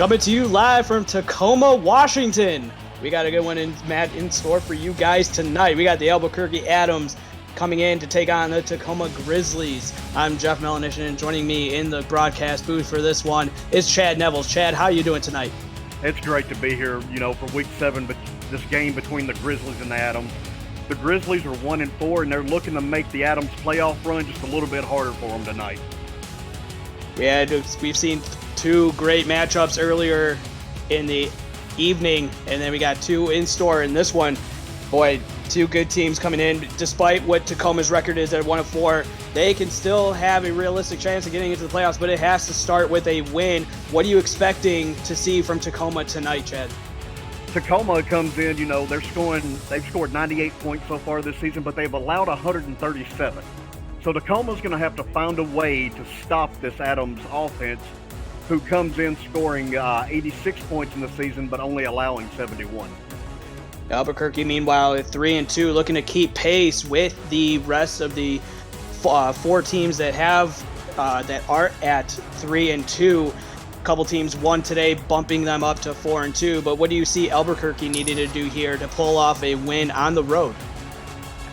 Coming to you live from Tacoma, Washington. We got a good one in store for you guys tonight. We got the Albuquerque Adams coming in to take on the Tacoma Grizzlies. I'm Jeff Melanishin, and joining me in the broadcast booth for this one is Chad Nevels. Chad, how are you doing tonight? It's great to be here, for Week 7, but this game between the Grizzlies and the Adams. The Grizzlies are 1-4, and they're looking to make the Adams playoff run just a little bit harder for them tonight. Yeah, we've seen two great matchups earlier in the evening, and then we got two in store in this one. Boy, two good teams coming in. Despite what Tacoma's record is at 1-4, they can still have a realistic chance of getting into the playoffs, but it has to start with a win. What are you expecting to see from Tacoma tonight, Chad? Tacoma comes in, they've scored 98 points so far this season, but they've allowed 137. So Tacoma's going to have to find a way to stop this Adams offense, who comes in scoring 86 points in the season, but only allowing 71. Albuquerque, meanwhile, at 3-2, looking to keep pace with the rest of the four teams that are at 3-2. A couple teams won today, bumping them up to 4-2. But what do you see Albuquerque needing to do here to pull off a win on the road?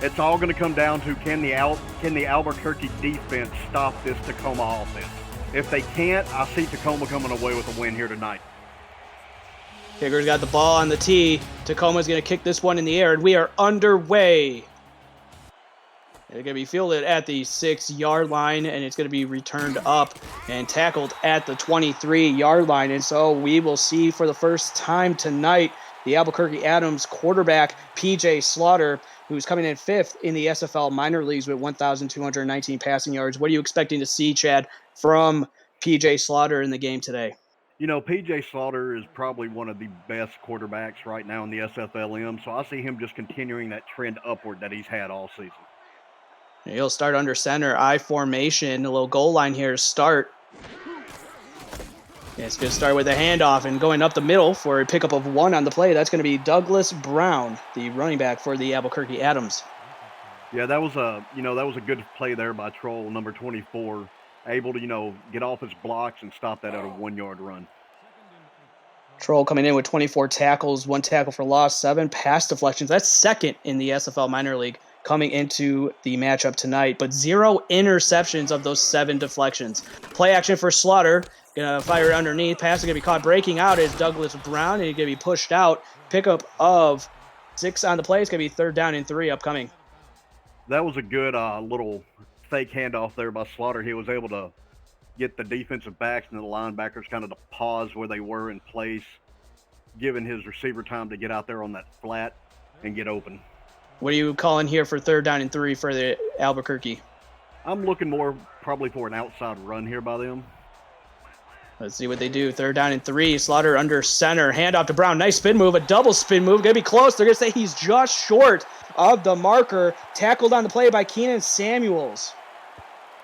It's all going to come down to can the Albuquerque defense stop this Tacoma offense? If they can't, I see Tacoma coming away with a win here tonight. Kicker's got the ball on the tee. Tacoma's going to kick this one in the air, and we are underway. They're going to be fielded at the 6-yard line, and it's going to be returned up and tackled at the 23-yard line. And so we will see for the first time tonight the Albuquerque Adams quarterback, P.J. Slaughter, who's coming in 5th in the SFL minor leagues with 1,219 passing yards. What are you expecting to see, Chad, from P.J. Slaughter in the game today? P.J. Slaughter is probably one of the best quarterbacks right now in the SFLm, so I see him just continuing that trend upward that he's had all season. He'll start under center, I formation, a little goal line here to start. It's going to start with a handoff and going up the middle for a pickup of 1 on the play. That's going to be Douglas Brown, the running back for the Albuquerque Adams. Yeah, that was a good play there by Troll, number 24, able to, get off his blocks and stop that at a 1-yard run. Troll coming in with 24 tackles, 1 tackle for loss, 7 pass deflections. That's second in the SFL minor league coming into the matchup tonight, but 0 interceptions of those 7 deflections. Play action for Slaughter. Gonna fire it underneath. Pass is gonna be caught. Breaking out is Douglas Brown, and he's gonna be pushed out. Pickup of 6 on the play. It's gonna be 3rd down and 3 upcoming. That was a good little fake handoff there by Slaughter. He was able to get the defensive backs and the linebackers kind of to pause where they were in place, giving his receiver time to get out there on that flat and get open. What are you calling here for 3rd down and 3 for the Albuquerque? I'm looking more probably for an outside run here by them. Let's see what they do. 3rd down and 3. Slaughter under center. Handoff to Brown. Nice spin move. A double spin move. Going to be close. They're going to say he's just short of the marker. Tackled on the play by Keenan Samuels.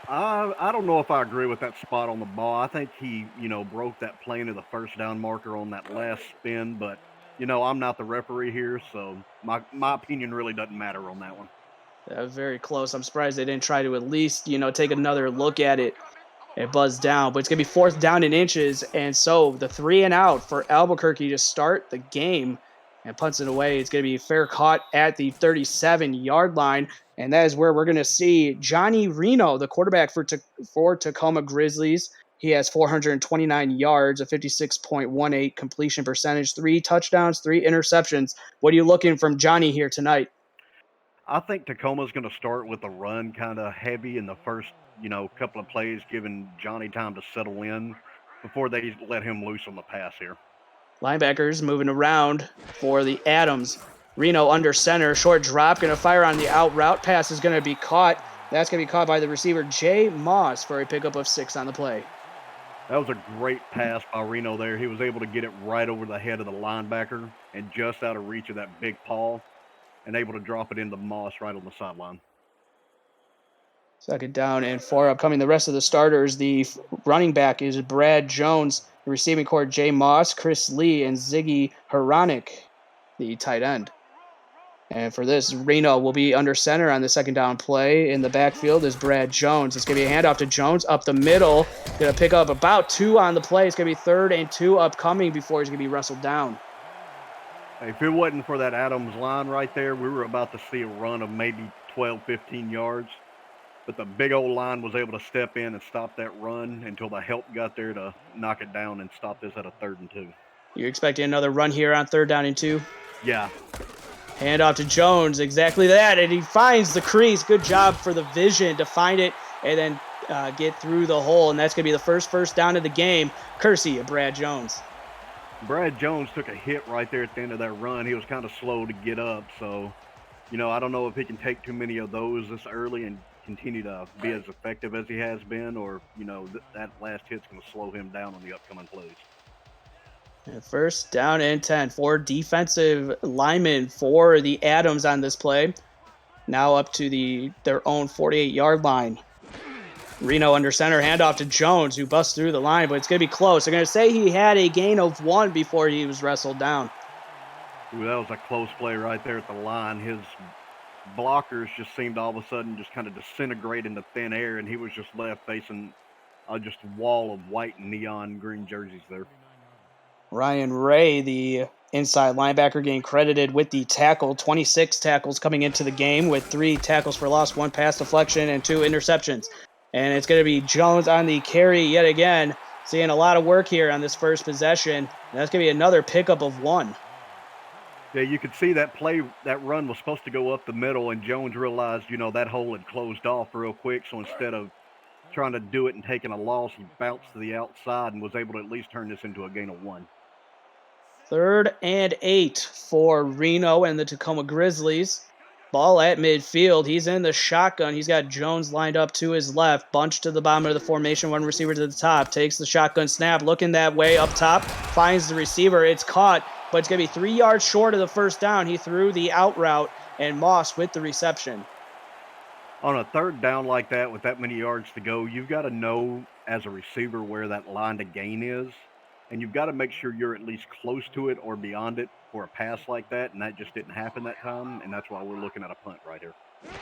I don't know if I agree with that spot on the ball. I think he, broke that play into the 1st down marker on that last spin. But, I'm not the referee here, so my opinion really doesn't matter on that one. That was very close. I'm surprised they didn't try to at least, take another look at it. It buzzed down, but it's going to be 4th down and inches, and so the 3 and out for Albuquerque to start the game and punts it away. It's going to be fair caught at the 37-yard line, and that is where we're going to see Johnny Reno, the quarterback for Tacoma Grizzlies. He has 429 yards, a 56.18 completion percentage, 3 touchdowns, 3 interceptions. What are you looking from Johnny here tonight? I think Tacoma's going to start with a run kind of heavy in the first couple of plays, giving Johnny time to settle in before they let him loose on the pass here. Linebackers moving around for the Adams. Reno under center, short drop, going to fire on the out route. Pass is going to be caught. That's going to be caught by the receiver, Jay Moss, for a pickup of 6 on the play. That was a great pass by Reno there. He was able to get it right over the head of the linebacker and just out of reach of that big paw and able to drop it into Moss right on the sideline. 2nd down and 4 upcoming. The rest of the starters, the running back is Brad Jones. The receiving corps, Jay Moss, Chris Lee, and Ziggy Haranik, the tight end. And for this, Reno will be under center on the second down play. In the backfield is Brad Jones. It's going to be a handoff to Jones up the middle. Going to pick up about 2 on the play. It's going to be 3rd and 2 upcoming before he's going to be wrestled down. If it wasn't for that Adams line right there, we were about to see a run of maybe 12, 15 yards. But the big old line was able to step in and stop that run until the help got there to knock it down and stop this at a 3rd and 2. You're expecting another run here on 3rd down and 2? Yeah. Hand off to Jones, exactly that, and he finds the crease. Good job for the vision to find it and then get through the hole, and that's going to be the first down of the game, courtesy of Brad Jones. Brad Jones took a hit right there at the end of that run. He was kind of slow to get up, so, I don't know if he can take too many of those this early and continue to be as effective as he has been, or, that last hit's going to slow him down on the upcoming plays. And 1st down and 10 for defensive linemen for the Adams on this play. Now up to their own 48-yard line. Reno under center, handoff to Jones, who busts through the line, but it's going to be close. They're going to say he had a gain of 1 before he was wrestled down. Ooh, that was a close play right there at the line. His blockers just seemed all of a sudden just kind of disintegrate into thin air, and he was just left facing just a wall of white and neon green jerseys there. Ryan Ray, the inside linebacker, getting credited with the tackle. 26 tackles coming into the game with 3 tackles for loss, 1 pass deflection, and 2 interceptions. And it's going to be Jones on the carry yet again. Seeing a lot of work here on this first possession. And that's going to be another pickup of 1. Yeah, you could see that run was supposed to go up the middle, and Jones realized, that hole had closed off real quick. So instead of trying to do it and taking a loss, he bounced to the outside and was able to at least turn this into a gain of 1. 3rd and 8 for Reno and the Tacoma Grizzlies. Ball at midfield. He's in the shotgun. He's got Jones lined up to his left. Bunched to the bottom of the formation. 1 receiver to the top. Takes the shotgun snap. Looking that way up top. Finds the receiver. It's caught. But it's going to be 3 yards short of the 1st down. He threw the out route. And Moss with the reception. On a 3rd down like that with that many yards to go, you've got to know as a receiver where that line to gain is. And you've got to make sure you're at least close to it or beyond it for a pass like that, and that just didn't happen that time, and that's why we're looking at a punt right here.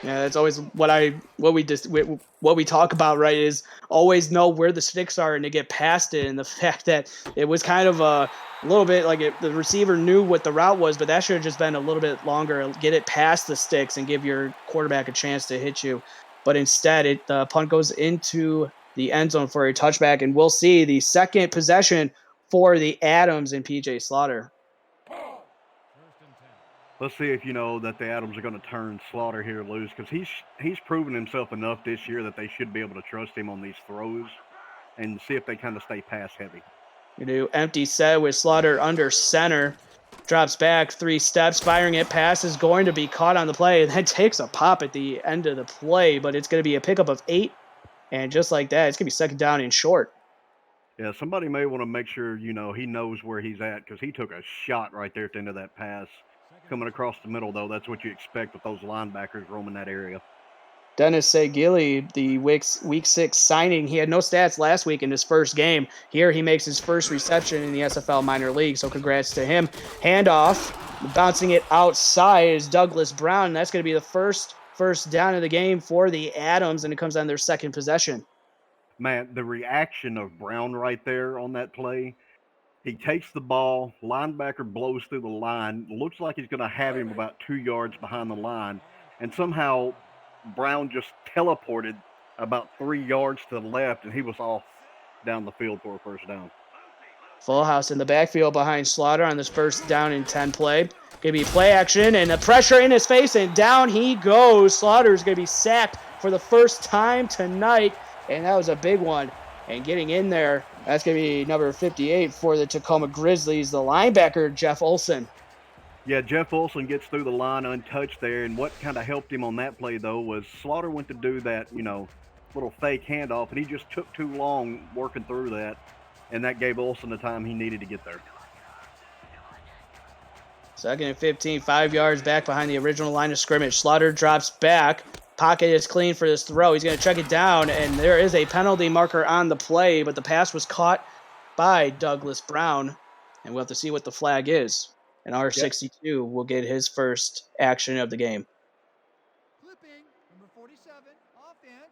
Yeah, that's always what we talk about, right? Is always know where the sticks are and to get past it. And the fact that it was kind of a little bit like the receiver knew what the route was, but that should have just been a little bit longer. Get it past the sticks and give your quarterback a chance to hit you. But instead, the punt goes into the end zone for a touchback, and we'll see the 2nd possession for the Adams and PJ Slaughter. Let's see if that the Adams are going to turn Slaughter here loose, because he's proven himself enough this year that they should be able to trust him on these throws and see if they kind of stay pass heavy. You do empty set with Slaughter under center. Drops back 3 steps, firing it. Pass is going to be caught on the play, and then takes a pop at the end of the play, but it's going to be a pickup of 8. And just like that, it's going to be 2nd down and short. Yeah, somebody may want to make sure, he knows where he's at, because he took a shot right there at the end of that pass. Coming across the middle, though, that's what you expect with those linebackers roaming that area. Dennis Sagili, the Week 6 signing, he had no stats last week in his first game. Here he makes his first reception in the SFL minor league, so congrats to him. Handoff, bouncing it outside is Douglas Brown. That's going to be the first down of the game for the Adams, and it comes on their 2nd possession. Man, the reaction of Brown right there on that play, he takes the ball, linebacker blows through the line, looks like he's going to have him about 2 yards behind the line, and somehow Brown just teleported about 3 yards to the left, and he was off down the field for a 1st down. Full house in the backfield behind Slaughter on this 1st down and 10 play. Going to be play action, and the pressure in his face, and down he goes. Slaughter's going to be sacked for the 1st time tonight, and that was a big one. And getting in there, that's going to be number 58 for the Tacoma Grizzlies, the linebacker, Jeff Olson. Yeah, Jeff Olson gets through the line untouched there, and what kind of helped him on that play, though, was Slaughter went to do that, little fake handoff, and he just took too long working through that, and that gave Olson the time he needed to get there. 2nd and 15, 5 yards back behind the original line of scrimmage. Slaughter drops back. Pocket is clean for this throw. He's going to check it down, and there is a penalty marker on the play, but the pass was caught by Douglas Brown, and we'll have to see what the flag is. And our 62 will get his first action of the game. Clipping, number 47, offense.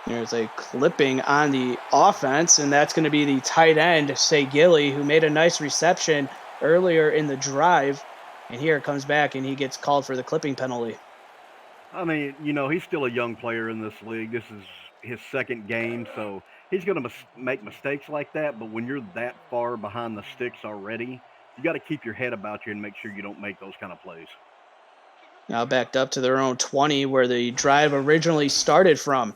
There's a clipping on the offense, and that's going to be the tight end, Say Gilly, who made a nice reception earlier in the drive. And here it comes back, and he gets called for the clipping penalty. I mean, he's still a young player in this league. This is his second game, so he's going to make mistakes like that. But when you're that far behind the sticks already, you got to keep your head about you and make sure you don't make those kind of plays. Now backed up to their own 20, where the drive originally started from.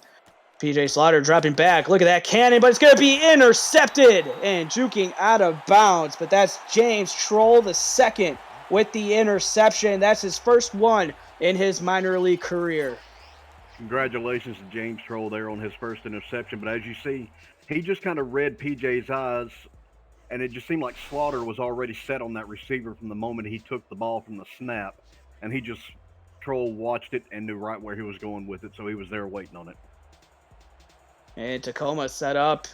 PJ Slaughter dropping back. Look at that cannon, but it's going to be intercepted and juking out of bounds. But that's James Troll the second with the interception. That's his first one in his minor league career. Congratulations to James Troll there on his first interception. But as you see, he just kind of read PJ's eyes, and it just seemed like Slaughter was already set on that receiver from the moment he took the ball from the snap. And Troll watched it and knew right where he was going with it, so he was there waiting on it. And Tacoma set up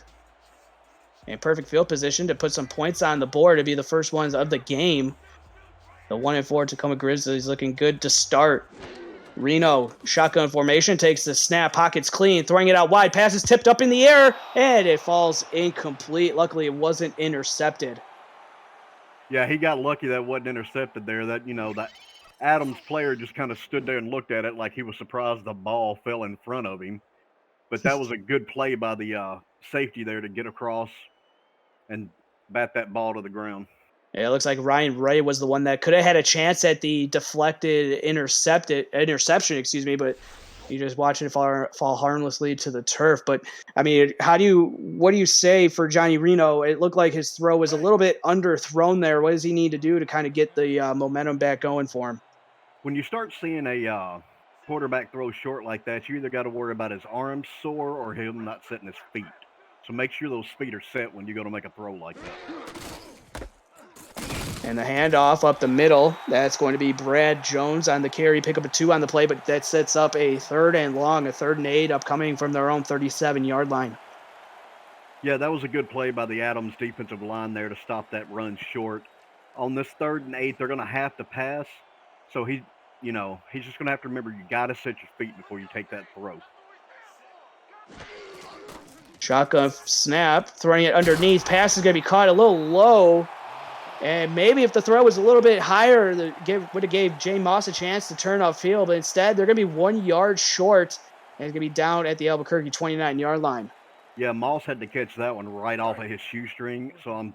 in perfect field position to put some points on the board to be the first ones of the game. The 1-4 Tacoma Grizzlies looking good to start. Reno, shotgun formation, takes the snap, pockets clean, throwing it out wide, pass is tipped up in the air, and it falls incomplete. Luckily, it wasn't intercepted. Yeah, he got lucky that wasn't intercepted there. That Adams player just kind of stood there and looked at it like he was surprised the ball fell in front of him. But that was a good play by the safety there to get across and bat that ball to the ground. Yeah, it looks like Ryan Ray was the one that could have had a chance at the deflected interception, but you just watching it fall harmlessly to the turf. But I mean, what do you say for Johnny Reno? It looked like his throw was a little bit underthrown there. What does he need to do to kind of get the momentum back going for him? When you start seeing a quarterback throw short like that, you either got to worry about his arms sore or him not setting his feet. So make sure those feet are set when you go to make a throw like that. And the handoff up the middle, that's going to be Brad Jones on the carry, pick up a 2 on the play, but that sets up a 3rd and long, a 3rd and 8 upcoming from their own 37-yard line. Yeah, that was a good play by the Adams defensive line there to stop that run short. On this 3rd and 8, they're going to have to pass. So he's just going to have to remember you got to set your feet before you take that throw. Shotgun snap, throwing it underneath. Pass is going to be caught a little low. And maybe if the throw was a little bit higher, would have gave Jay Moss a chance to turn upfield. But instead, they're going to be 1 yard short. And it's going to be down at the Albuquerque 29-yard line. Yeah, Moss had to catch that one right off of his shoestring. So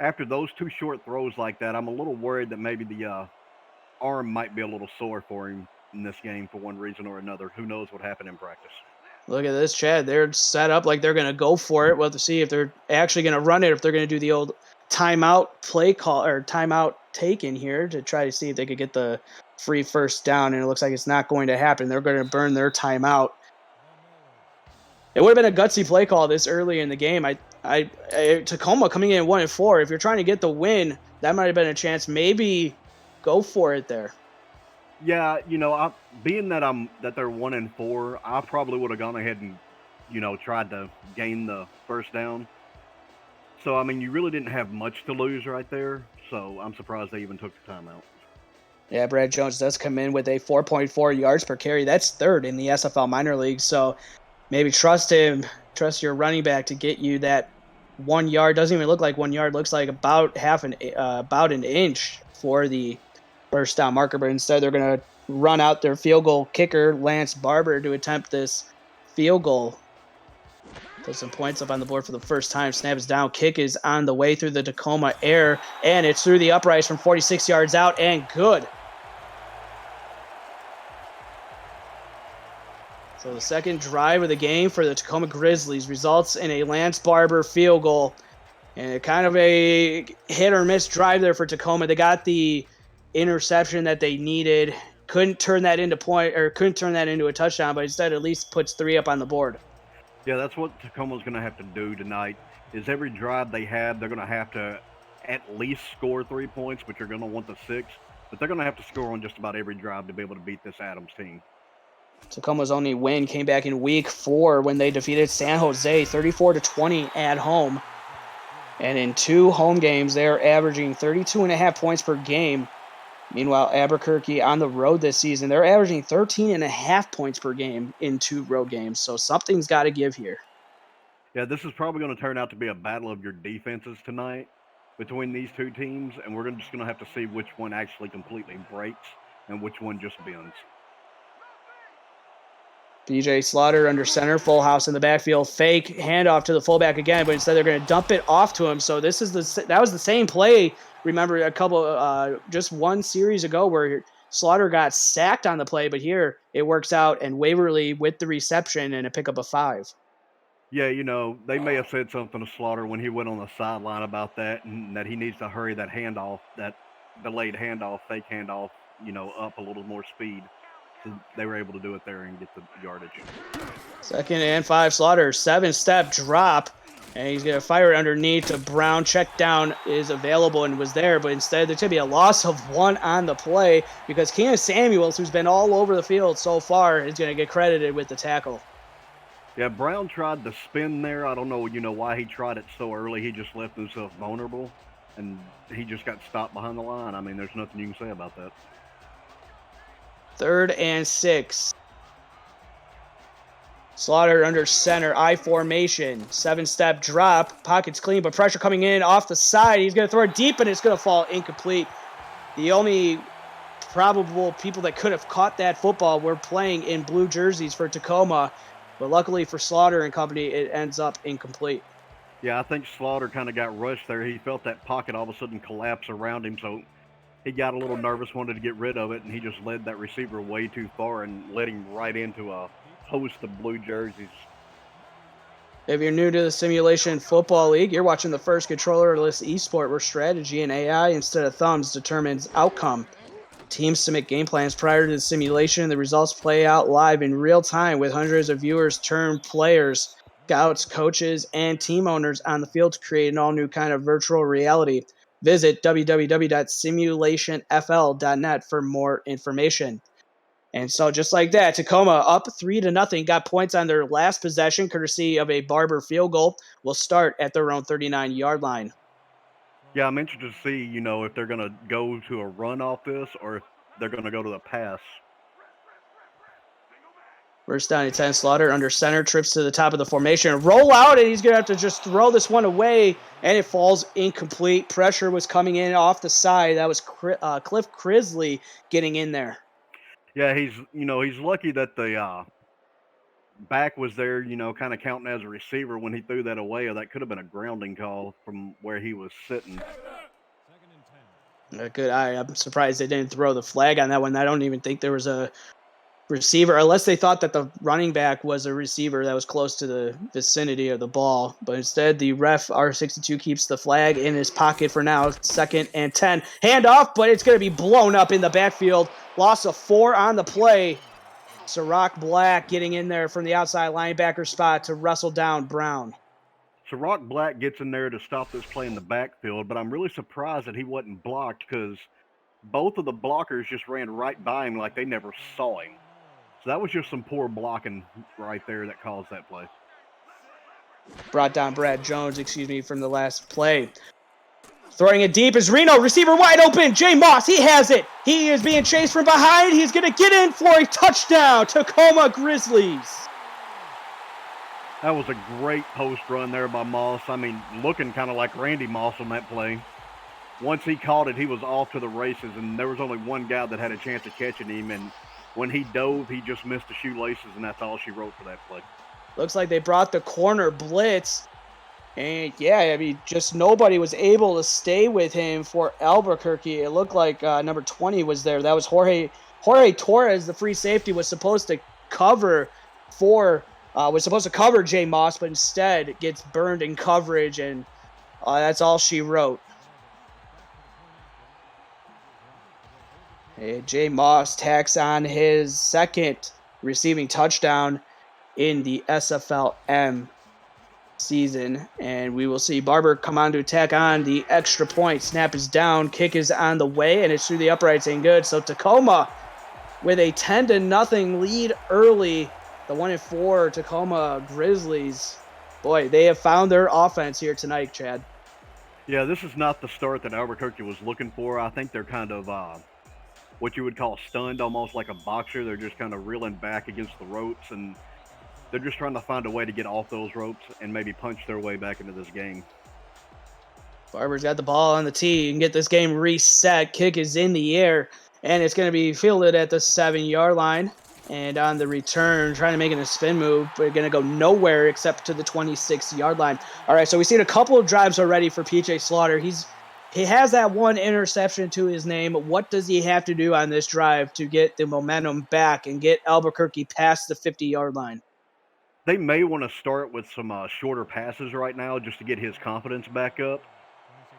after those 2 short throws like that, I'm a little worried that maybe the arm might be a little sore for him in this game for one reason or another. Who knows what happened in practice. Look at this, Chad. They're set up like they're going to go for it. We'll have to see if they're actually going to run it, if they're going to do the old timeout play call or timeout taken here to try to see if they could get the free first down. And it looks like it's not going to happen. They're going to burn their timeout. It would have been a gutsy play call this early in the game. Tacoma coming in 1-4. If you're trying to get the win, that might have been a chance. Maybe go for it there. Yeah, being that they're 1-4, I probably would have gone ahead and, tried to gain the first down. So, I mean, you really didn't have much to lose right there. So, I'm surprised they even took the timeout. Yeah, Brad Jones does come in with a 4.4 yards per carry. That's 3rd in the SFL minor league. So, maybe trust him, trust your running back to get you that 1 yard. Doesn't even look like 1 yard. Looks like about an inch for the first down marker. But instead, they're going to run out their field goal kicker, Lance Barber, to attempt this field goal. Put some points up on the board for the first time. Snap is down. Kick is on the way through the Tacoma air. And it's through the uprights from 46 yards out. And good. So the second drive of the game for the Tacoma Grizzlies results in a Lance Barber field goal. And kind of a hit or miss drive there for Tacoma. They got the interception that they needed. Couldn't turn that into a touchdown, but instead at least puts 3 up on the board. Yeah, that's what Tacoma's going to have to do tonight, is every drive they have, they're going to have to at least score 3 points, but you're going to want the 6. But they're going to have to score on just about every drive to be able to beat this Adams team. Tacoma's only win came back in week 4 when they defeated San Jose 34-20 at home. And in 2 home games, they're averaging 32.5 points per game. Meanwhile, Albuquerque on the road this season, they're averaging 13.5 points per game in 2 road games. So something's got to give here. Yeah, this is probably going to turn out to be a battle of your defenses tonight between these two teams, and we're just going to have to see which one actually completely breaks and which one just bends. BJ Slaughter under center, full house in the backfield, fake handoff to the fullback again, but instead they're going to dump it off to him. So that was the same play. Remember a couple, just one series ago where Slaughter got sacked on the play, but here it works out and Waverly with the reception and a pickup of 5. Yeah, they may have said something to Slaughter when he went on the sideline about that, and that he needs to hurry that handoff, that delayed handoff, fake handoff, up a little more speed. So they were able to do it there and get the yardage. 2nd and 5, Slaughter, 7-step drop, and he's going to fire it underneath to Brown. Check down is available and was there, but instead there's going to be a loss of 1 on the play because Keenan Samuels, who's been all over the field so far, is going to get credited with the tackle. Yeah, Brown tried to spin there. I don't know, why he tried it so early. He just left himself vulnerable, and he just got stopped behind the line. I mean, there's nothing you can say about that. 3rd and 6. Slaughter under center, I formation, 7-step drop, pocket's clean, but pressure coming in off the side. He's going to throw it deep, and it's going to fall incomplete. The only probable people that could have caught that football were playing in blue jerseys for Tacoma, but luckily for Slaughter and company, it ends up incomplete. Yeah, I think Slaughter kind of got rushed there. He felt that pocket all of a sudden collapse around him, so he got a little nervous, wanted to get rid of it, and he just led that receiver way too far and led him right into a host of blue jerseys. If you're new to the Simulation Football League, you're watching the first controllerless esport where strategy and AI instead of thumbs determines outcome. Teams submit game plans prior to the simulation, and the results play out live in real time with hundreds of viewers turned players, scouts, coaches, and team owners on the field to create an all-new kind of virtual reality. Visit www.simulationfl.net for more information. And so just like that, Tacoma up 3-0, got points on their last possession, courtesy of a Barber field goal. Will start at their own 39-yard line. Yeah, I'm interested to see, if they're going to go to a run off this or if they're going to go to the pass. 1st down and 10, Slaughter under center, trips to the top of the formation, roll out, and he's going to have to just throw this one away, and it falls incomplete. Pressure was coming in off the side. That was Cliff Crisley getting in there. Yeah, he's lucky that the back was there, kind of counting as a receiver when he threw that away. Or that could have been a grounding call from where he was sitting. Good eye. I'm surprised they didn't throw the flag on that one. I don't even think there was a receiver, unless they thought that the running back was a receiver that was close to the vicinity of the ball. But instead, the ref, R62, keeps the flag in his pocket for now. 2nd and 10. Handoff, but it's going to be blown up in the backfield. Loss of 4 on the play. Ciroc Black getting in there from the outside linebacker spot to wrestle down Brown. Ciroc Black gets in there to stop this play in the backfield, but I'm really surprised that he wasn't blocked because both of the blockers just ran right by him like they never saw him. So that was just some poor blocking right there that caused that play. Brought down Brad Jones, from the last play. Throwing it deep is Reno. Receiver wide open. Jay Moss, he has it. He is being chased from behind. He's going to get in for a touchdown. Tacoma Grizzlies. That was a great post run there by Moss. I mean, looking kind of like Randy Moss on that play. Once he caught it, he was off to the races, and there was only one guy that had a chance of catching him, and when he dove, he just missed the shoelaces, and that's all she wrote for that play. Looks like they brought the corner blitz. And, just nobody was able to stay with him for Albuquerque. It looked like number 20 was there. That was Jorge Torres, the free safety, was supposed to cover Jay Moss, but instead gets burned in coverage, and that's all she wrote. Jay Moss tacks on his 2nd receiving touchdown in the SFLm season, and we will see Barber come on to attack on the extra point. Snap is down, kick is on the way, and it's through the uprights and good. So Tacoma with a 10-0 lead early. The 1-4 Tacoma Grizzlies, boy, they have found their offense here tonight, Chad. Yeah, this is not the start that Albuquerque was looking for. I think they're kind of what you would call stunned, almost like a boxer. They're just kind of reeling back against the ropes, and they're just trying to find a way to get off those ropes and maybe punch their way back into this game. Barber's got the ball on the tee. You can get this game reset. Kick is in the air, and it's going to be fielded at the 7-yard line. And on the return, trying to make it a spin move, but going to go nowhere except to the 26-yard line. All right, so we've seen a couple of drives already for PJ Slaughter. He has that one interception to his name. What does he have to do on this drive to get the momentum back and get Albuquerque past the 50-yard line? They may want to start with some shorter passes right now just to get his confidence back up.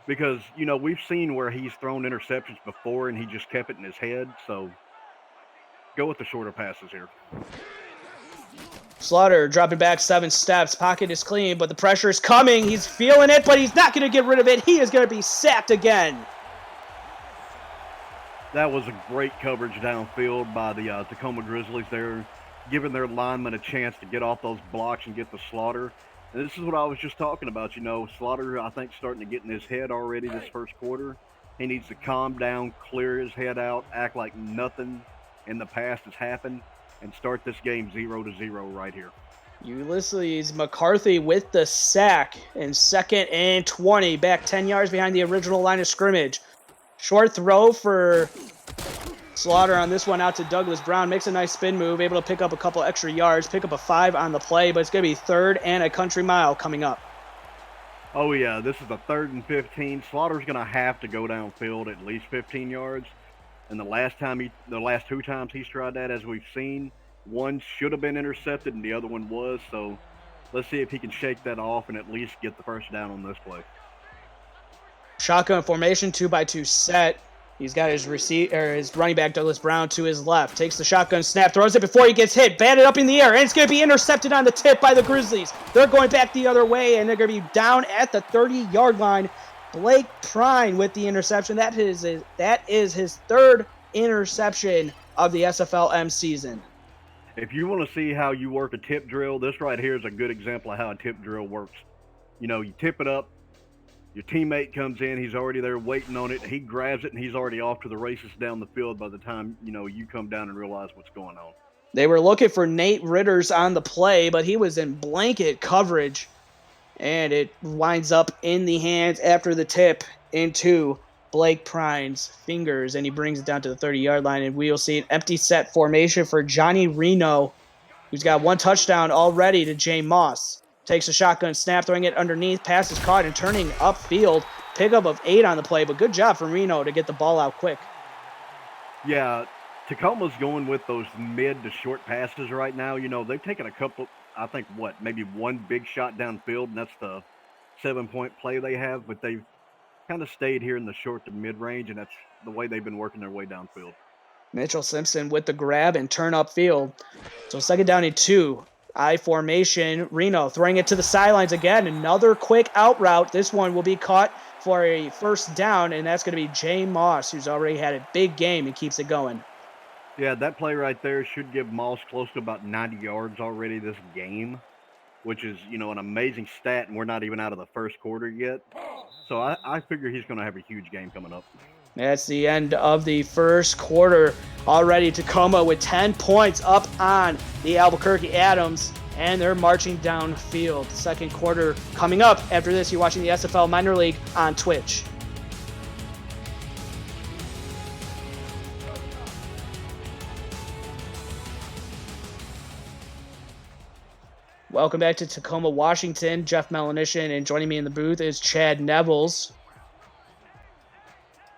Because, we've seen where he's thrown interceptions before and he just kept it in his head. So go with the shorter passes here. Slaughter dropping back 7 steps. Pocket is clean, but the pressure is coming. He's feeling it, but he's not going to get rid of it. He is going to be sacked again. That was a great coverage downfield by the Tacoma Grizzlies there, giving their linemen a chance to get off those blocks and get the Slaughter. And this is what I was just talking about. Slaughter, I think, starting to get in his head already this first quarter. He needs to calm down, clear his head out, act like nothing in the past has happened, and start this game 0-0 right here. Ulysses McCarthy with the sack in 2nd and 20, back 10 yards behind the original line of scrimmage. Short throw for Slaughter on this one out to Douglas Brown. Makes a nice spin move, able to pick up a couple extra yards, pick up a 5 on the play, but it's going to be 3rd and a country mile coming up. Oh, yeah, this is a 3rd and 15. Slaughter's going to have to go downfield at least 15 yards. And the last 2 times he's tried that, as we've seen, one should have been intercepted and the other one was. So let's see if he can shake that off and at least get the first down on this play. Shotgun formation, 2-by-2 set. He's got his running back Douglas Brown to his left. Takes the shotgun snap, throws it before he gets hit, batted up in the air, and it's going to be intercepted on the tip by the Grizzlies. They're going back the other way, and they're going to be down at the 30-yard line. Blake Prine with the interception. That is his 3rd interception of the SFLm season. If you want to see how you work a tip drill, this right here is a good example of how a tip drill works. You tip it up, your teammate comes in, he's already there waiting on it, he grabs it, and he's already off to the races down the field by the time, you come down and realize what's going on. They were looking for Nate Ritters on the play, but he was in blanket coverage. And it winds up in the hands after the tip into Blake Prine's fingers, and he brings it down to the 30-yard line, and we will see an empty set formation for Johnny Reno, who's got 1 touchdown already to Jay Moss. Takes a shotgun snap, throwing it underneath, pass is caught, and turning upfield. Pickup of 8 on the play, but good job from Reno to get the ball out quick. Yeah, Tacoma's going with those mid to short passes right now. They've taken a couple, I think, maybe 1 big shot downfield, and that's the 7-point play they have, but they've kind of stayed here in the short to mid-range, and that's the way they've been working their way downfield. Mitchell Simpson with the grab and turn upfield. So 2nd down and 2. I formation. Reno throwing it to the sidelines again. Another quick out route. This one will be caught for a 1st down, and that's going to be Jay Moss, who's already had a big game and keeps it going. Yeah, that play right there should give Moss close to about 90 yards already this game, which is, an amazing stat, and we're not even out of the first quarter yet. So I figure he's going to have a huge game coming up. That's the end of the first quarter. Already Tacoma with 10 points up on the Albuquerque Adams, and they're marching downfield. 2nd quarter coming up. After this, you're watching the SFL Minor League on Twitch. Welcome back to Tacoma, Washington. Jeff Melanishin, and joining me in the booth is Chad Nevels.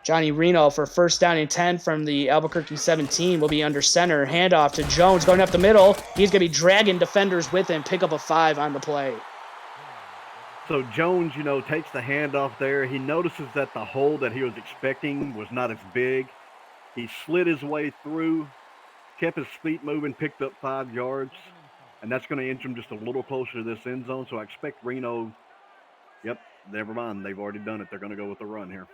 Johnny Reno for 1st down and 10 from the Albuquerque 17 will be under center. Handoff to Jones going up the middle. He's going to be dragging defenders with him. Pick up a 5 on the play. So Jones, takes the handoff there. He notices that the hole that he was expecting was not as big. He slid his way through, kept his feet moving, picked up 5 yards. And that's going to inch him just a little closer to this end zone. So I expect Reno, never mind. They've already done it. They're going to go with the run here.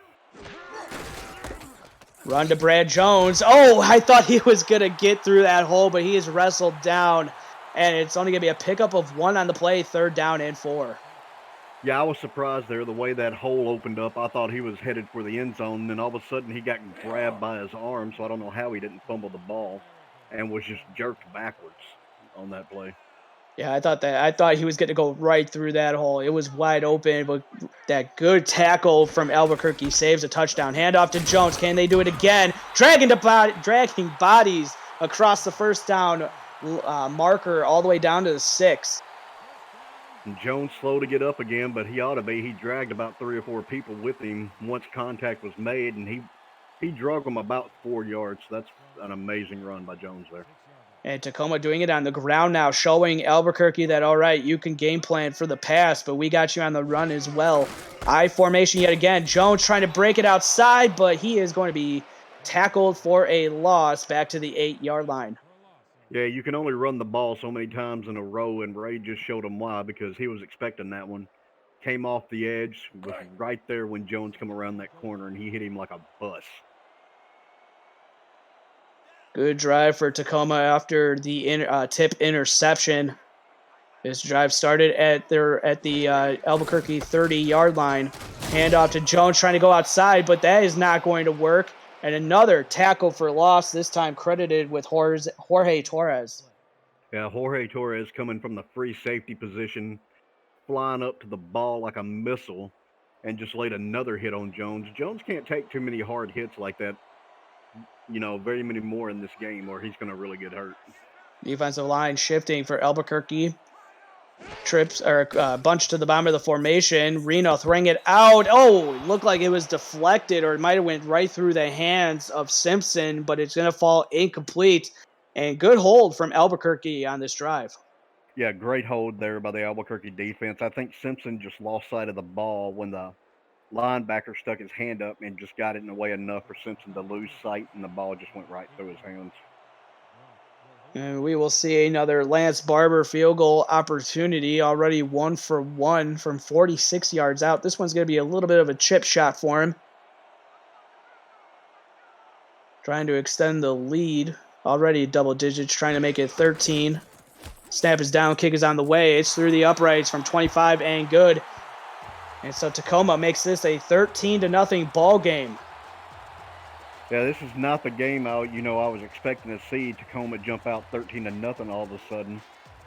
Run to Brad Jones. Oh, I thought he was going to get through that hole, but he is wrestled down. And it's only going to be a pickup of 1 on the play, 3rd down and 4. Yeah, I was surprised there the way that hole opened up. I thought he was headed for the end zone. Then all of a sudden he got grabbed by his arm, so I don't know how he didn't fumble the ball and was just jerked backwards on that play. Yeah, I thought he was going to go right through that hole. It was wide open, but that good tackle from Albuquerque saves a touchdown. Handoff to Jones. Can they do it again? Dragging bodies across the first down marker all the way down to the 6. And Jones slow to get up again, but he ought to be. He dragged about 3 or 4 people with him once contact was made, and he drug them about 4 yards. That's an amazing run by Jones there. And Tacoma doing it on the ground now, showing Albuquerque that, all right, you can game plan for the pass, but we got you on the run as well. I formation yet again. Jones trying to break it outside, but he is going to be tackled for a loss back to the 8-yard line. Yeah, you can only run the ball so many times in a row, and Ray just showed him why, because he was expecting that one. Came off the edge, was right there when Jones come around that corner, and he hit him like a bus. Good drive for Tacoma after the tip interception. This drive started at the Albuquerque 30-yard line. Handoff to Jones trying to go outside, but that is not going to work. And another tackle for loss, this time credited with Jorge Torres. Yeah, Jorge Torres coming from the free safety position, flying up to the ball like a missile, and just laid another hit on Jones. Jones can't take too many hard hits like that, very many more in this game, or he's going to really get hurt. Defensive line shifting for Albuquerque. Bunch to the bottom of the formation. Reno throwing it out. Oh, it looked like it was deflected, or it might have went right through the hands of Simpson, but it's going to fall incomplete. And good hold from Albuquerque on this drive. Yeah, great hold there by the Albuquerque defense. I think Simpson just lost sight of the ball when the linebacker stuck his hand up and just got it in the way enough for Simpson to lose sight, and the ball just went right through his hands. And we will see another Lance Barber field goal opportunity, already 1 for 1 from 46 yards out. This one's going to be a little bit of a chip shot for him. Trying to extend the lead. Already double digits, trying to make it 13. Snap is down, kick is on the way. It's through the uprights from 25 and good. And so Tacoma makes this a 13-0 ball game. Yeah, this is not the game I was expecting to see Tacoma jump out 13-0 all of a sudden.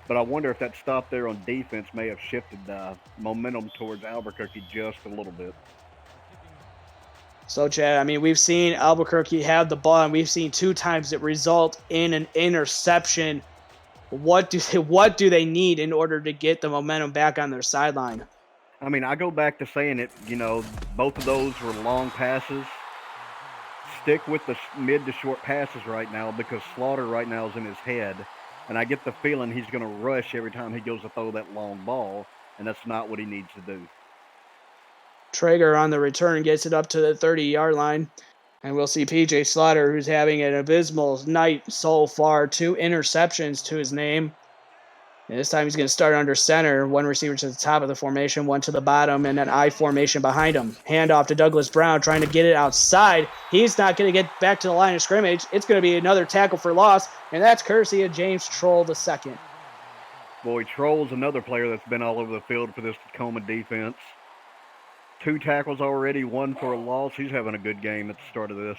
But I wonder if that stop there on defense may have shifted the momentum towards Albuquerque just a little bit. So, Chad, we've seen Albuquerque have the ball, and we've seen 2 times it result in an interception. What do they need in order to get the momentum back on their sideline? I go back to saying it, both of those were long passes. Stick with the mid to short passes right now, because Slaughter right now is in his head. And I get the feeling he's going to rush every time he goes to throw that long ball, and that's not what he needs to do. Traeger on the return gets it up to the 30-yard line. And we'll see P.J. Slaughter, who's having an abysmal night so far. 2 interceptions to his name. And this time he's going to start under center. 1 receiver to the top of the formation, 1 to the bottom, and an I formation behind him. Handoff to Douglas Brown, trying to get it outside. He's not going to get back to the line of scrimmage. It's going to be another tackle for loss, and that's courtesy of James Troll II. Boy, Troll's another player that's been all over the field for this Tacoma defense. 2 tackles already, 1 for a loss. He's having a good game at the start of this.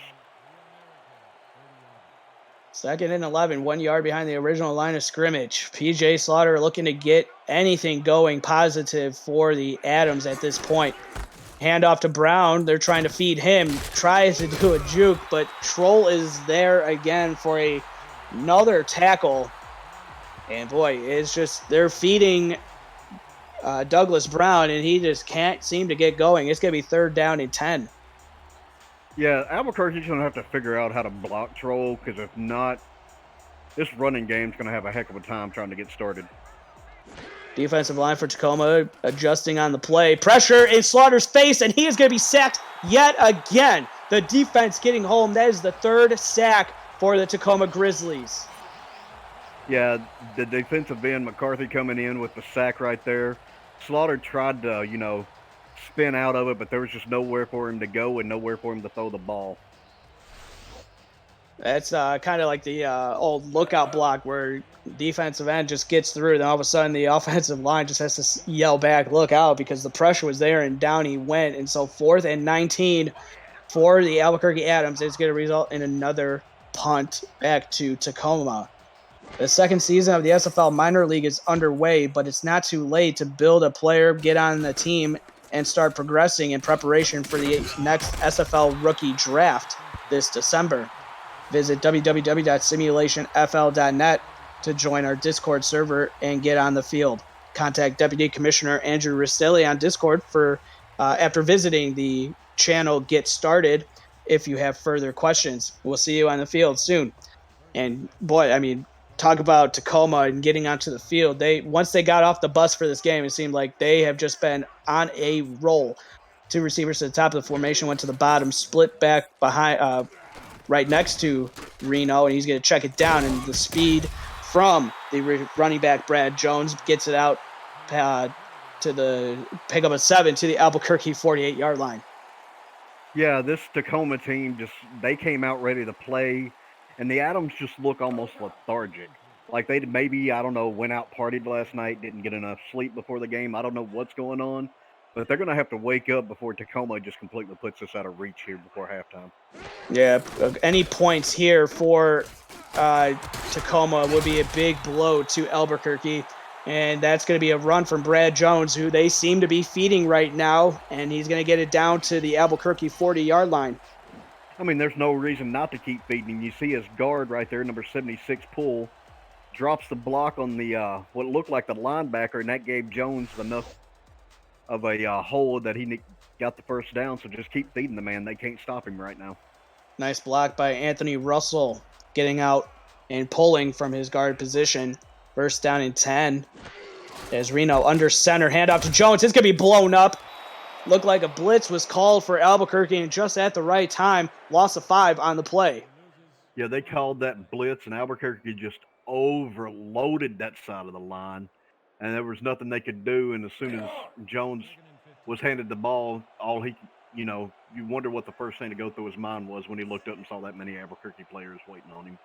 2nd and 11, 1 yard behind the original line of scrimmage. P.J. Slaughter looking to get anything going positive for the Adams at this point. Handoff to Brown. They're trying to feed him. Tries to do a juke, but Troll is there again for another tackle. And boy, it's just they're feeding Douglas Brown, and he just can't seem to get going. It's going to be 3rd down and 10. Yeah, Albuquerque's going to have to figure out how to block Troll, because if not, this running game's going to have a heck of a time trying to get started. Defensive line for Tacoma adjusting on the play. Pressure in Slaughter's face, and he is going to be sacked yet again. The defense getting home. That is the 3rd sack for the Tacoma Grizzlies. Yeah, the defensive end, McCarthy coming in with the sack right there. Slaughter tried to, spin out of it, but there was just nowhere for him to go and nowhere for him to throw the ball. That's kind of like the old lookout block where defensive end just gets through, then all of a sudden the offensive line just has to yell back, look out, because the pressure was there, and down he went. And so 4th and 19 for the Albuquerque Adams is going to result in another punt back to Tacoma. The second season of the SFL minor league is underway, but it's not too late to build a player, get on the team, and start progressing in preparation for the next SFL rookie draft this December. Visit www.simulationfl.net to join our Discord server and get on the field. Contact Deputy Commissioner Andrew Ristilli on Discord for after visiting the channel Get Started if you have further questions. We'll see you on the field soon. And boy, I mean, talk about Tacoma and getting onto the field. Once they got off the bus for this game, it seemed like they have just been on a roll. 2 receivers to the top of the formation, went to the bottom, split back behind, right next to Reno, and he's going to check it down. And the speed from the running back Brad Jones gets it out to the pick up a 7 to the Albuquerque 48-yard line. Yeah, this Tacoma team they came out ready to play, and the Adams just look almost lethargic. Like they maybe, I don't know, went out partied last night, didn't get enough sleep before the game. I don't know what's going on, but they're going to have to wake up before Tacoma just completely puts us out of reach here before halftime. Yeah, any points here for Tacoma would be a big blow to Albuquerque, and that's going to be a run from Brad Jones, who they seem to be feeding right now, and he's going to get it down to the Albuquerque 40-yard line. I mean, there's no reason not to keep feeding. You see his guard right there, number 76, Poole, drops the block on the what looked like the linebacker, and that gave Jones enough of a hole that he got the first down. So just keep feeding the man. They can't stop him right now. Nice block by Anthony Russell, getting out and pulling from his guard position. First down and 10. As Reno under center, handoff to Jones. It's going to be blown up. Looked like a blitz was called for Albuquerque, and just at the right time, loss of 5 on the play. Yeah, they called that blitz, and Albuquerque just overloaded that side of the line, and there was nothing they could do. And as soon as Jones was handed the ball, you wonder what the first thing to go through his mind was when he looked up and saw that many Albuquerque players waiting on him.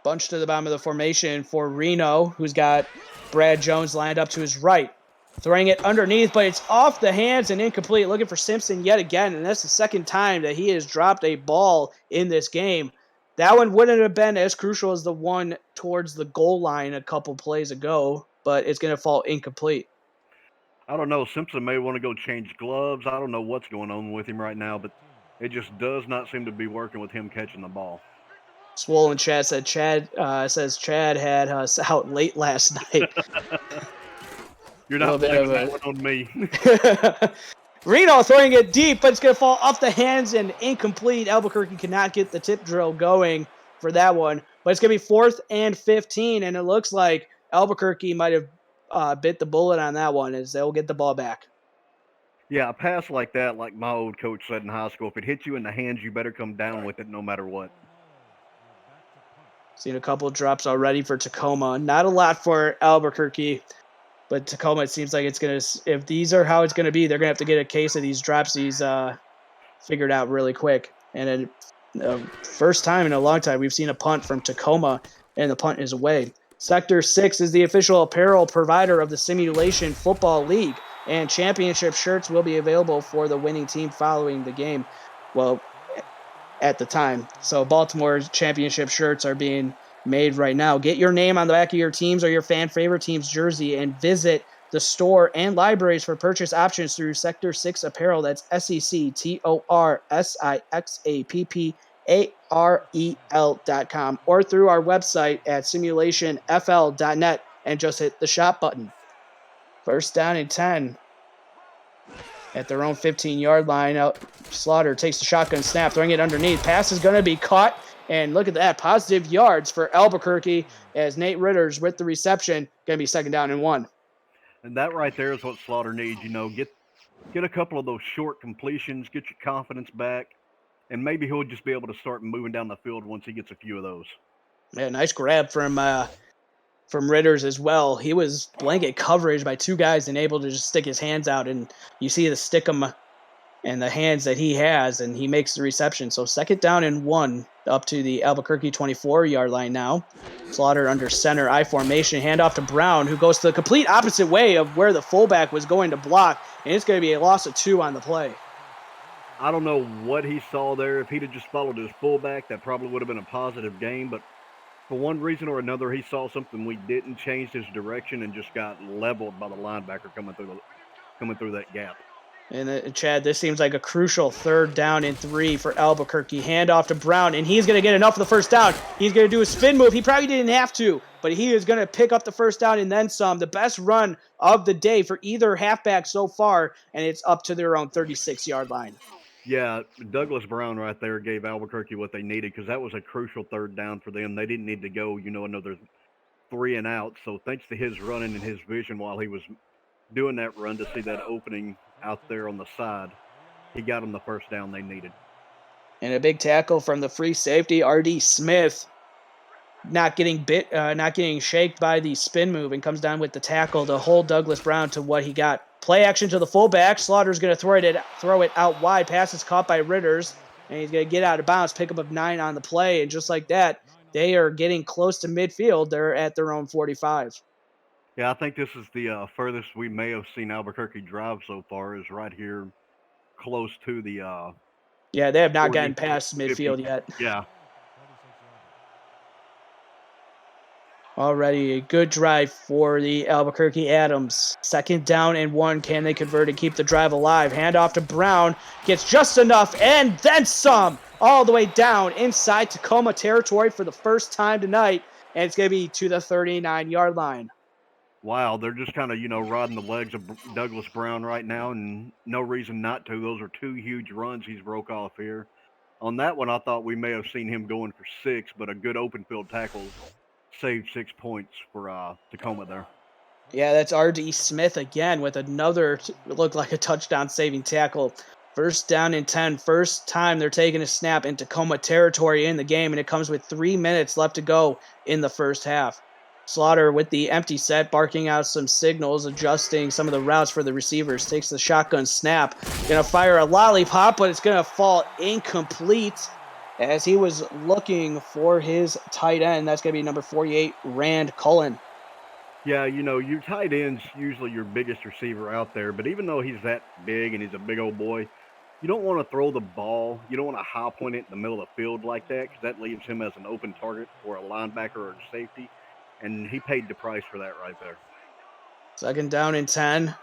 Bunch to the bottom of the formation for Reno, who's got Brad Jones lined up to his right. Throwing it underneath, but it's off the hands and incomplete. Looking for Simpson yet again, and that's the second time that he has dropped a ball in this game. That one wouldn't have been as crucial as the one towards the goal line a couple plays ago, but it's going to fall incomplete. I don't know. Simpson may want to go change gloves. I don't know what's going on with him right now, but it just does not seem to be working with him catching the ball. Swollen Chad says Chad had us out late last night. You're not blaming that one on me. Reno throwing it deep, but it's going to fall off the hands and incomplete. Albuquerque cannot get the tip drill going for that one. But it's going to be 4th and 15, and it looks like Albuquerque might have bit the bullet on that one, as they'll get the ball back. Yeah, a pass like that, like my old coach said in high school, if it hits you in the hands, you better come down with it no matter what. Seen a couple of drops already for Tacoma. Not a lot for Albuquerque. But Tacoma, it seems like it's going to, if these are how it's going to be, they're going to have to get a case of these dropsies figured out really quick. And first time in a long time, we've seen a punt from Tacoma, and the punt is away. Sector 6 is the official apparel provider of the Simulation Football League, and championship shirts will be available for the winning team following the game. Well, at the time. So Baltimore's championship shirts are being made right now. Get your name on the back of your team's or your fan favorite team's jersey and visit the store and libraries for purchase options through Sector 6 Apparel. That's SECTORSIXAPPAREL.com or through our website at simulationfl.net and just hit the shop button. First down and 10. At their own 15-yard line, Slaughter takes the shotgun snap, throwing it underneath. Pass is going to be caught. And look at that, positive yards for Albuquerque as Nate Ritter's with the reception. Going to be 2nd down and 1. And that right there is what Slaughter needs. Get a couple of those short completions, get your confidence back, and maybe he'll just be able to start moving down the field once he gets a few of those. Yeah, nice grab from Ritter's as well. He was blanket coverage by 2 guys and able to just stick his hands out, and you see the stick 'em and the hands that he has, and he makes the reception. So 2nd down and 1 up to the Albuquerque 24-yard line now. Slaughter under center, I formation, handoff to Brown, who goes to the complete opposite way of where the fullback was going to block, and it's going to be a loss of 2 on the play. I don't know what he saw there. If he'd have just followed his fullback, that probably would have been a positive game, but for one reason or another, he saw something we didn't, changed his direction, and just got leveled by the linebacker coming through that gap. And Chad, this seems like a crucial 3rd down and 3 for Albuquerque. Handoff to Brown, and he's going to get enough of the 1st down. He's going to do a spin move. He probably didn't have to, but he is going to pick up the 1st down and then some. The best run of the day for either halfback so far, and it's up to their own 36-yard line. Yeah, Douglas Brown right there gave Albuquerque what they needed, because that was a crucial 3rd down for them. They didn't need to go, another 3 and out. So thanks to his running and his vision while he was doing that run to see that opening out there on the side, he got them the 1st down they needed. And a big tackle from the free safety, R.D. Smith, not getting shaked by the spin move, and comes down with the tackle to hold Douglas Brown to what he got. Play action to the fullback. Slaughter's going to throw it out wide. Pass is caught by Ritters, and he's going to get out of bounds, pick up a 9 on the play, and just like that, they are getting close to midfield. They're at their own 45. Yeah, I think this is the furthest we may have seen Albuquerque drive so far, is right here close to the Yeah, they have not 40, gotten past 50. midfield yet. Yeah. Already a good drive for the Albuquerque Adams. 2nd down and 1. Can they convert and keep the drive alive? Handoff to Brown. Gets just enough and then some. All the way down inside Tacoma territory for the first time tonight. And it's going to be to the 39-yard line. Wow, they're just kind of, riding the legs of Douglas Brown right now, and no reason not to. Those are 2 huge runs he's broke off here. On that one, I thought we may have seen him going for 6, but a good open field tackle saved 6 points for Tacoma there. Yeah, that's R.D. Smith again with another, looked like a touchdown-saving tackle. 1st down and 10. First time they're taking a snap in Tacoma territory in the game, and it comes with 3 minutes left to go in the 1st half. Slaughter with the empty set, barking out some signals, adjusting some of the routes for the receivers. Takes the shotgun snap. Going to fire a lollipop, but it's going to fall incomplete as he was looking for his tight end. That's going to be number 48, Rand Cullen. Yeah, your tight end's usually your biggest receiver out there, but even though he's that big and he's a big old boy, you don't want to throw the ball. You don't want to high point it in the middle of the field like that, because that leaves him as an open target for a linebacker or a safety, and he paid the price for that right there. 2nd down and 10.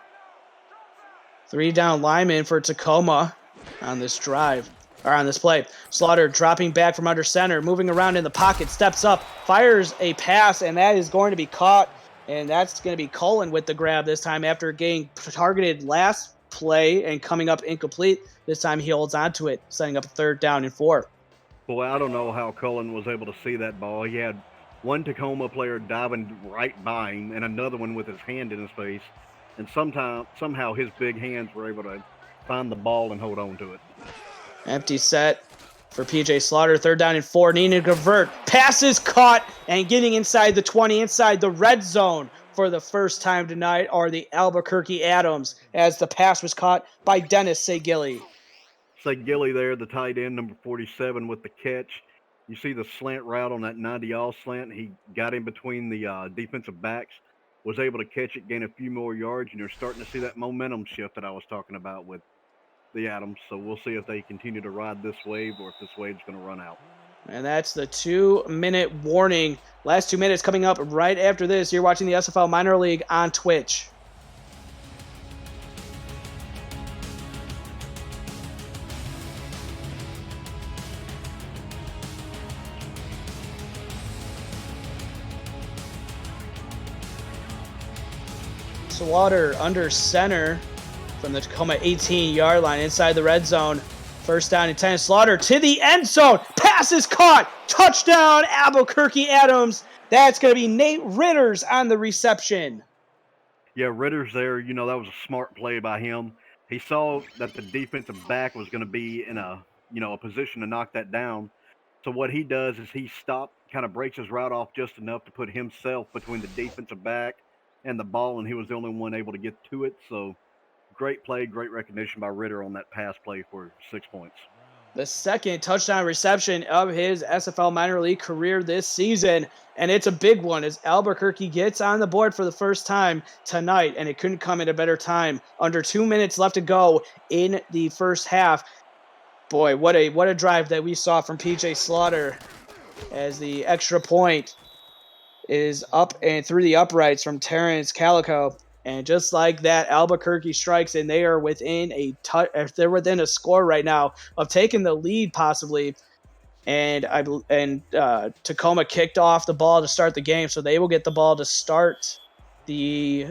3 down linemen for Tacoma on this drive, or on this play. Slaughter dropping back from under center, moving around in the pocket, steps up, fires a pass, and that is going to be caught. And that's going to be Cullen with the grab this time after getting targeted last play and coming up incomplete. This time he holds on to it, setting up a 3rd down and 4. Boy, I don't know how Cullen was able to see that ball. He had one Tacoma player diving right by him and another one with his hand in his face. And somehow his big hands were able to find the ball and hold on to it. Empty set for P.J. Slaughter, 3rd down and 4. Needing to convert. Passes caught and getting inside the 20, inside the red zone for the first time tonight are the Albuquerque Adams, as the pass was caught by Dennis Sagilli. Sagilli there, the tight end, number 47, with the catch. You see the slant route on that 90-all slant. He got in between the defensive backs, was able to catch it, gain a few more yards, and you're starting to see that momentum shift that I was talking about with the Adams. So we'll see if they continue to ride this wave or if this wave's going to run out. And that's the 2-minute warning. Last 2 minutes coming up right after this. You're watching the SFL Minor League on Twitch. Slaughter under center from the Tacoma 18-yard line inside the red zone. 1st down and 10. Slaughter to the end zone. Pass is caught. Touchdown, Albuquerque Adams. That's going to be Nate Ritters on the reception. Yeah, Ritter's there. That was a smart play by him. He saw that the defensive back was going to be in a position to knock that down. So what he does is he kind of breaks his route off just enough to put himself between the defensive back and the ball, and he was the only one able to get to it. So great play, great recognition by Ritter on that pass play for 6 points. The second touchdown reception of his SFL minor league career this season. And it's a big one as Albuquerque gets on the board for the first time tonight, and it couldn't come at a better time. Under 2 minutes left to go in the first half. Boy, what a drive that we saw from PJ Slaughter as the extra point is up and through the uprights from Terrence Calico. And just like that, Albuquerque strikes, and they are within they're within a score right now of taking the lead possibly. And Tacoma kicked off the ball to start the game, so they will get the ball to start the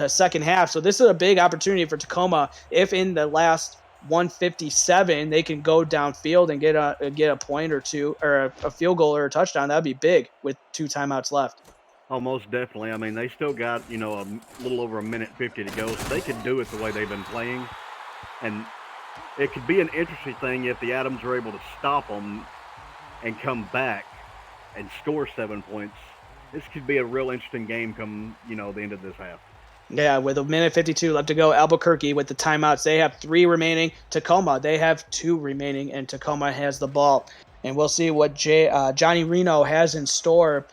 second half. So this is a big opportunity for Tacoma. If in the last 157 they can go downfield and get a point or two, or a field goal or a touchdown, that'd be big with 2 timeouts left. Oh, most definitely. I mean, they still got, a little over 1:50 to go, so they could do it the way they've been playing. And it could be an interesting thing if the Adams are able to stop them and come back and score 7 points. This could be a real interesting game come, the end of this half. Yeah, with 1:52 left to go, Albuquerque with the timeouts, they have 3 remaining. Tacoma, they have 2 remaining, and Tacoma has the ball. And we'll see what Johnny Reno has in store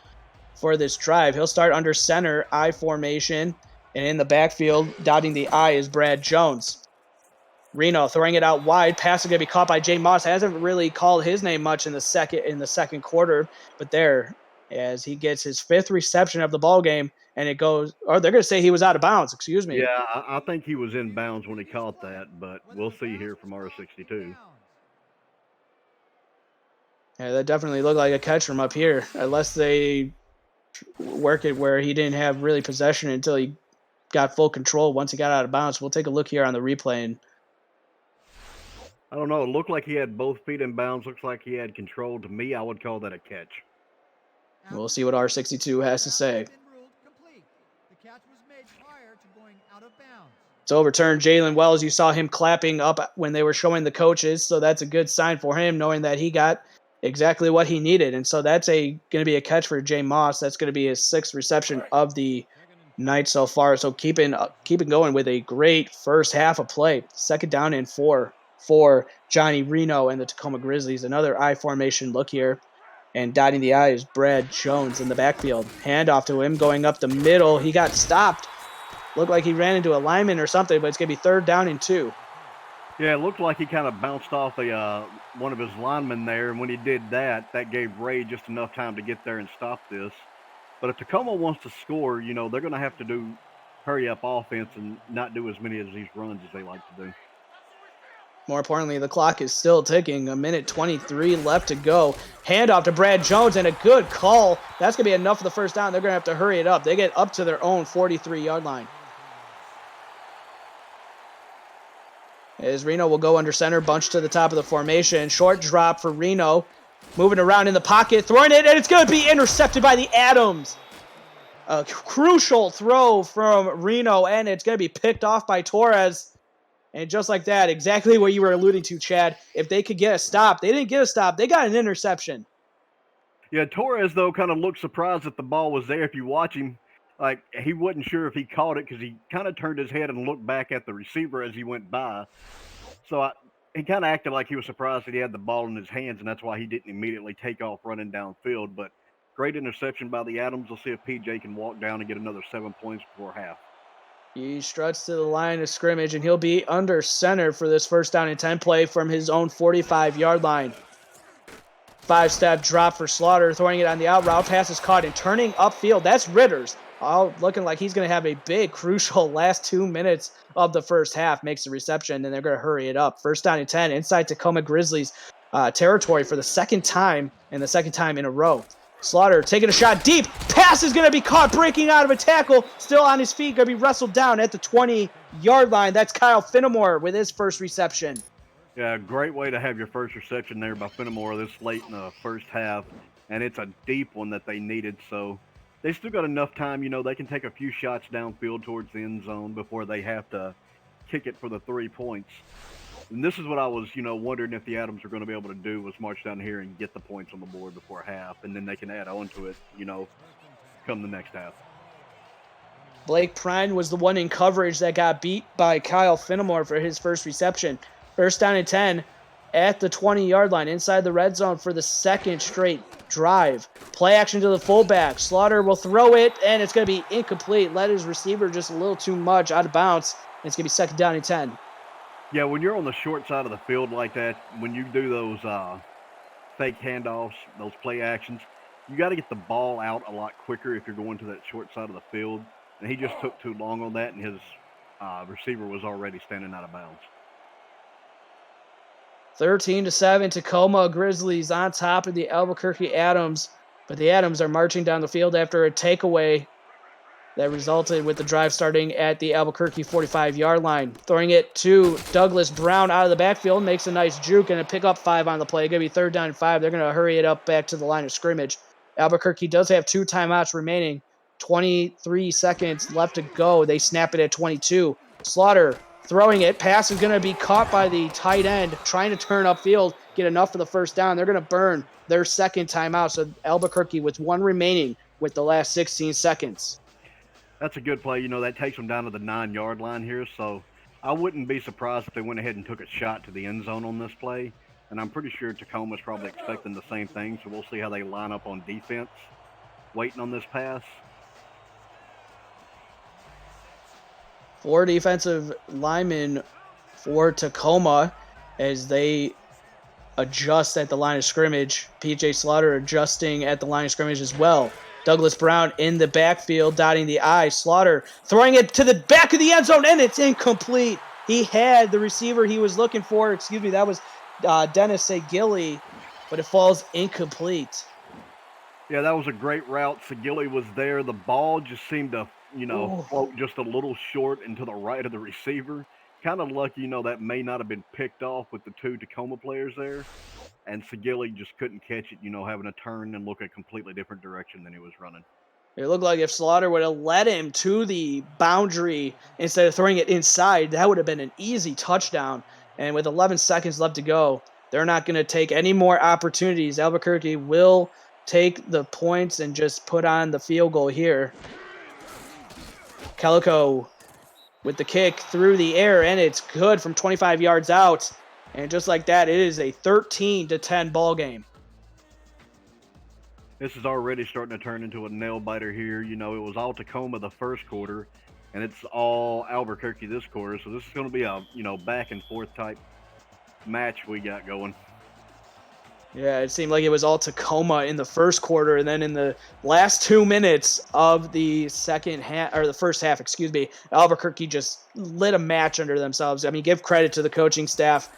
for this drive. He'll start under center, I formation, and in the backfield, dotting the I is Brad Jones. Reno throwing it out wide. Pass is going to be caught by Jay Moss. Hasn't really called his name much in the second quarter, but there, as he gets his 5th reception of the ball game, and it goes, or they're going to say he was out of bounds. Excuse me. Yeah, I think he was in bounds when he caught that, but we'll see here from R62. Yeah, that definitely looked like a catch from up here, unless they work it where he didn't have really possession until he got full control once he got out of bounds. We'll take a look here on the replay. And I don't know. It looked like he had both feet in bounds. Looks like he had control. To me, I would call that a catch. We'll see what R62 has to say. It's overturned. Jalen Wells, you saw him clapping up when they were showing the coaches, so that's a good sign for him, knowing that he got exactly what he needed. And so that's going to be a catch for Jay Moss. That's going to be his 6th reception of the night so far. So keeping going with a great first half of play. 2nd down and 4 for Johnny Reno and the Tacoma Grizzlies. Another I formation look here. And dotting the I is Brad Jones in the backfield. Handoff to him going up the middle. He got stopped. Looked like he ran into a lineman or something, but it's going to be 3rd down and 2. Yeah, it looked like he kind of bounced off one of his linemen there, and when he did that, that gave Ray just enough time to get there and stop this. But if Tacoma wants to score, they're going to have to do hurry-up offense and not do as many of these runs as they like to do. More importantly, the clock is still ticking. 1:23 left to go. Handoff to Brad Jones, and a good call. That's going to be enough for the first down. They're going to have to hurry it up. They get up to their own 43-yard line. As Reno will go under center, bunch to the top of the formation. Short drop for Reno. Moving around in the pocket, throwing it, and it's going to be intercepted by the Adams. A crucial throw from Reno, and it's going to be picked off by Torres. And just like that, exactly what you were alluding to, Chad, if they could get a stop, they didn't get a stop. They got an interception. Yeah, Torres, though, kind of looked surprised that the ball was there. If you watch him, like, he wasn't sure if he caught it because he kind of turned his head and looked back at the receiver as he went by. So he kind of acted like he was surprised that he had the ball in his hands, and that's why he didn't immediately take off running downfield. But great interception by the Adams. We'll see if PJ can walk down and get another 7 points before half. He struts to the line of scrimmage, and he'll be under center for this 1st down and 10 play from his own 45-yard line. 5-step drop for Slaughter, throwing it on the out route. Pass is caught and turning upfield. That's Ritters. Looking like he's going to have a big, crucial last 2 minutes of the first half. Makes the reception, and they're going to hurry it up. 1st down and 10 inside Tacoma Grizzlies territory for the 2nd time, and the 2nd time in a row. Slaughter taking a shot deep. Pass is going to be caught breaking out of a tackle. Still on his feet. Going to be wrestled down at the 20-yard line. That's Kyle Finnemore with his 1st reception. Yeah, great way to have your 1st reception there by Finnemore this late in the first half. And it's a deep one that they needed. So they still got enough time. They can take a few shots downfield towards the end zone before they have to kick it for the 3 points. And this is what I was, wondering if the Adams are going to be able to do was march down here and get the points on the board before half, and then they can add on to it, come the next half. Blake Prine was the one in coverage that got beat by Kyle Finnemore for his first reception. First down and 10 at the 20-yard line inside the red zone for the second straight drive. Play action to the fullback. Slaughter will throw it, and it's going to be incomplete. Led his receiver just a little too much out of bounds. And it's going to be second down and 10. Yeah, when you're on the short side of the field like that, when you do those fake handoffs, those play actions, you got to get the ball out a lot quicker if you're going to that short side of the field. And he just took too long on that, and his receiver was already standing out of bounds. 13-7, Tacoma Grizzlies on top of the Albuquerque Adams. But the Adams are marching down the field after a takeaway that resulted with the drive starting at the Albuquerque 45-yard line. Throwing it to Douglas Brown out of the backfield, makes a nice juke and a pick up 5 on the play. Going to be third down and 5. They're going to hurry it up back to the line of scrimmage. Albuquerque does have 2 timeouts remaining. 23 seconds left to go. They snap it at 22. Slaughter throwing it. Pass is going to be caught by the tight end, trying to turn upfield, get enough for the first down. They're going to burn their second timeout. So Albuquerque with 1 remaining with the last 16 seconds. That's a good play. That takes them down to the 9-yard line here. So I wouldn't be surprised if they went ahead and took a shot to the end zone on this play. And I'm pretty sure Tacoma's probably expecting the same thing. So we'll see how they line up on defense, waiting on this pass. 4 defensive linemen for Tacoma as they adjust at the line of scrimmage. PJ Slaughter adjusting at the line of scrimmage as well. Douglas Brown in the backfield, dotting the I. Slaughter throwing it to the back of the end zone, and it's incomplete. He had the receiver he was looking for. That was Dennis Sagilli, but it falls incomplete. Yeah, that was a great route. Sagilli was there. The ball just seemed to, float just a little short and to the right of the receiver. Kind of lucky, that may not have been picked off with the 2 Tacoma players there. And Sagilli just couldn't catch it, having to turn and look a completely different direction than he was running. It looked like if Slaughter would have led him to the boundary instead of throwing it inside, that would have been an easy touchdown. And with 11 seconds left to go, they're not going to take any more opportunities. Albuquerque will take the points and just put on the field goal here. Calico with the kick through the air, and it's good from 25 yards out. And just like that, it is a 13-10 ball game. This is already starting to turn into a nail-biter here. It was all Tacoma the first quarter, and it's all Albuquerque this quarter. So this is going to be a, back-and-forth type match we got going. Yeah, it seemed like it was all Tacoma in the first quarter, and then in the last 2 minutes of the first half, Albuquerque just lit a match under themselves. I mean, give credit to the coaching staff.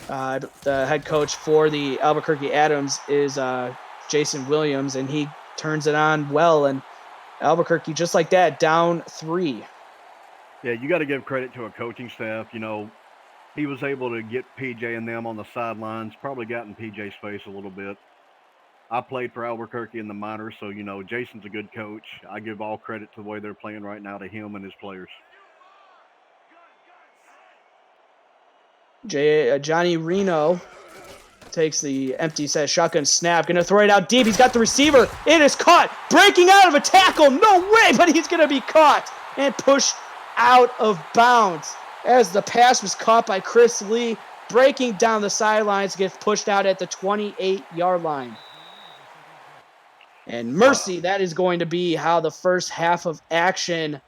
The head coach for the Albuquerque Adams is Jason Williams, and he turns it on well. And Albuquerque, just like that, down 3. Yeah, you got to give credit to a coaching staff. He was able to get PJ and them on the sidelines, probably got in PJ's face a little bit. I played for Albuquerque in the minors, so, Jason's a good coach. I give all credit to the way they're playing right now to him and his players. Johnny Reno takes the empty set shotgun snap. Going to throw it out deep. He's got the receiver. It is caught. Breaking out of a tackle. No way, but he's going to be caught and pushed out of bounds as the pass was caught by Chris Lee. Breaking down the sidelines, gets pushed out at the 28-yard line. And mercy, that is going to be how the first half of action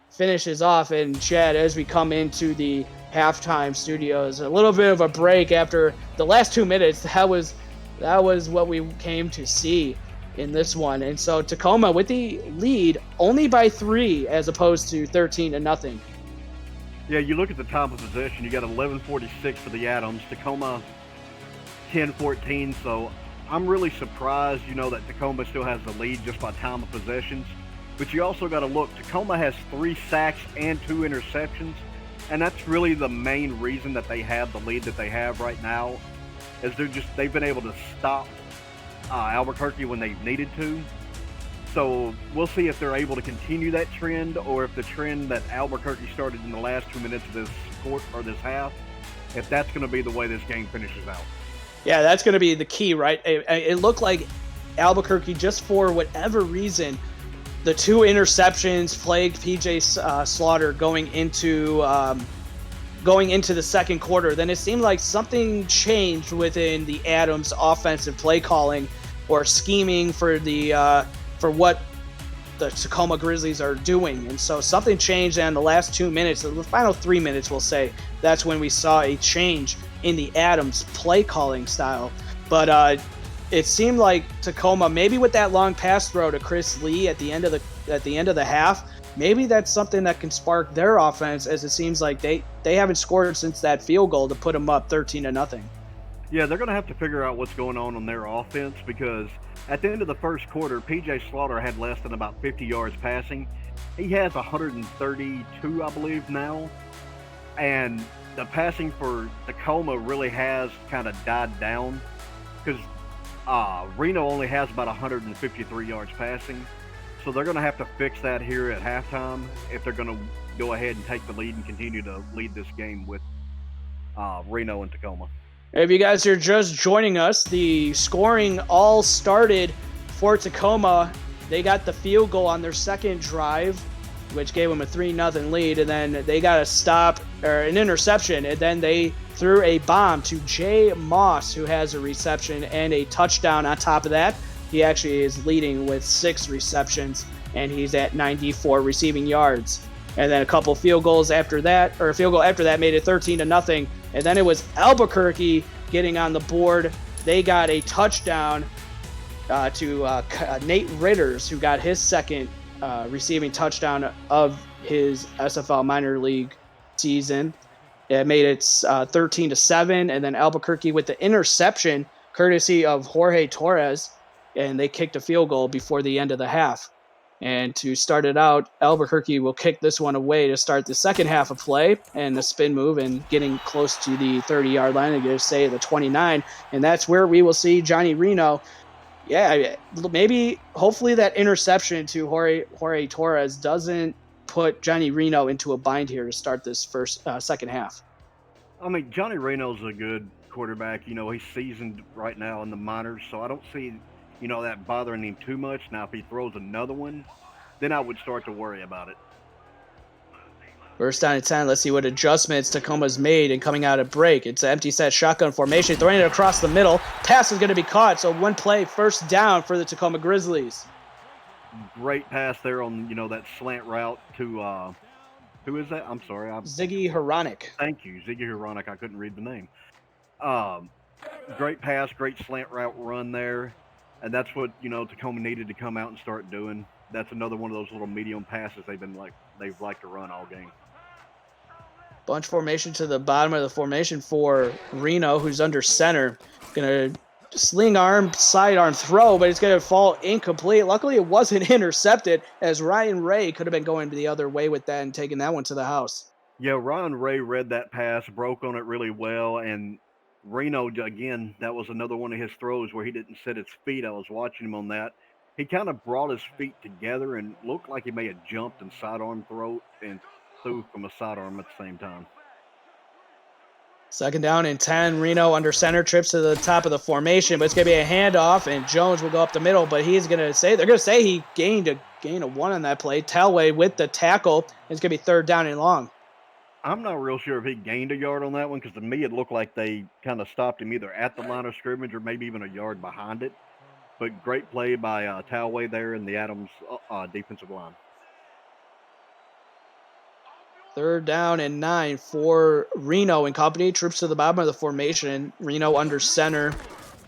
finishes off. And Chad, as we come into the halftime studios, a little bit of a break after the last 2 minutes. That was what we came to see in this one. And so Tacoma with the lead only by 3 as opposed to 13-0. Yeah, you look at the time of possession, you got 11:46 for the Adams, Tacoma 10:14. So I'm really surprised, that Tacoma still has the lead just by time of possessions. But you also got to look, Tacoma has 3 sacks and 2 interceptions. And that's really the main reason that they have the lead that they have right now, is they've been able to stop Albuquerque when they've needed to. So we'll see if they're able to continue that trend, or if the trend that Albuquerque started in the last 2 minutes of this half, if that's going to be the way this game finishes out. Yeah, that's going to be the key, right? It looked like Albuquerque, just for whatever reason, the 2 interceptions plagued PJ Slaughter going into the second quarter, then it seemed like something changed within the Adams offensive play calling or scheming for what the Tacoma Grizzlies are doing. And so something changed in the last 2 minutes, the final 3 minutes, we'll say. That's when we saw a change in the Adams play calling style. But it seemed like Tacoma, maybe with that long pass throw to Chris Lee at the end of the half, maybe that's something that can spark their offense, as it seems like they haven't scored since that field goal to put them up 13-0. Yeah, they're going to have to figure out what's going on their offense, because at the end of the first quarter, PJ Slaughter had less than about 50 yards passing. He has 132, I believe, now. And the passing for Tacoma really has kind of died down, because Reno only has about 153 yards passing. So they're going to have to fix that here at halftime if they're going to go ahead and take the lead and continue to lead this game with Reno and Tacoma. If you guys are just joining us, the scoring all started for Tacoma. They got the field goal on their second drive, which gave them a 3-0 lead, and then they got a stop or an interception, and then they threw a bomb to Jay Moss, who has a reception and a touchdown on top of that. He actually is leading with 6 receptions, and he's at 94 receiving yards. And then a couple field goals after that, or a field goal after that, made it 13-0. And then it was Albuquerque getting on the board. They got a touchdown to Nate Ritters, who got his second receiving touchdown of his SFL minor league season. It made it 13-7. And then Albuquerque with the interception, courtesy of Jorge Torres, and they kicked a field goal before the end of the half. And to start it out, Albuquerque will kick this one away to start the second half of play, and the spin move and getting close to the 30-yard line, and going to say the 29. And that's where we will see Johnny Reno. Yeah, maybe, hopefully that interception to Jorge Torres doesn't put Johnny Reno into a bind here to start this second half. I mean, Johnny Reno's a good quarterback. You know, he's seasoned right now in the minors, so I don't see that bothering him too much. Now, if he throws another one, then I would start to worry about it. First down and 10. Let's see what adjustments Tacoma's made and coming out of break. It's an empty set shotgun formation, throwing it across the middle. Pass is going to be caught, so one play, first down for the Tacoma Grizzlies. Great pass there on, that slant route to, who is that? I'm sorry. Ziggy Hronik. Thank you, Ziggy Hronik. I couldn't read the name. Great pass, great slant route run there. And that's what, Tacoma needed to come out and start doing. That's another one of those little medium passes they've liked to run all game. Bunch formation to the bottom of the formation for Reno, who's under center. Going to sling arm, sidearm throw, but it's going to fall incomplete. Luckily, it wasn't intercepted, as Ryan Ray could have been going the other way with that and taking that one to the house. Yeah, Ryan Ray read that pass, broke on it really well, and Reno, again, that was another one of his throws where he didn't set his feet. I was watching him on that. He kind of brought his feet together and looked like he may have jumped and sidearm throw and threw from a sidearm at the same time. Second down and 10. Reno under center, trips to the top of the formation, but it's going to be a handoff, and Jones will go up the middle, but they're going to say he gained a 1 on that play. Talway with the tackle. It's going to be third down and long. I'm not real sure if he gained a yard on that one, because to me it looked like they kind of stopped him either at the line of scrimmage or maybe even a yard behind it. But great play by Talway there in the Adams defensive line. Third down and 9 for Reno and company. Troops to the bottom of the formation. Reno under center.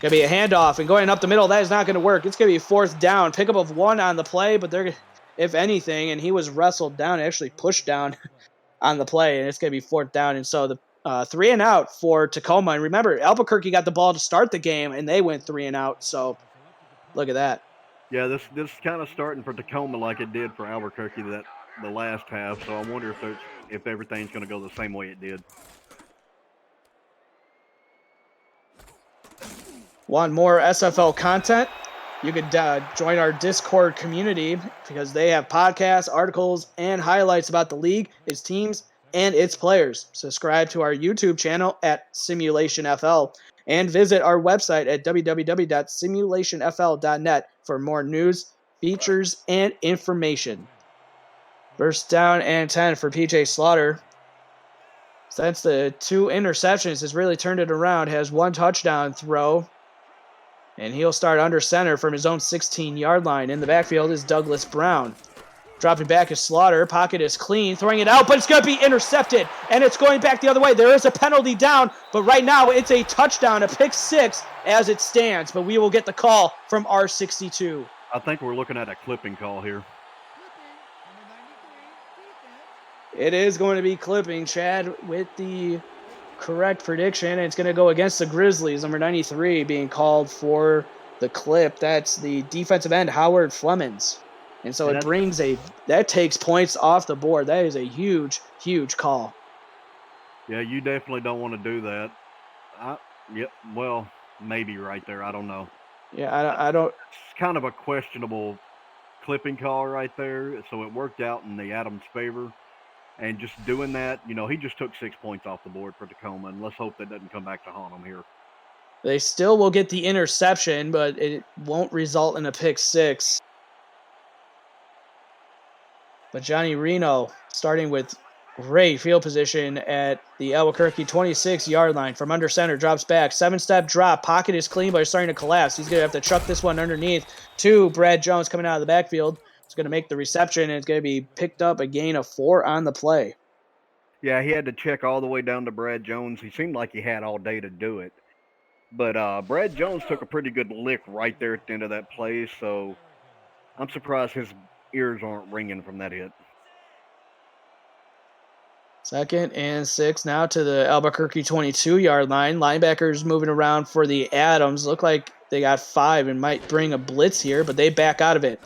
Going to be a handoff, and going up the middle, that is not going to work. It's going to be fourth down. Pickup of 1 on the play, but they're, if anything, and he was wrestled down, actually pushed down on the play, and it's going to be fourth down. And so the 3 and out for Tacoma. And remember, Albuquerque got the ball to start the game, and they went 3 and out. So look at that. Yeah, this kind of starting for Tacoma like it did for Albuquerque the last half. So I wonder if everything's going to go the same way it did. Want more SFL content? You could join our Discord community, because they have podcasts, articles, and highlights about the league, its teams, and its players. Subscribe to our YouTube channel at Simulationfl, and visit our website at www.simulationfl.net for more news, features, and information. First down and 10 for PJ Slaughter. Since the 2 interceptions has really turned it around, has 1 touchdown throw. And he'll start under center from his own 16-yard line. In the backfield is Douglas Brown. Dropping back is Slaughter. Pocket is clean. Throwing it out, but it's going to be intercepted. And it's going back the other way. There is a penalty down, but right now it's a touchdown, a pick 6 as it stands. But we will get the call from R62. I think we're looking at a clipping call here. It is going to be clipping, Chad, with the correct prediction. And it's going to go against the Grizzlies. Number 93 being called for the clip. That's the defensive end, Howard Flemings. And so that takes points off the board. That is a huge, huge call. Yeah, you definitely don't want to do that. Well, maybe right there. I don't know. Yeah, I don't. It's kind of a questionable clipping call right there. So it worked out in the Adams' favor. And just doing that, he just took 6 points off the board for Tacoma. And let's hope that doesn't come back to haunt them here. They still will get the interception, but it won't result in a pick 6. But Johnny Reno starting with great field position at the Albuquerque 26-yard line from under center, drops back, 7-step drop, pocket is clean, but it's starting to collapse. He's going to have to chuck this one underneath to Brad Jones coming out of the backfield. He's going to make the reception, and it's going to be picked up, a gain of 4 on the play. Yeah, he had to check all the way down to Brad Jones. He seemed like he had all day to do it. But Brad Jones took a pretty good lick right there at the end of that play, so I'm surprised his ears aren't ringing from that hit. 2nd and 6 now to the Albuquerque 22-yard line. Linebackers moving around for the Adams. Look like they got 5 and might bring a blitz here, but they back out of it.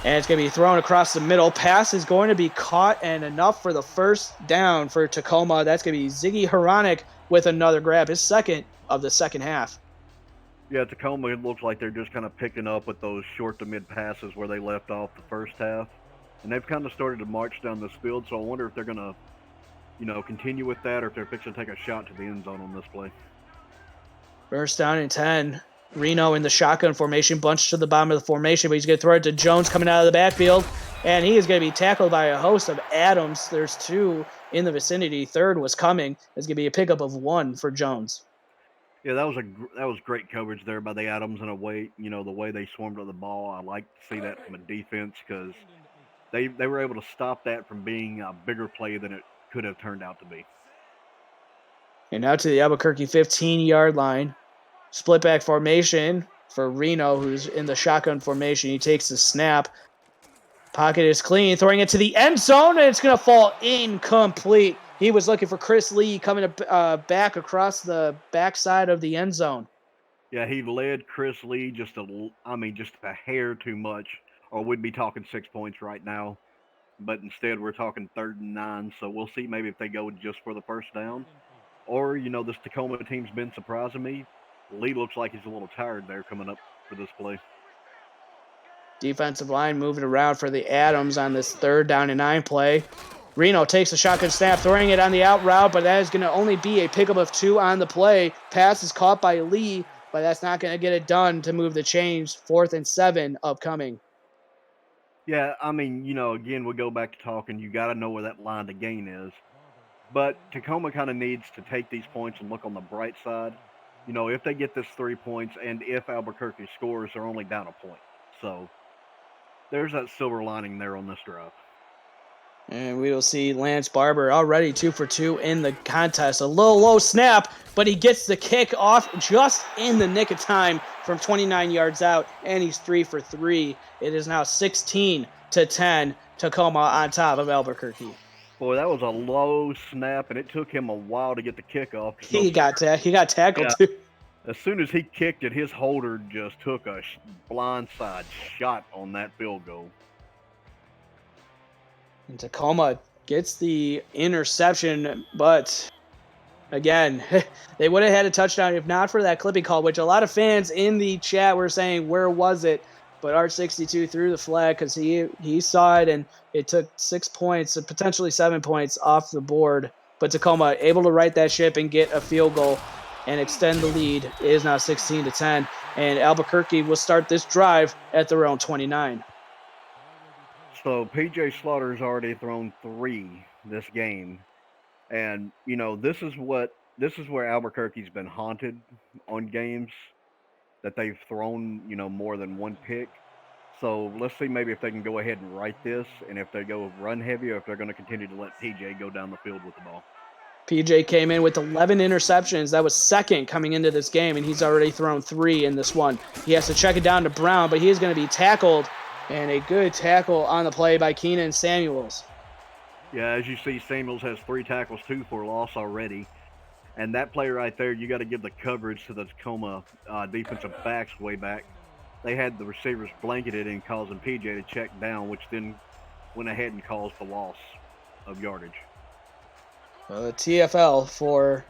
And it's going to be thrown across the middle. Pass is going to be caught, and enough for the first down for Tacoma. That's going to be Ziggy Haranek with another grab, his second of the second half. Yeah, Tacoma, it looks like they're just kind of picking up with those short to mid passes where they left off the first half. And they've kind of started to march down this field, so I wonder if they're going to, continue with that or if they're fixing to take a shot to the end zone on this play. First down and 10. Reno in the shotgun formation, bunched to the bottom of the formation, but he's going to throw it to Jones coming out of the backfield, and he is going to be tackled by a host of Adams. There's 2 in the vicinity. Third was coming. It's going to be a pickup of 1 for Jones. Yeah, that was great coverage there by the Adams in a way. The way they swarmed to the ball, I like to see that from a defense because they were able to stop that from being a bigger play than it could have turned out to be. And now to the Albuquerque 15-yard line. Split back formation for Reno, who's in the shotgun formation. He takes the snap. Pocket is clean, throwing it to the end zone, and it's going to fall incomplete. He was looking for Chris Lee coming back across the backside of the end zone. Yeah, he led Chris Lee just a hair too much, or we'd be talking 6 points right now. But instead, we're talking 3rd and 9, so we'll see maybe if they go just for the first down. Or, this Tacoma team's been surprising me. Lee looks like he's a little tired there coming up for this play. Defensive line moving around for the Adams on this 3rd down and 9 play. Reno takes a shotgun snap, throwing it on the out route, but that is going to only be a pickup of 2 on the play. Pass is caught by Lee, but that's not going to get it done to move the change. 4th and 7 upcoming. Yeah, again, we go back to talking. You got to know where that line to gain is. But Tacoma kind of needs to take these points and look on the bright side. If they get this 3 points and if Albuquerque scores, they're only down a point. So there's that silver lining there on this drive. And we will see Lance Barber already 2 for 2 in the contest. A little low snap, but he gets the kick off just in the nick of time from 29 yards out, and he's 3 for 3. It is now 16-10, Tacoma on top of Albuquerque. Boy, that was a low snap, and it took him a while to get the kickoff. He got tackled too. As soon as he kicked it, his holder just took a blindside shot on that field goal. And Tacoma gets the interception, but again, they would have had a touchdown if not for that clipping call, which a lot of fans in the chat were saying, where was it? But R62 threw the flag because he saw it, and it took 6 points, potentially 7 points off the board. But Tacoma able to right that ship and get a field goal and extend the lead. It is now 16-10, and Albuquerque will start this drive at their own 29. So PJ Slaughter's already thrown 3 this game, and this is where Albuquerque's been haunted on games that they've thrown more than 1 pick. So let's see maybe if they can go ahead and right this, and if they go run heavy, or if they're going to continue to let PJ go down the field with the ball. PJ came in with 11 interceptions. That was second coming into this game, and he's already thrown 3 in this one. He has to check it down to Brown, but he is going to be tackled, and a good tackle on the play by Keenan Samuels. Yeah, as you see, Samuels has 3 tackles, 2 for loss already. And that play right there, you got to give the coverage to the Tacoma defensive backs way back. They had the receivers blanketed and causing PJ to check down, which then went ahead and caused the loss of yardage. The TFL for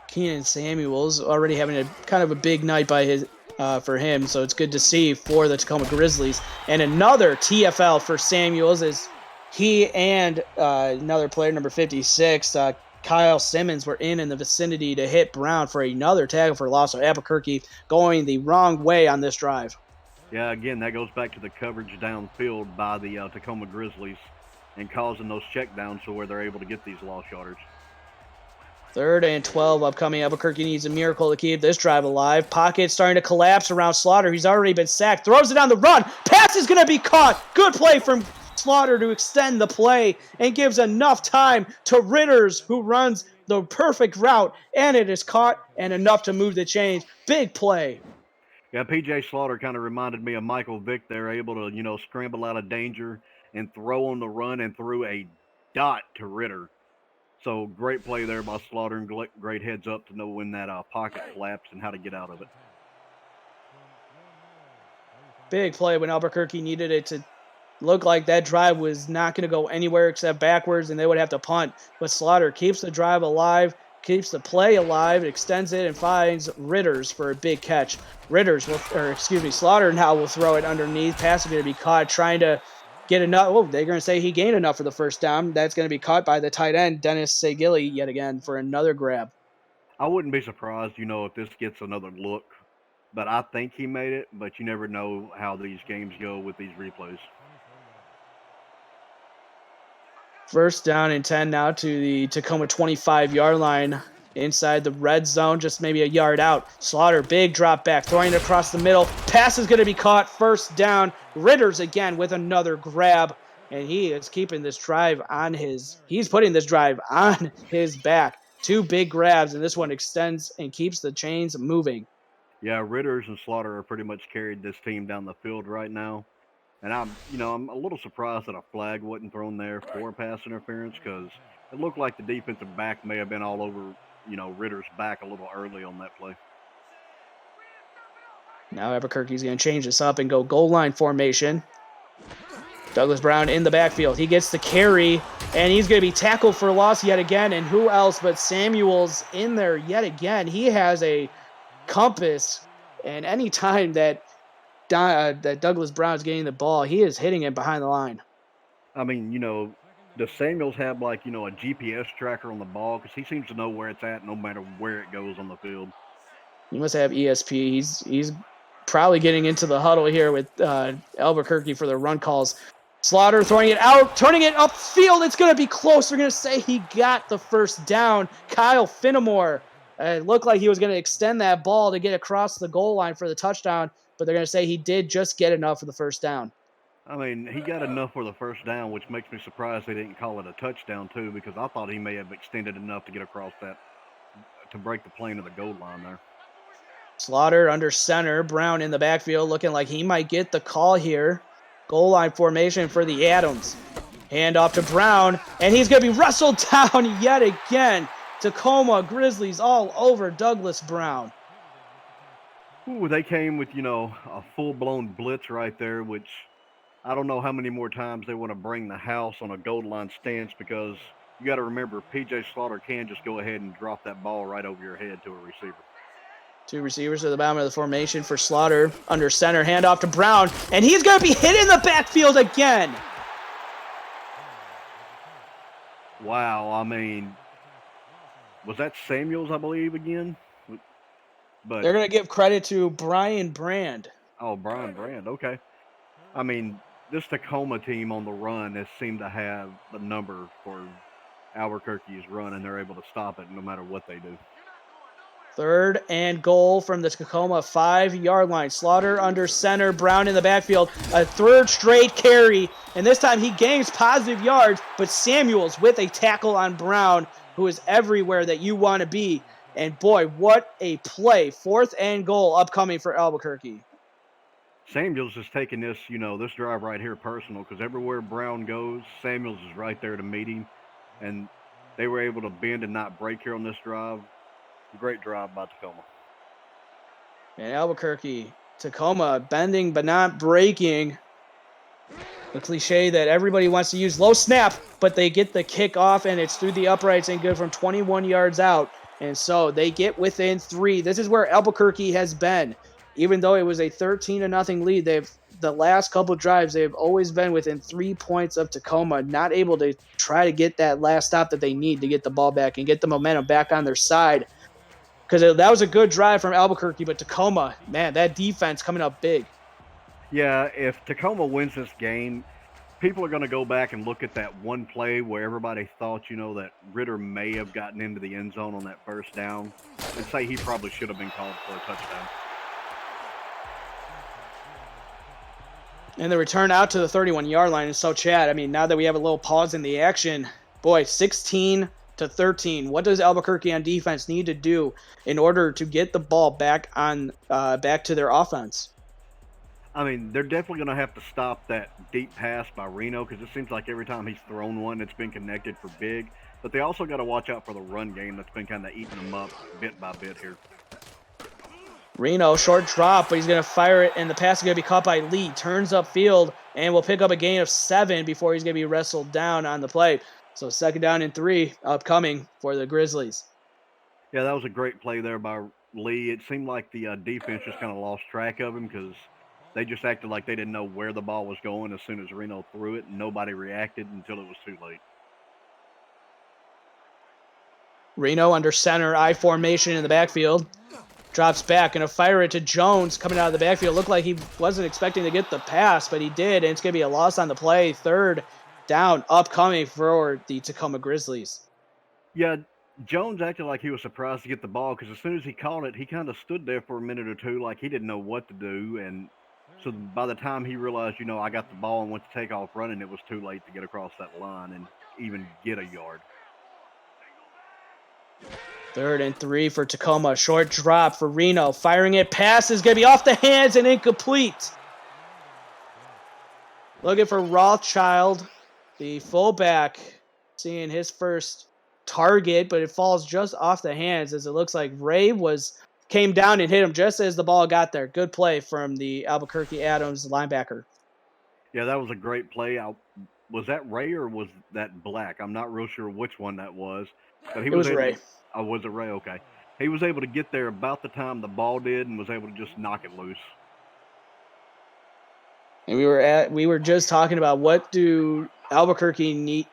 Keenan Samuels already having a kind of a big night for him, so it's good to see for the Tacoma Grizzlies. And another TFL for Samuels is he and another player, number 56, Kyle Simmons, were in the vicinity to hit Brown for another tackle for loss. So Albuquerque going the wrong way on this drive. Yeah, again, that goes back to the coverage downfield by the Tacoma Grizzlies and causing those checkdowns to where they're able to get these lost yardage. 3rd and 12 upcoming. Albuquerque needs a miracle to keep this drive alive. Pocket starting to collapse around Slaughter. He's already been sacked. Throws it on the run. Pass is going to be caught. Good play from Slaughter to extend the play and gives enough time to Ritters, who runs the perfect route, and it is caught and enough to move the chains. Big play. Yeah, PJ Slaughter kind of reminded me of Michael Vick there, able to, scramble out of danger and throw on the run and threw a dot to Ritter. So great play there by Slaughter, and great heads up to know when that pocket collapsed and how to get out of it. Big play when Albuquerque needed it to look like that drive was not going to go anywhere except backwards, and they would have to punt. But Slaughter keeps the drive alive, keeps the play alive, extends it, and finds Ritters for a big catch. Slaughter now will throw it underneath. Pass is going to be caught, trying to get enough. Oh, they're going to say he gained enough for the first down. That's going to be caught by the tight end, Dennis Sagilli, yet again for another grab. I wouldn't be surprised, if this gets another look. But I think he made it, but you never know how these games go with these replays. 1st down and 10 now to the Tacoma 25-yard line inside the red zone, just maybe a yard out. Slaughter, big drop back, throwing it across the middle. Pass is going to be caught. 1st down. Ritters again with another grab, and he is keeping this drive he's putting this drive on his back. 2 big grabs, and this one extends and keeps the chains moving. Yeah, Ritters and Slaughter are pretty much carried this team down the field right now. And I'm a little surprised that a flag wasn't thrown there for pass interference, because it looked like the defensive back may have been all over, Ritter's back a little early on that play. Now Albuquerque's going to change this up and go goal line formation. Douglas Brown in the backfield. He gets the carry, and he's going to be tackled for loss yet again. And who else but Samuels in there yet again? He has a compass, and any time that Douglas Brown is getting the ball, he is hitting it behind the line. I mean, does Samuels have a GPS tracker on the ball? Because he seems to know where it's at no matter where it goes on the field. He must have ESP. He's probably getting into the huddle here with Albuquerque for the run calls. Slaughter throwing it out, turning it upfield. It's going to be close. They're going to say he got the 1st down. Kyle Finnemore. It looked like he was going to extend that ball to get across the goal line for the touchdown, but they're going to say he did just get enough for the 1st down. I mean, he got enough for the 1st down, which makes me surprised they didn't call it a touchdown, too, because I thought he may have extended enough to get across that, to break the plane of the goal line there. Slaughter under center. Brown in the backfield looking like he might get the call here. Goal line formation for the Adams. Hand off to Brown, and he's going to be wrestled down yet again. Tacoma Grizzlies all over Douglas Brown. Ooh, they came with, a full-blown blitz right there, which I don't know how many more times they want to bring the house on a goal line stance, because you got to remember, PJ Slaughter can just go ahead and drop that ball right over your head to a receiver. 2 receivers to the bottom of the formation for Slaughter. Under center, hand off to Brown, and he's going to be hit in the backfield again. Wow, I mean, was that Samuels, I believe, again? But They're going to give credit to Brian Brand. oh, Brian Brand, okay. I mean, this Tacoma team on the run has seemed to have the number for Albuquerque's run, and they're able to stop it no matter what they do. 3rd and goal from the Tacoma 5-yard line. Slaughter under center, Brown in the backfield. A 3rd straight carry, and this time he gains positive yards, but Samuels with a tackle on Brown, who is everywhere that you want to be. And boy, what a play. 4th and goal upcoming for Albuquerque. Samuels is taking this, this drive right here personal, because everywhere Brown goes, Samuels is right there to meet him, and they were able to bend and not break here on this drive. Great drive by Tacoma. And Albuquerque, Tacoma, bending but not breaking. The cliche that everybody wants to use, low snap, but they get the kick off, and it's through the uprights and good from 21 yards out. And so they get within 3. This is where Albuquerque has been. Even though it was a 13-0 lead, the last couple drives, they've always been within 3 points of Tacoma, not able to try to get that last stop that they need to get the ball back and get the momentum back on their side. Because that was a good drive from Albuquerque, but Tacoma, man, that defense coming up big. Yeah, if Tacoma wins this game, people are going to go back and look at that one play where everybody thought, that Ritter may have gotten into the end zone on that first down, and say he probably should have been called for a touchdown. And the return out to the 31-yard line is so, Chad, I mean, now that we have a little pause in the action, boy, 16-13. What does Albuquerque on defense need to do in order to get the ball back to their offense? I mean, they're definitely going to have to stop that deep pass by Reno, because it seems like every time he's thrown one, it's been connected for big. But they also got to watch out for the run game that's been kind of eating them up bit by bit here. Reno, short drop, but he's going to fire it, and the pass is going to be caught by Lee. Turns upfield, and will pick up a gain of 7 before he's going to be wrestled down on the play. So 2nd down and 3 upcoming for the Grizzlies. Yeah, that was a great play there by Lee. It seemed like the defense just kind of lost track of him, because they just acted like they didn't know where the ball was going as soon as Reno threw it, and nobody reacted until it was too late. Reno under center, I formation in the backfield. Drops back, going to fire it to Jones coming out of the backfield. Looked like he wasn't expecting to get the pass, but he did, and it's going to be a loss on the play. 3rd down upcoming for the Tacoma Grizzlies. Yeah, Jones acted like he was surprised to get the ball, because as soon as he caught it, he kind of stood there for a minute or two like he didn't know what to do, and so by the time he realized, I got the ball and went to take off running, it was too late to get across that line and even get a yard. 3rd and 3 for Tacoma. Short drop for Reno. Firing it. Pass is going to be off the hands and incomplete. Looking for Rothschild, the fullback, seeing his first target, but it falls just off the hands, as it looks like Ray came down and hit him just as the ball got there. Good play from the Albuquerque Adams linebacker. Yeah, that was a great play. Was that Ray or was that Black? I'm not real sure which one that was. But It was Ray. Oh, was it Ray? Okay. He was able to get there about the time the ball did and was able to just knock it loose. And we were just talking about what does Albuquerque need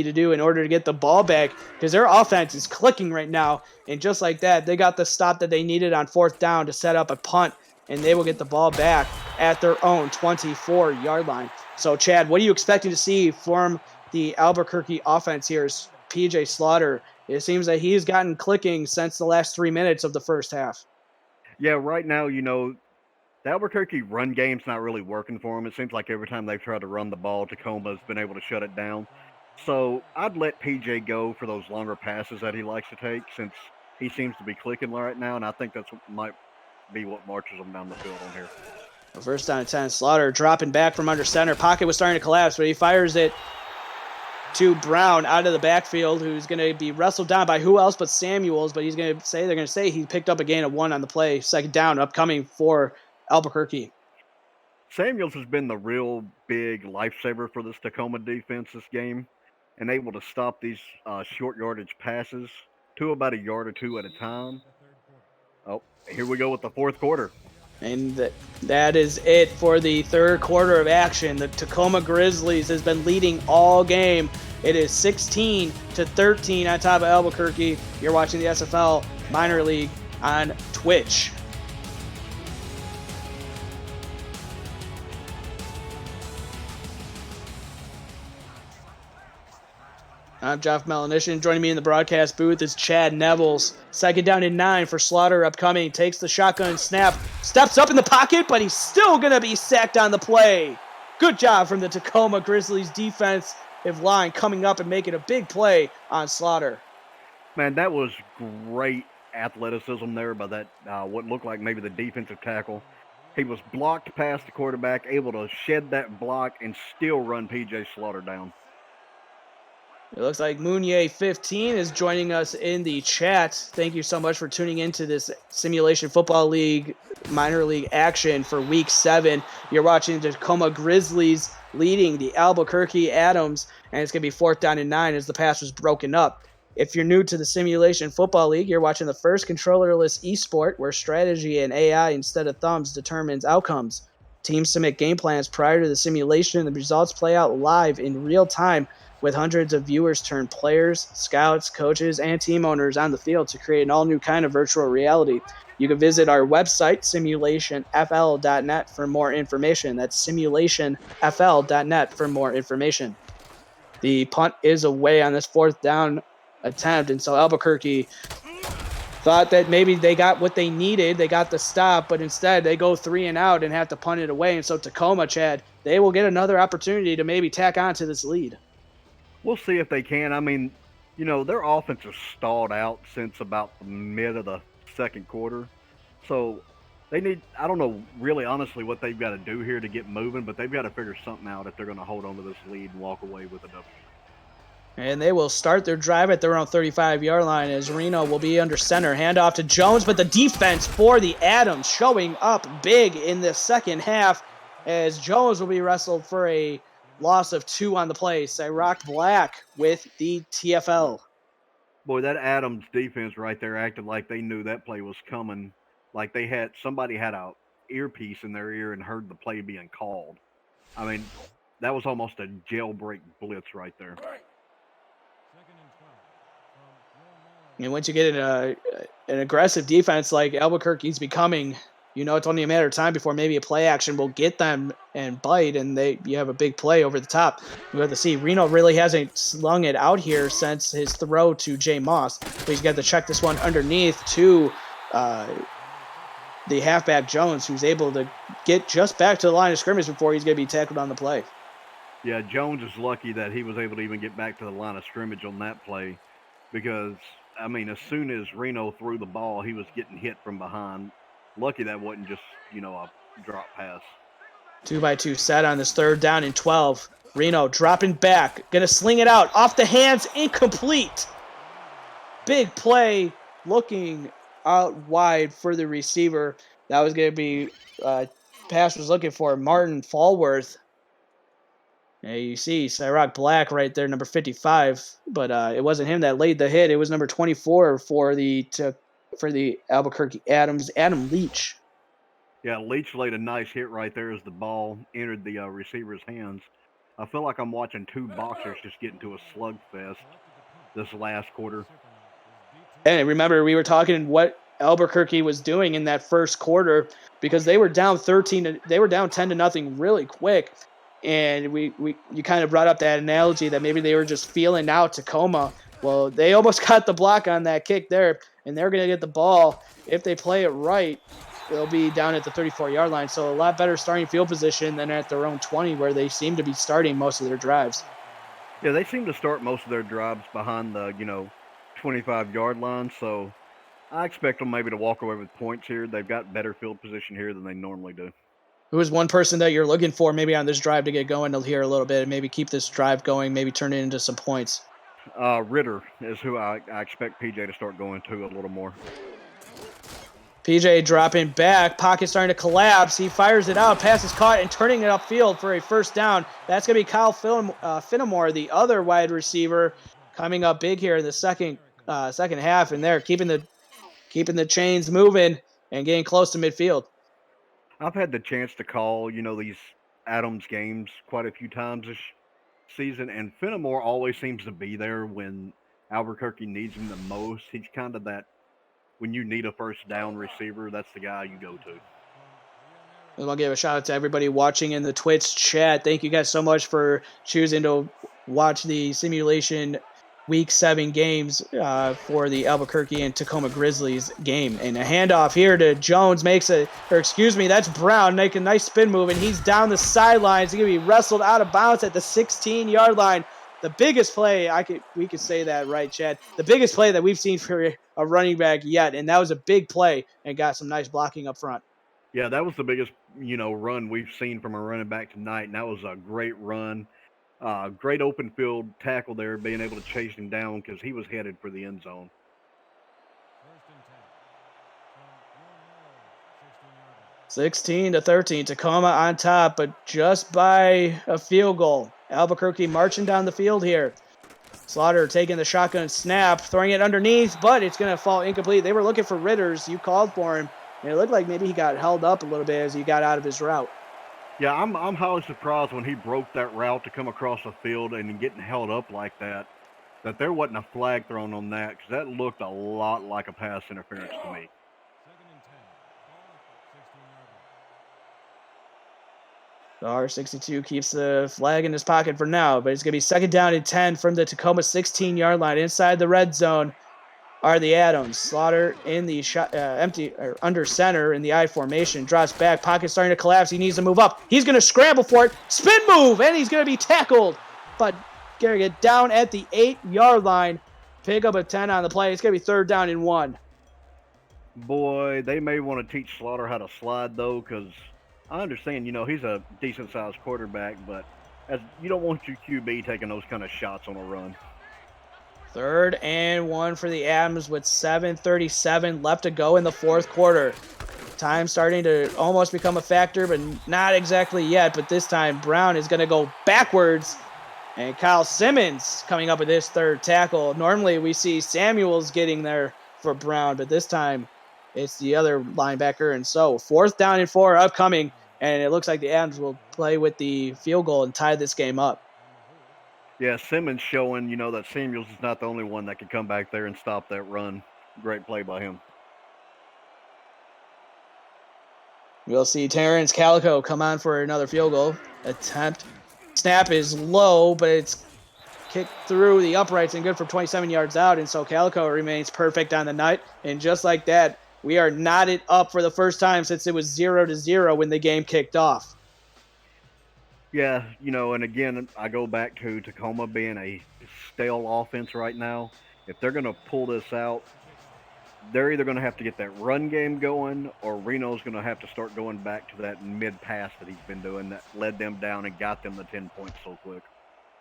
to do in order to get the ball back, because their offense is clicking right now, and just like that, they got the stop that they needed on 4th down to set up a punt, and they will get the ball back at their own 24-yard line. So, Chad, what are you expecting to see from the Albuquerque offense here? PJ Slaughter, it seems that he's gotten clicking since the last 3 minutes of the first half. Yeah, right now, the Albuquerque run game's not really working for them. It seems like every time they've tried to run the ball, Tacoma's been able to shut it down. So I'd let PJ go for those longer passes that he likes to take, since he seems to be clicking right now, and I think that's what might be what marches them down the field on here. 1st down and 10. Slaughter dropping back from under center. Pocket was starting to collapse, but he fires it to Brown out of the backfield, who's going to be wrestled down by who else but Samuels, but they're going to say he picked up a gain of 1 on the play. 2nd down upcoming for Albuquerque. Samuels has been the real big lifesaver for this Tacoma defense this game, and able to stop these short yardage passes to about a yard or two at a time. Oh, here we go with the 4th quarter. And that is it for the 3rd quarter of action. The Tacoma Grizzlies has been leading all game. It is 16-13 on top of Albuquerque. You're watching the SFL Minor League on Twitch. I'm Jeff Melanishin. Joining me in the broadcast booth is Chad Nevels. 2nd down and 9 for Slaughter upcoming. Takes the shotgun snap. Steps up in the pocket, but he's still going to be sacked on the play. Good job from the Tacoma Grizzlies defensive line coming up and making a big play on Slaughter. Man, that was great athleticism there by that, what looked like maybe the defensive tackle. He was blocked past the quarterback, able to shed that block and still run P.J. Slaughter down. It looks like Mounier15 is joining us in the chat. Thank you so much for tuning into this Simulation Football League minor league action for Week 7. You're watching the Tacoma Grizzlies leading the Albuquerque Adams, and it's going to be 4th down and 9 as the pass was broken up. If you're new to the Simulation Football League, you're watching the first controllerless esport where strategy and AI instead of thumbs determines outcomes. Teams submit game plans prior to the simulation, and the results play out live in real time with hundreds of viewers turn players, scouts, coaches, and team owners on the field to create an all-new kind of virtual reality. You can visit our website, simulationfl.net, for more information. That's simulationfl.net for more information. The punt is away on this 4th down attempt, and so Albuquerque thought that maybe they got what they needed. They got the stop, but instead they go 3 and out and have to punt it away. And so Tacoma, Chad, they will get another opportunity to maybe tack on to this lead. We'll see if they can. I mean, their offense has stalled out since about the mid of the second quarter. So they need, I don't know really honestly what they've got to do here to get moving, but they've got to figure something out if they're going to hold on to this lead and walk away with a W. And they will start their drive at their own 35-yard line as Reno will be under center. Handoff to Jones, but the defense for the Adams showing up big in the second half as Jones will be wrestled for a loss of 2 on the play. Cyrock Black with the TFL. Boy, that Adams defense right there acted like they knew that play was coming. Like somebody had a earpiece in their ear and heard the play being called. I mean, that was almost a jailbreak blitz right there. And once you get an aggressive defense like Albuquerque's becoming, it's only a matter of time before maybe a play action will get them and bite, and you have a big play over the top. We have to see. Reno really hasn't slung it out here since his throw to Jay Moss. But he's got to check this one underneath to the halfback Jones, who's able to get just back to the line of scrimmage before he's going to be tackled on the play. Yeah, Jones is lucky that he was able to even get back to the line of scrimmage on that play because, I mean, as soon as Reno threw the ball, he was getting hit from behind. Lucky that wasn't just, a drop pass. 2-by-2 set on this 3rd down and 12. Reno dropping back, going to sling it out. Off the hands, incomplete. Big play, looking out wide for the receiver. That was going to be, pass was looking for Martin Fallworth. And you see Cyrock Black right there, number 55. But it wasn't him that laid the hit. It was number 24 for the Albuquerque Adams, Adam Leach. Yeah, Leach laid a nice hit right there as the ball entered the receiver's hands. I feel like I'm watching 2 boxers just get into a slugfest this last quarter. And remember, we were talking what Albuquerque was doing in that first quarter because they were down 10 to nothing really quick. And you kind of brought up that analogy that maybe they were just feeling out Tacoma. Well, they almost got the block on that kick there, and they're going to get the ball. If they play it right, they'll be down at the 34-yard line. So a lot better starting field position than at their own 20 where they seem to be starting most of their drives. Yeah, they seem to start most of their drives behind the, 25-yard line. So I expect them maybe to walk away with points here. They've got better field position here than they normally do. Who is one person that you're looking for maybe on this drive to get going here a little bit and maybe keep this drive going, maybe turn it into some points? Ritter is who I expect PJ to start going to a little more. PJ dropping back, pocket starting to collapse. He fires it out, pass is caught, and turning it upfield for a 1st down. That's going to be Kyle Finnemore, the other wide receiver, coming up big here in the second half, and they're keeping the chains moving and getting close to midfield. I've had the chance to call, these Adams games quite a few times this season, and Finnemore always seems to be there when Albuquerque needs him the most. He's kind of that when you need a first down receiver, that's the guy you go to. I want to give a shout out to everybody watching in the Twitch chat. Thank you guys so much for choosing to watch the Simulation Week 7 games for the Albuquerque and Tacoma Grizzlies game. And a handoff here to Jones that's Brown making a nice spin move, and he's down the sidelines. He's going to be wrestled out of bounds at the 16-yard line. The biggest play, we could say that, right, Chad? The biggest play that we've seen for a running back yet, and that was a big play and got some nice blocking up front. Yeah, that was the biggest, run we've seen from a running back tonight, and that was a great run. Great open field tackle there, being able to chase him down because he was headed for the end zone. 16-13, Tacoma on top, but just by a field goal. Albuquerque marching down the field here. Slaughter taking the shotgun snap, throwing it underneath, but it's going to fall incomplete. They were looking for Ritters. You called for him, and it looked like maybe he got held up a little bit as he got out of his route. Yeah, I'm highly surprised when he broke that route to come across the field and getting held up like that there wasn't a flag thrown on that, because that looked a lot like a pass interference to me. R62 keeps the flag in his pocket for now, but it's going to be 2nd down and 10 from the Tacoma 16-yard line. Inside the red zone are the Adams. Slaughter in the under center in the I formation. Drops back. Pocket starting to collapse. He needs to move up. He's going to scramble for it. Spin move, and he's going to be tackled. But going to get down at the 8-yard line. Pick up a 10 on the play. It's going to be 3rd down and 1. Boy, they may want to teach Slaughter how to slide, though, because I understand, he's a decent-sized quarterback, but you don't want your QB taking those kind of shots on a run. 3rd and 1 for the Adams with 7:37 left to go in the 4th quarter. Time starting to almost become a factor, but not exactly yet. But this time, Brown is going to go backwards, and Kyle Simmons coming up with his 3rd tackle. Normally, we see Samuels getting there for Brown, but this time it's the other linebacker. And so 4th down and 4 upcoming, and it looks like the Adams will play with the field goal and tie this game up. Yeah, Simmons showing, that Samuels is not the only one that can come back there and stop that run. Great play by him. We'll see Terrence Calico come on for another field goal attempt. Snap is low, but it's kicked through the uprights and good for 27 yards out. And so Calico remains perfect on the night. And just like that, we are knotted up for the first time since it was 0-0 when the game kicked off. Yeah, and again, I go back to Tacoma being a stale offense right now. If they're going to pull this out, they're either going to have to get that run game going, or Reno's going to have to start going back to that mid-pass that he's been doing that led them down and got them the 10 points so quick.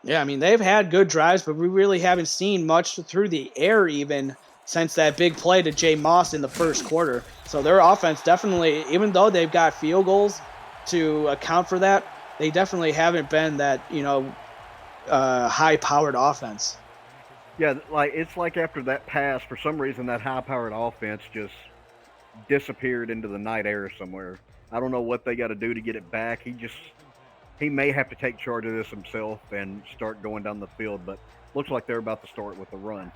Yeah, I mean, they've had good drives, but we really haven't seen much through the air even since that big play to Jay Moss in the 1st quarter. So their offense definitely, even though they've got field goals to account for that, they definitely haven't been that, high-powered offense. Yeah, it's like after that pass, for some reason, that high-powered offense just disappeared into the night air somewhere. I don't know what they got to do to get it back. He may have to take charge of this himself and start going down the field, but looks like they're about to start with the run.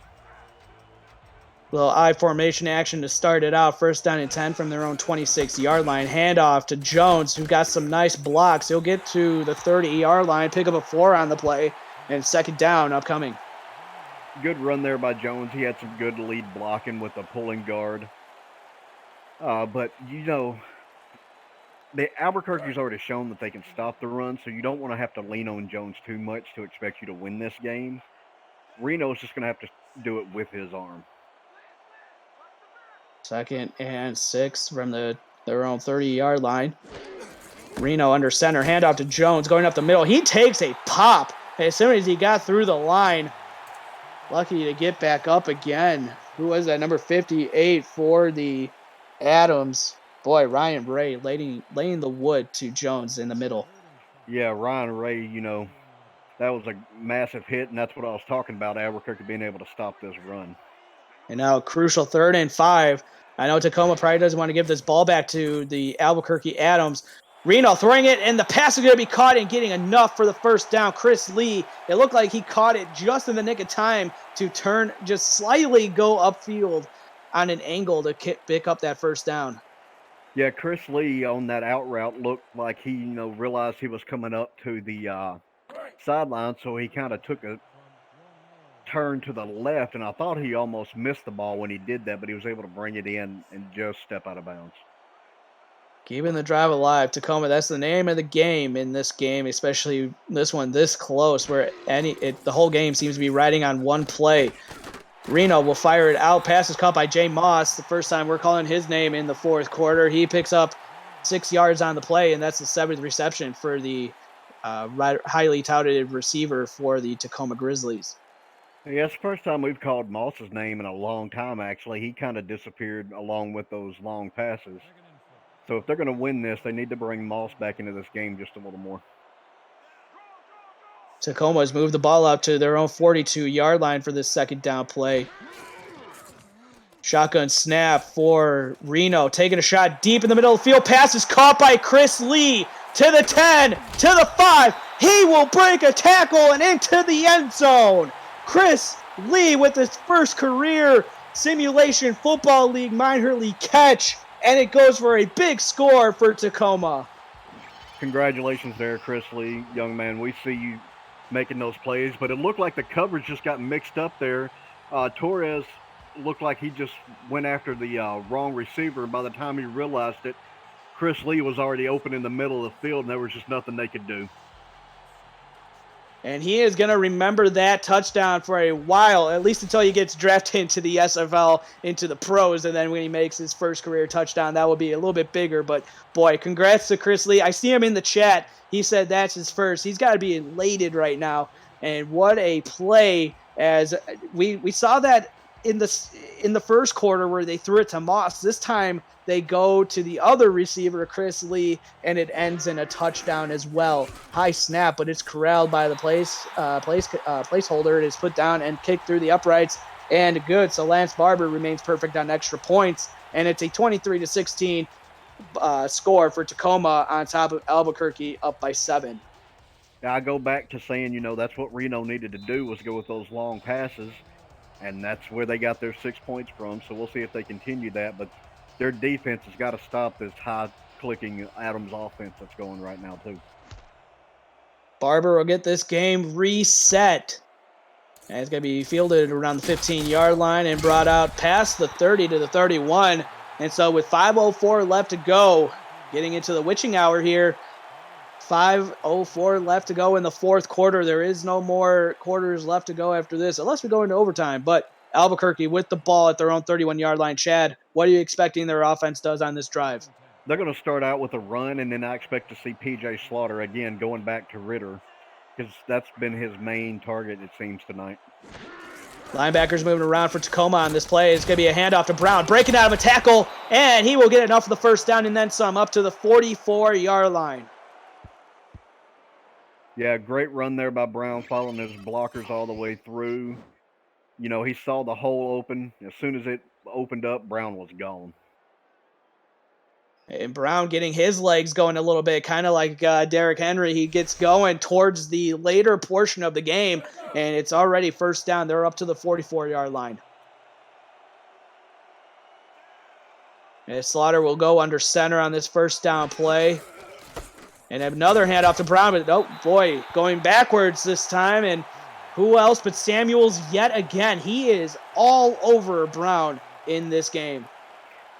Little I formation action to start it out. 1st down and 10 from their own 26-yard line. Handoff to Jones, who got some nice blocks. He'll get to the 30-yard line, pick up a 4 on the play, and 2nd down upcoming. Good run there by Jones. He had some good lead blocking with the pulling guard. But, the Albuquerque's already shown that they can stop the run, so you don't want to have to lean on Jones too much to expect you to win this game. Reno's just going to have to do it with his arm. 2nd and 6 from their own 30-yard line. Reno under center, handoff to Jones, going up the middle. He takes a pop as soon as he got through the line. Lucky to get back up again. Who was that? Number 58 for the Adams. Boy, Ryan Ray laying the wood to Jones in the middle. Yeah, Ryan Ray, that was a massive hit, and that's what I was talking about, Albuquerque being able to stop this run. And now a crucial 3rd and 5. I know Tacoma probably doesn't want to give this ball back to the Albuquerque Adams. Reno throwing it, and the pass is going to be caught and getting enough for the 1st down. Chris Lee, it looked like he caught it just in the nick of time to turn, just slightly go upfield. on an angle to pick up that first down. Yeah, Chris Lee on that out route looked like he, realized he was coming up to the sideline, so he kind of took a turn to the left, and I thought he almost missed the ball when he did that, but he was able to bring it in and just step out of bounds. Keeping the drive alive, Tacoma. That's the name of the game in this game, especially this one this close, where the whole game seems to be riding on one play. Reno will fire it out. Pass is caught by Jay Moss. The first time we're calling his name in the fourth quarter. He picks up 6 yards on the play, and that's the 7th reception for the highly touted receiver for the Tacoma Grizzlies. Yeah, it's the first time we've called Moss's name in a long time, actually. He kind of disappeared along with those long passes. So if they're going to win this, they need to bring Moss back into this game just a little more. Tacoma has moved the ball up to their own 42-yard line for this second down play. Shotgun snap for Reno, taking a shot deep in the middle of the field. Pass is caught by Chris Lee to the 10, to the 5. He will break a tackle and into the end zone. Chris Lee with his first career Simulation Football League minor league catch, and it goes for a big score for Tacoma. Congratulations there, Chris Lee, young man. We see you making those plays, but it looked like the coverage just got mixed up there. Torres looked like he just went after the wrong receiver, and by the time he realized it, Chris Lee was already open in the middle of the field, and there was just nothing they could do. And he is going to remember that touchdown for a while, at least until he gets drafted into the SFL, into the pros, and then when he makes his first career touchdown, that will be a little bit bigger. But, boy, congrats to Chris Lee. I see him in the chat. He said that's his first. He's got to be elated right now. And what a play, as we saw that in the first quarter where they threw it to Moss. This time they go to the other receiver, Chris Lee, and it ends in a touchdown as well. High snap, but it's corralled by the placeholder. It is put down and kicked through the uprights, and good. So Lance Barber remains perfect on extra points, and it's a 23-16 score for Tacoma on top of Albuquerque, up by 7. I go back to saying, that's what Reno needed to do, was go with those long passes, and that's where they got their 6 points from. So we'll see if they continue that, but their defense has got to stop this high-clicking Adams offense that's going right now, too. Barber will get this game reset. And it's going to be fielded around the 15-yard line and brought out past the 30 to the 31. And so with 5:04 left to go, getting into the witching hour here, 5:04 left to go in the fourth quarter. There is no more quarters left to go after this, unless we go into overtime. But Albuquerque with the ball at their own 31-yard line. Chad, what are you expecting their offense does on this drive? They're going to start out with a run, and then I expect to see P.J. Slaughter again going back to Ritter, because that's been his main target, it seems, tonight. Linebackers moving around for Tacoma on this play. It's going to be a handoff to Brown, breaking out of a tackle, and he will get enough of the first down and then some, up to the 44-yard line. Yeah, great run there by Brown, following his blockers all the way through. He saw the hole open. As soon as it opened up, Brown was gone. And Brown getting his legs going a little bit, kind of like Derrick Henry. He gets going towards the later portion of the game, and it's already first down. They're up to the 44-yard line. And Slaughter will go under center on this first down play. And another handoff to Brown, but oh boy, going backwards this time. And who else but Samuels yet again? He is all over Brown in this game.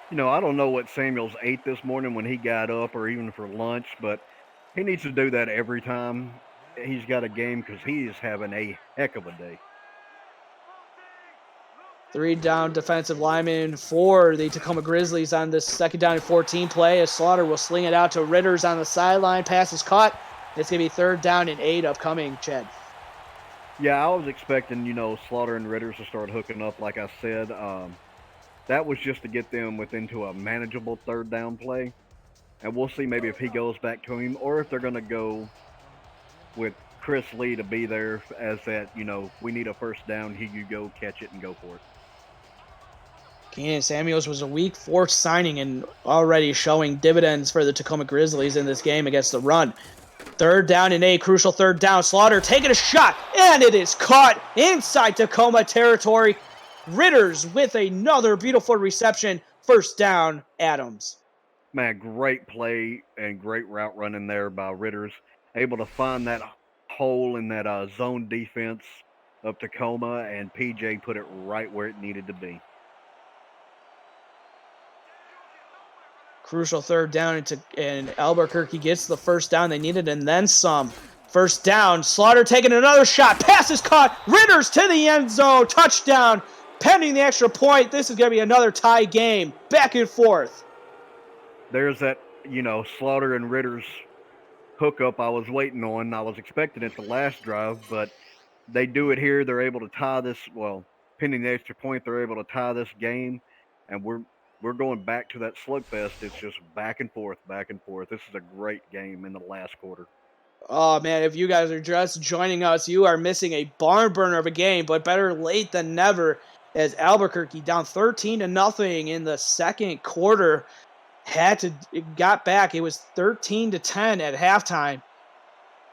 I don't know what Samuels ate this morning when he got up or even for lunch, but he needs to do that every time he's got a game, because he is having a heck of a day. 3 down defensive linemen for the Tacoma Grizzlies on this second down and 14 play, as Slaughter will sling it out to Ritters on the sideline. Pass is caught. It's going to be 3rd down and 8 upcoming, Chad. Yeah, I was expecting, Slaughter and Ritters to start hooking up, like I said. That was just to get them into a manageable 3rd down play. And we'll see maybe if he goes back to him, or if they're going to go with Chris Lee to be there as that, we need a first down, here you go, catch it and go for it. Keenan Samuels was a week 4 signing and already showing dividends for the Tacoma Grizzlies in this game against the run. 3rd down and 8, crucial 3rd down. Slaughter taking a shot, and it is caught inside Tacoma territory. Ritters with another beautiful reception. First down, Adams. Man, great play and great route running there by Ritters. Able to find that hole in that zone defense of Tacoma, and PJ put it right where it needed to be. Crucial third down, and Albuquerque gets the first down they needed and then some. First down, Slaughter taking another shot. Pass is caught. Ritters to the end zone. Touchdown. Pending the extra point, this is going to be another tie game. Back and forth. There's that, Slaughter and Ritters hookup I was waiting on. I was expecting it the last drive, but they do it here. They're able to tie this, pending the extra point, they're able to tie this game, and we're going back to that slugfest. It's just back and forth, back and forth. This is a great game in the last quarter. Oh, man, if you guys are just joining us, you are missing a barn burner of a game, but better late than never, as Albuquerque down 13-0 in the second quarter got back. It was 13-10 at halftime.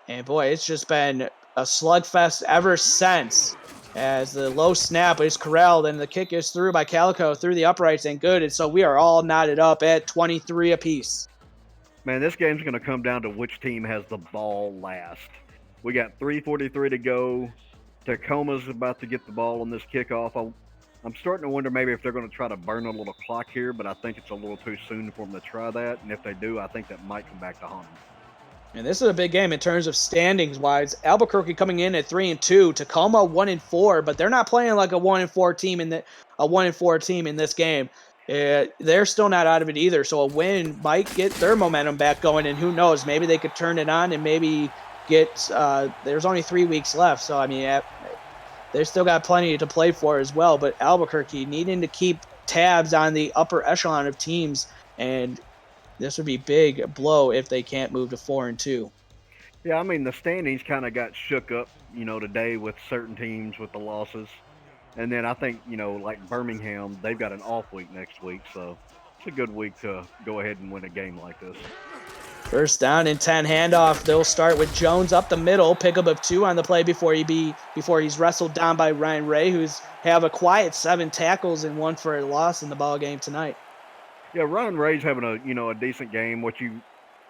And boy, it's just been a slugfest ever since, as the low snap is corralled and the kick is through by Calico through the uprights and good. And so we are all knotted up at 23 apiece. Man, this game's going to come down to which team has the ball last. We got 3:43 to go. Tacoma's about to get the ball on this kickoff. I'm starting to wonder maybe if they're going to try to burn a little clock here, but I think it's a little too soon for them to try that. And if they do, I think that might come back to haunt them. And this is a big game in terms of standings-wise. Albuquerque coming in at 3-2, Tacoma 1-4, but they're not playing like a 1-4 team in this game. They're still not out of it either, so a win might get their momentum back going, and who knows, maybe they could turn it on and maybe get there's only 3 weeks left, so I mean they've still got plenty to play for as well, but Albuquerque needing to keep tabs on the upper echelon of teams, and this would be big blow if they can't move to 4-2. Yeah, I mean, the standings kind of got shook up, today with certain teams with the losses. And then I think, like Birmingham, they've got an off week next week, so it's a good week to go ahead and win a game like this. First down and 10 handoff. They'll start with Jones up the middle, pickup of 2 on the play before he's wrestled down by Ryan Ray, who's have a quiet 7 tackles and 1 for a loss in the ball game tonight. Yeah, Ryan Ray's having a decent game, what you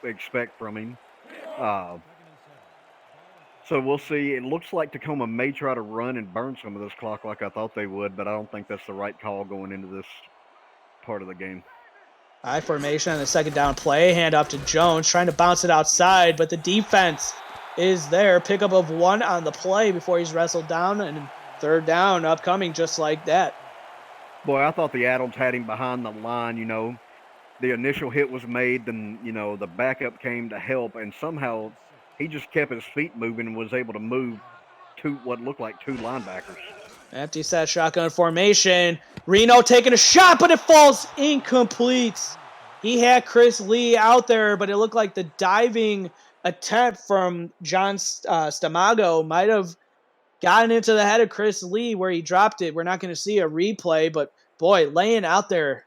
expect from him. So we'll see. It looks like Tacoma may try to run and burn some of this clock like I thought they would, but I don't think that's the right call going into this part of the game. High formation on the second down play. Hand off to Jones, trying to bounce it outside, but the defense is there. Pickup of 1 on the play before he's wrestled down, and third down upcoming just like that. Boy, I thought the Adams had him behind the line, The initial hit was made, then, the backup came to help, and somehow he just kept his feet moving and was able to move what looked like 2 linebackers. Empty set shotgun formation. Reno taking a shot, but it falls incomplete. He had Chris Lee out there, but it looked like the diving attempt from John Stamago might have gotten into the head of Chris Lee where he dropped it. We're not going to see a replay, but boy, laying out there,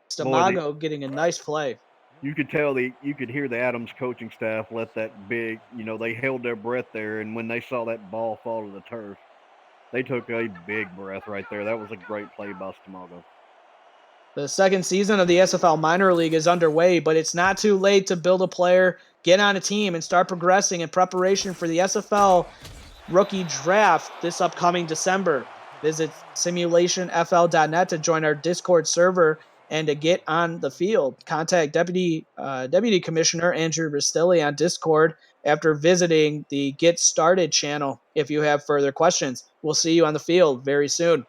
Stamago getting a nice play. You could hear the Adams coaching staff let that big, they held their breath there, and when they saw that ball fall to the turf, they took a big breath right there. That was a great play by Stamago. The second season of the SFL minor league is underway, but it's not too late to build a player, get on a team, and start progressing in preparation for the SFL rookie draft this upcoming December. Visit simulationfl.net to join our Discord server and to get on the field. Contact Deputy Commissioner Andrew Ristilli on Discord after visiting the Get Started channel if you have further questions. We'll see you on the field very soon.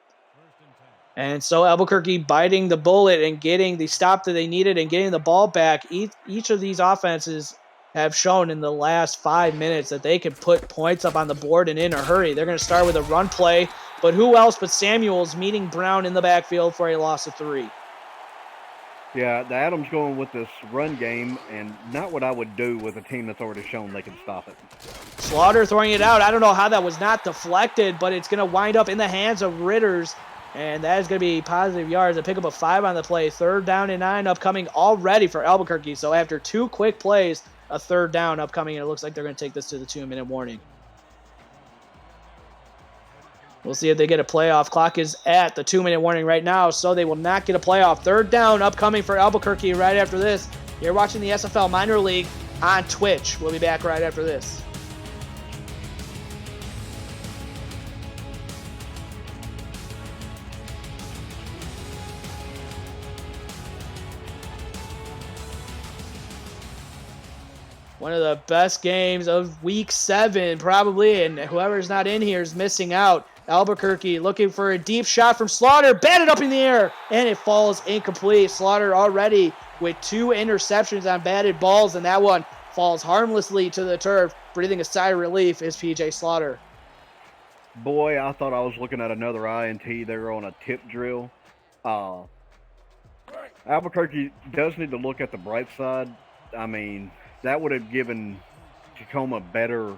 And so Albuquerque biting the bullet and getting the stop that they needed and getting the ball back. Each of these offenses have shown in the last 5 minutes that they can put points up on the board and in a hurry. They're going to start with a run play, but who else but Samuels meeting Brown in the backfield for a loss of 3. Yeah, the Adams going with this run game, and not what I would do with a team that's already shown they can stop it. Slaughter throwing it out. I don't know how that was not deflected, but it's going to wind up in the hands of Ritters, and that is going to be positive yards. A pickup of 5 on the play. 3rd down and 9 upcoming already for Albuquerque. So after 2 quick plays, a 3rd down upcoming, and it looks like they're going to take this to the 2-minute warning. We'll see if they get a playoff. Clock is at the 2-minute warning right now, so they will not get a playoff. Third down upcoming for Albuquerque right after this. You're watching the SFL Minor League on Twitch. We'll be back right after this. One of the best games of week 7, probably, and whoever's not in here is missing out. Albuquerque looking for a deep shot from Slaughter, batted up in the air, and it falls incomplete. Slaughter already with 2 interceptions on batted balls, and that one falls harmlessly to the turf. Breathing a sigh of relief is PJ Slaughter. Boy, I thought I was looking at another INT there on a tip drill. Albuquerque does need to look at the bright side. I mean, that would have given Tacoma better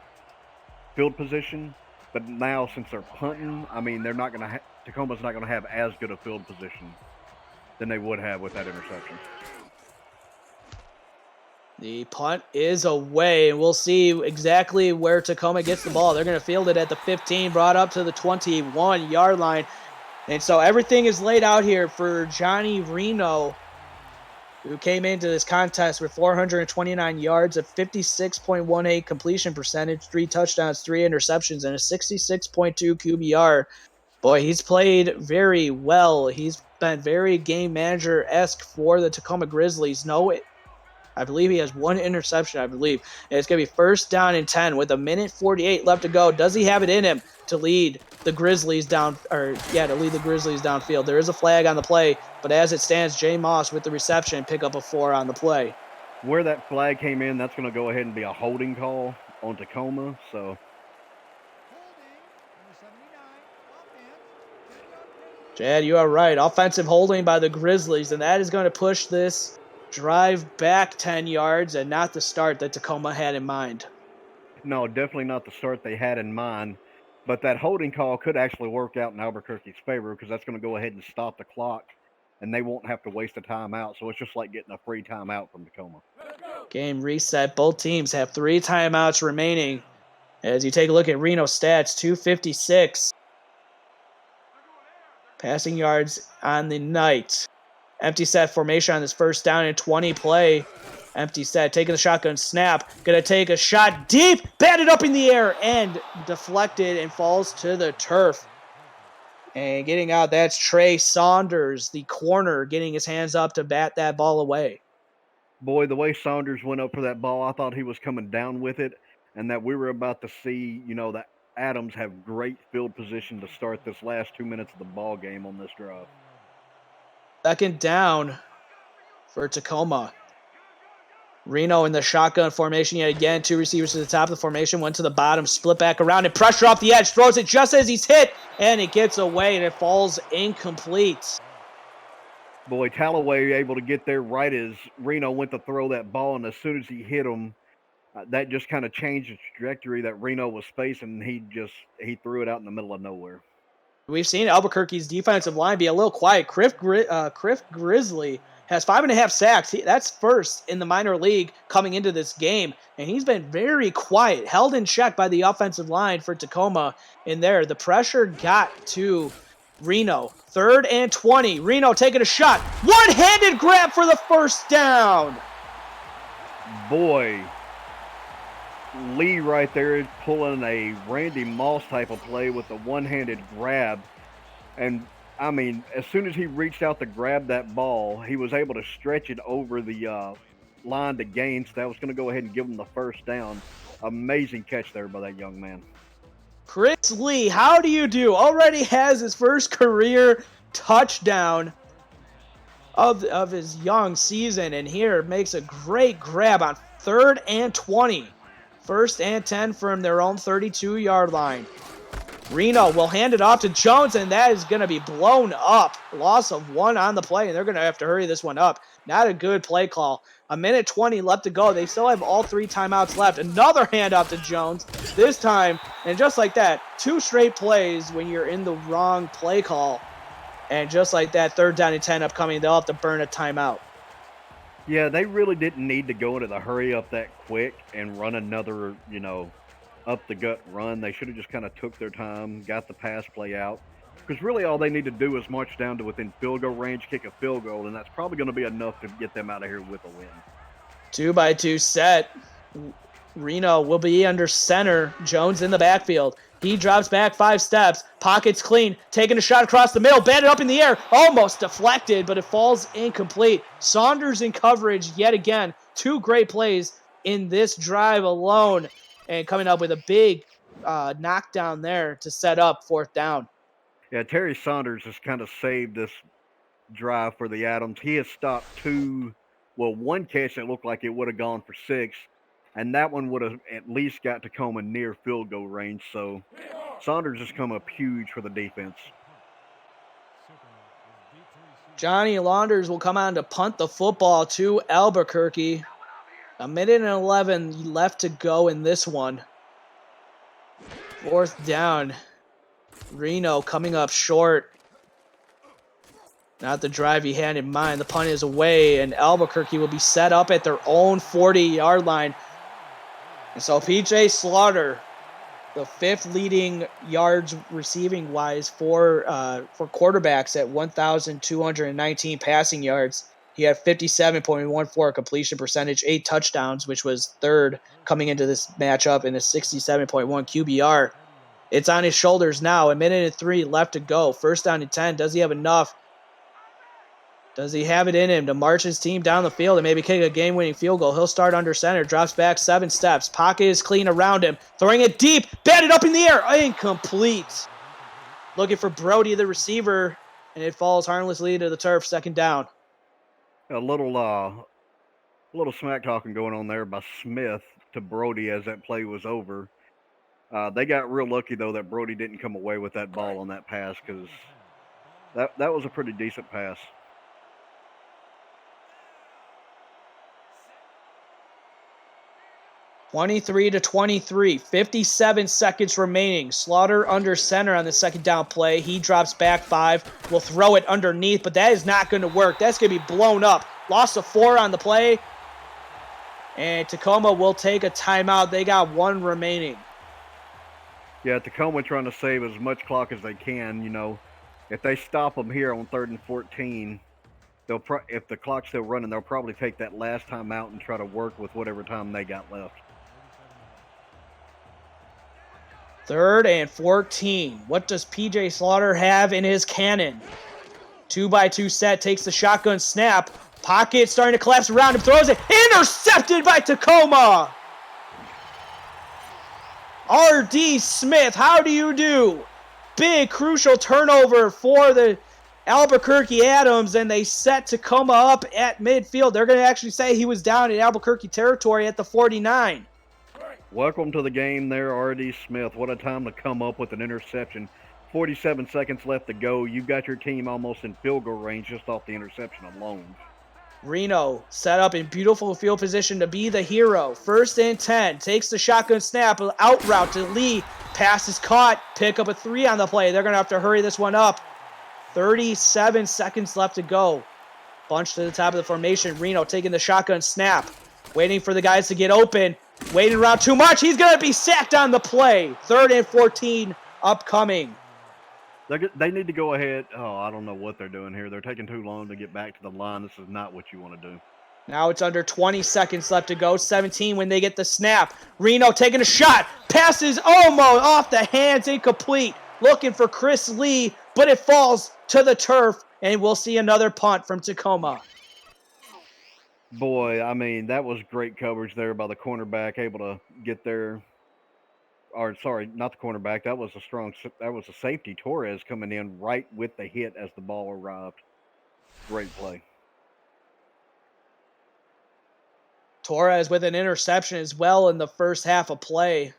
field position, but now since they're punting, I mean, they're not going to. Tacoma's not going to have as good a field position than they would have with that interception. The punt is away, and we'll see exactly where Tacoma gets the ball. They're going to field it at the 15, brought up to the 21-yard line. And so everything is laid out here for Johnny Reno, who came into this contest with 429 yards, a 56.18 completion percentage, 3 touchdowns, 3 interceptions, and a 66.2 QBR. Boy, he's played very well. He's been very game manager-esque for the Tacoma Grizzlies. I believe he has 1 interception, And it's going to be first down and 10 with 1:48 left to go. Does he have it in him to lead the Grizzlies downfield? There is a flag on the play, but as it stands, Jay Moss with the reception, pick up a 4 on the play. Where that flag came in, that's going to go ahead and be a holding call on Tacoma, so. Chad, you are right. Offensive holding by the Grizzlies, and that is going to push this drive back 10 yards and not the start that Tacoma had in mind. No, definitely not the start they had in mind. But that holding call could actually work out in Albuquerque's favor because that's going to go ahead and stop the clock, and they won't have to waste a timeout. So it's just like getting a free timeout from Tacoma. Game reset. Both teams have 3 timeouts remaining. As you take a look at Reno's stats, 256. Passing yards on the night. Empty set formation on this first down and 20 play. Empty set, taking the shotgun snap. Gonna take a shot deep, batted up in the air, and deflected and falls to the turf. And getting out, that's Trey Saunders, the corner, getting his hands up to bat that ball away. Boy, the way Saunders went up for that ball, I thought he was coming down with it, and that we were about to see, that Adams have great field position to start this last 2 minutes of the ball game on this drive. Second down for Tacoma. Reno in the shotgun formation yet again. 2 receivers to the top of the formation, 1 to the bottom, split back around and pressure off the edge. Throws it just as he's hit, and it gets away, and it falls incomplete. Boy, Tallaway able to get there right as Reno went to throw that ball, and as soon as he hit him, that just kind of changed the trajectory that Reno was facing. He threw it out in the middle of nowhere. We've seen Albuquerque's defensive line be a little quiet. Criff Grizzly has 5.5 sacks. That's first in the minor league coming into this game, and he's been very quiet, held in check by the offensive line for Tacoma in there. The pressure got to Reno. 3rd and 20. Reno taking a shot. One-handed grab for the first down. Boy, Lee right there is pulling a Randy Moss type of play with a one-handed grab. And, I mean, as soon as he reached out to grab that ball, he was able to stretch it over the line to gain. So that was going to go ahead and give him the first down. Amazing catch there by that young man. Chris Lee, how do you do? Already has his first career touchdown of his young season. And here makes a great grab on 3rd and 20. 1st and 10 from their own 32-yard line. Reno will hand it off to Jones, and that is going to be blown up. Loss of 1 on the play, and they're going to have to hurry this one up. Not a good play call. 1:20 left to go. They still have all 3 timeouts left. Another handoff to Jones. This time, and just like that, 2 straight plays when you're in the wrong play call. And just like that, 3rd down and 10 upcoming, they'll have to burn a timeout. Yeah, they really didn't need to go into the hurry up that quick and run another, up the gut run. They should have just kind of took their time, got the pass play out. Because really all they need to do is march down to within field goal range, kick a field goal, and that's probably going to be enough to get them out of here with a win. 2-by-2 set. Reno will be under center. Jones in the backfield. He drops back 5 steps. Pockets clean. Taking a shot across the middle. Batted up in the air. Almost deflected, but it falls incomplete. Saunders in coverage yet again. 2 great plays in this drive alone. And coming up with a big knockdown there to set up 4th down. Yeah, Terry Saunders has kind of saved this drive for the Adams. He has stopped one catch that looked like it would have gone for 6, and that one would have at least got Tacoma near field goal range. So Saunders has come up huge for the defense. Johnny Launders will come on to punt the football to Albuquerque. 1:11 left to go in this one. 4th down. Reno coming up short. Not the drive he had in mind. The punt is away, and Albuquerque will be set up at their own 40-yard line. And so P.J. Slaughter, the 5th leading yards receiving-wise for quarterbacks at 1,219 passing yards. He had 57.14 completion percentage, 8 touchdowns, which was 3rd coming into this matchup, and a 67.1 QBR. It's on his shoulders now. 1:03 left to go. 1st down and 10. Does he have enough? Does he have it in him to march his team down the field and maybe kick a game-winning field goal? He'll start under center, drops back 7 steps. Pocket is clean around him. Throwing it deep, batted up in the air, incomplete. Looking for Brody, the receiver, and it falls harmlessly to the turf, 2nd down. A little smack talking going on there by Smith to Brody as that play was over. They got real lucky though that Brody didn't come away with that ball on that pass, because that was a pretty decent pass. 23-23, 57 seconds remaining. Slaughter under center on the 2nd down play. He drops back 5. Will throw it underneath, but that is not going to work. That's going to be blown up. Loss of 4 on the play. And Tacoma will take a timeout. They got 1 remaining. Yeah, Tacoma trying to save as much clock as they can. You know, if they stop them here on 3rd and 14, if the clock's still running, they'll probably take that last time out and try to work with whatever time they got left. 3rd and 14. What does P.J. Slaughter have in his cannon? 2-by-2 set, takes the shotgun snap. Pocket starting to collapse around him, throws it. Intercepted by Tacoma! R.D. Smith, how do you do? Big, crucial turnover for the Albuquerque Adams, and they set Tacoma up at midfield. They're going to actually say he was down in Albuquerque territory at the 49. Welcome to the game there, R.D. Smith. What a time to come up with an interception. 47 seconds left to go. You've got your team almost in field goal range just off the interception alone. Reno set up in beautiful field position to be the hero. 1st and 10. Takes the shotgun snap. Out route to Lee. Pass is caught. Pick up a 3 on the play. They're going to have to hurry this one up. 37 seconds left to go. Bunch to the top of the formation. Reno taking the shotgun snap. Waiting for the guys to get open. Waiting around too much. He's going to be sacked on the play. 3rd and 14 upcoming. They need to go ahead. Oh, I don't know what they're doing here. They're taking too long to get back to the line. This is not what you want to do. Now it's under 20 seconds left to go. 17 when they get the snap. Reno taking a shot. Passes almost off the hands. Incomplete. Looking for Chris Lee, but it falls to the turf, and we'll see another punt from Tacoma. Boy, I mean, that was great coverage there by the cornerback, able to get there. Or, sorry, not the cornerback. That was a safety, Torres, coming in right with the hit as the ball arrived. Great play. Torres with an interception as well in the first half of play.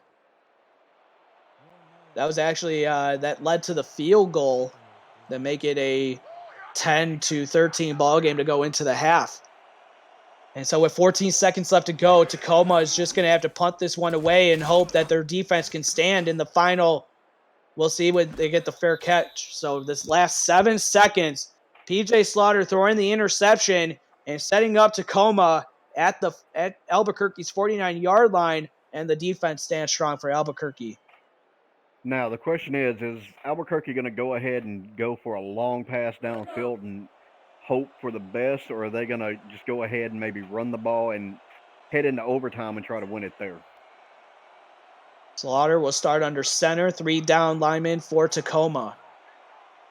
That was actually, that led to the field goal that make it a 10-13 ball game to go into the half. And so with 14 seconds left to go, Tacoma is just going to have to punt this one away and hope that their defense can stand in the final. We'll see when they get the fair catch. So this last 7 seconds, P.J. Slaughter throwing the interception and setting up Tacoma at Albuquerque's 49-yard line. and the defense stands strong for Albuquerque. Now, the question is Albuquerque going to go ahead and go for a long pass downfield and hope for the best, or are they going to just go ahead and maybe run the ball and head into overtime and try to win it there? Slaughter will start under center, 3 down linemen for Tacoma.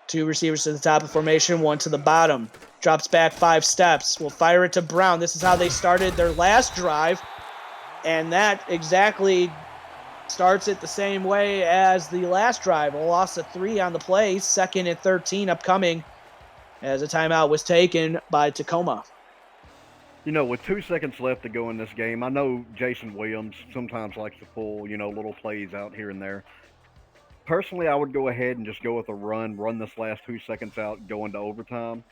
2 receivers to the top of formation, 1 to the bottom. Drops back 5 steps. Will fire it to Brown. This is how they started their last drive, and that exactly starts it the same way as the last drive. A loss of 3 on the play, 2nd and 13 upcoming, as a timeout was taken by Tacoma. You know, with 2 seconds left to go in this game, I know Jason Williams sometimes likes to pull, little plays out here and there. Personally, I would go ahead and just go with a run this last 2 seconds out, go into overtime.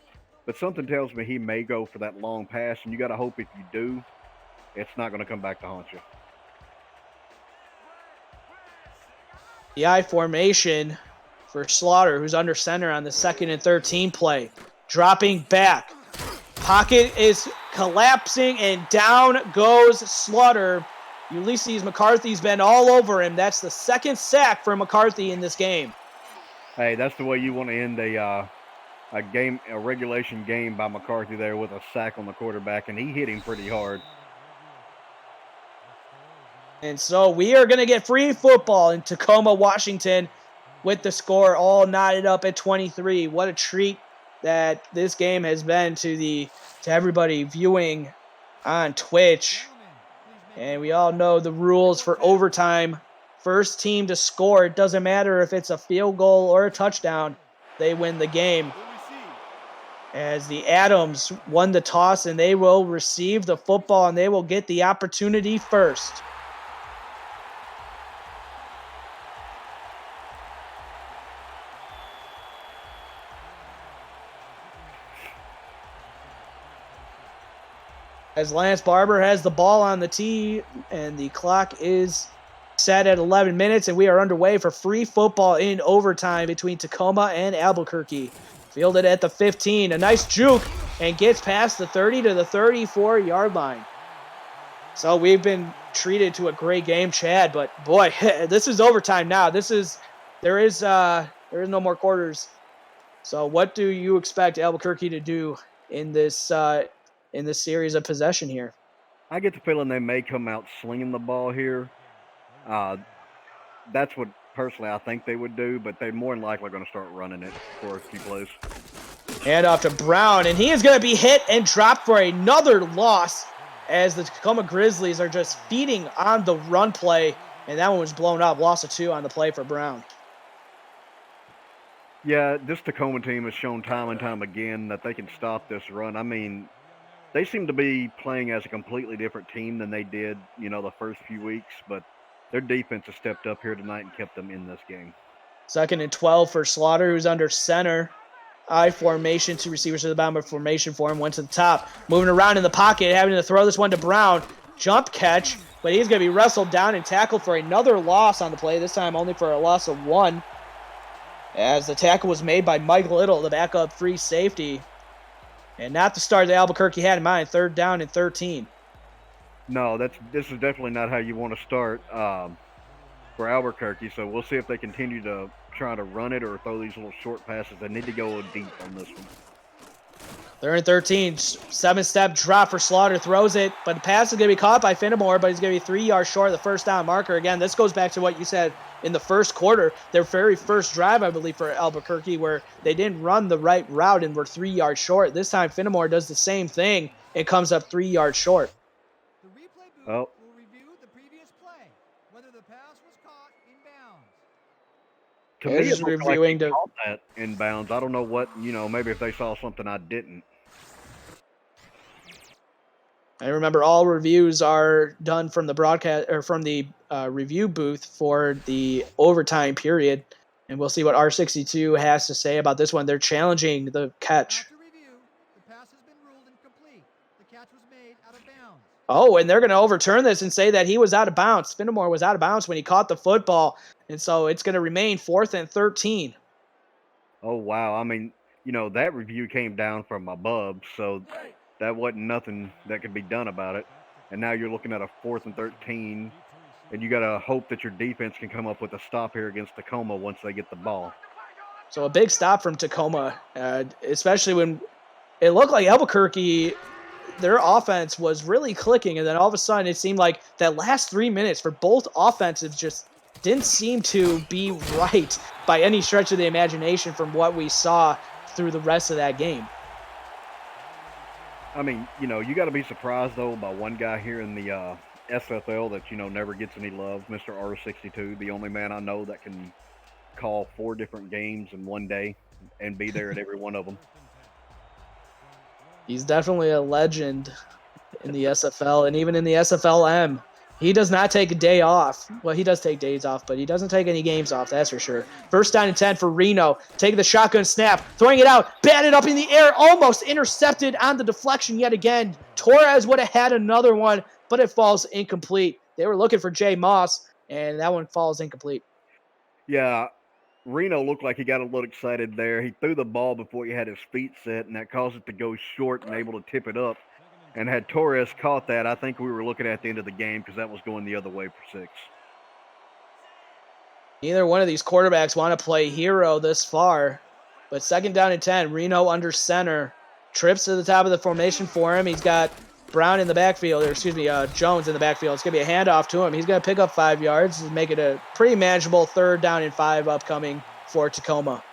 But something tells me he may go for that long pass, and you got to hope if you do, it's not going to come back to haunt you. The I formation for Slaughter, who's under center on the 2nd and 13 play. Dropping back. Pocket is collapsing, and down goes Slaughter. Ulysses McCarthy's been all over him. That's the 2nd sack for McCarthy in this game. Hey, that's the way you want to end a regulation game by McCarthy there, with a sack on the quarterback, and he hit him pretty hard. And so we are going to get free football in Tacoma, Washington, with the score all knotted up at 23. What a treat that this game has been to everybody viewing on Twitch. And we all know the rules for overtime. First team to score, it doesn't matter if it's a field goal or a touchdown, they win the game. As the Adams won the toss, and they will receive the football, and they will get the opportunity first. As Lance Barber has the ball on the tee, and the clock is set at 11 minutes, and we are underway for free football in overtime between Tacoma and Albuquerque. Fielded at the 15, a nice juke, and gets past the 30 to the 34-yard line. So we've been treated to a great game, Chad, but boy, this is overtime now. There is no more quarters. So what do you expect Albuquerque to do in this series of possession here? I get the feeling they may come out slinging the ball here. That's what personally I think they would do, but they're more than likely going to start running it for a few plays. Hand off to Brown, and he is going to be hit and dropped for another loss, as the Tacoma Grizzlies are just feeding on the run play, and that one was blown up. Loss of 2 on the play for Brown. Yeah, this Tacoma team has shown time and time again that they can stop this run. I mean, they seem to be playing as a completely different team than they did, the first few weeks, but their defense has stepped up here tonight and kept them in this game. 2nd and 12 for Slaughter, who's under center. I formation, 2 receivers to the bottom of formation for him, 1 to the top. Moving around in the pocket, having to throw this one to Brown. Jump catch, but he's going to be wrestled down and tackled for another loss on the play, this time only for a loss of 1. As the tackle was made by Mike Little, the backup free safety. And not the start that Albuquerque had in mind, 3rd down and 13. No, this is definitely not how you want to start for Albuquerque. So we'll see if they continue to try to run it or throw these little short passes. They need to go deep on this one. 3rd and 13, 7-step drop for Slaughter, throws it, but the pass is going to be caught by Fenimore, but he's going to be 3 yards short of the first down marker. Again, this goes back to what you said in the first quarter, their very first drive, I believe, for Albuquerque, where they didn't run the right route and were 3 yards short. This time, Fenimore does the same thing and comes up 3 yards short. The replay booth will review the previous play, whether the pass was caught in bounds. To me, it looked like they caught that in bounds. I don't know what, maybe if they saw something I didn't. I remember all reviews are done from the broadcast or from the review booth for the overtime period, and we'll see what R62 has to say about this one. They're challenging the catch. After review, the pass has been ruled incomplete. The catch was made out of bounds. Oh, and they're going to overturn this and say that he was out of bounds. Fenimore was out of bounds when he caught the football, and so it's going to remain 4th and 13. Oh, wow. I mean, that review came down from above, so that wasn't nothing that could be done about it. And now you're looking at a 4th and 13 And you got to hope that your defense can come up with a stop here against Tacoma once they get the ball. So a big stop from Tacoma, especially when it looked like Albuquerque, their offense was really clicking, and then all of a sudden it seemed like that last 3 minutes for both offensives just didn't seem to be right by any stretch of the imagination from what we saw through the rest of that game. I mean, you got to be surprised, though, by one guy here in the SFL that, never gets any love, Mr. R62, the only man I know that can call 4 different games in one day and be there at every one of them. He's definitely a legend in the SFL and even in the SFLm. He does not take a day off. Well, he does take days off, but he doesn't take any games off, that's for sure. First down and 10 for Reno. Taking the shotgun snap, throwing it out, batted up in the air, almost intercepted on the deflection yet again. Torres would have had another one, but it falls incomplete. They were looking for Jay Moss, and that one falls incomplete. Yeah, Reno looked like he got a little excited there. He threw the ball before he had his feet set, and that caused it to go short and able to tip it up. And had Torres caught that, I think we were looking at the end of the game because that was going the other way for 6. Neither one of these quarterbacks want to play hero this far. But second down and 10, Reno under center. Trips to the top of the formation for him. He's got Brown in the backfield, or excuse me, Jones in the backfield. It's going to be a handoff to him. He's going to pick up 5 yards and make it a pretty manageable third down and 5 upcoming for Tacoma.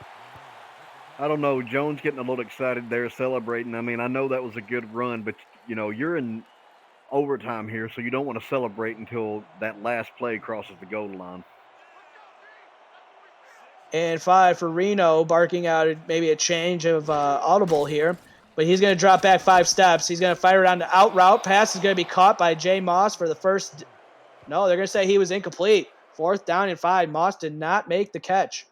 I don't know. Jones getting a little excited there, celebrating. I mean, I know that was a good run, but, you're in overtime here, so you don't want to celebrate until that last play crosses the goal line. And 5 for Reno, barking out maybe a change of audible here. But he's going to drop back 5 steps. He's going to fire it on the out route. Pass is going to be caught by Jay Moss for the first. No, they're going to say he was incomplete. 4th down and 5. Moss did not make the catch.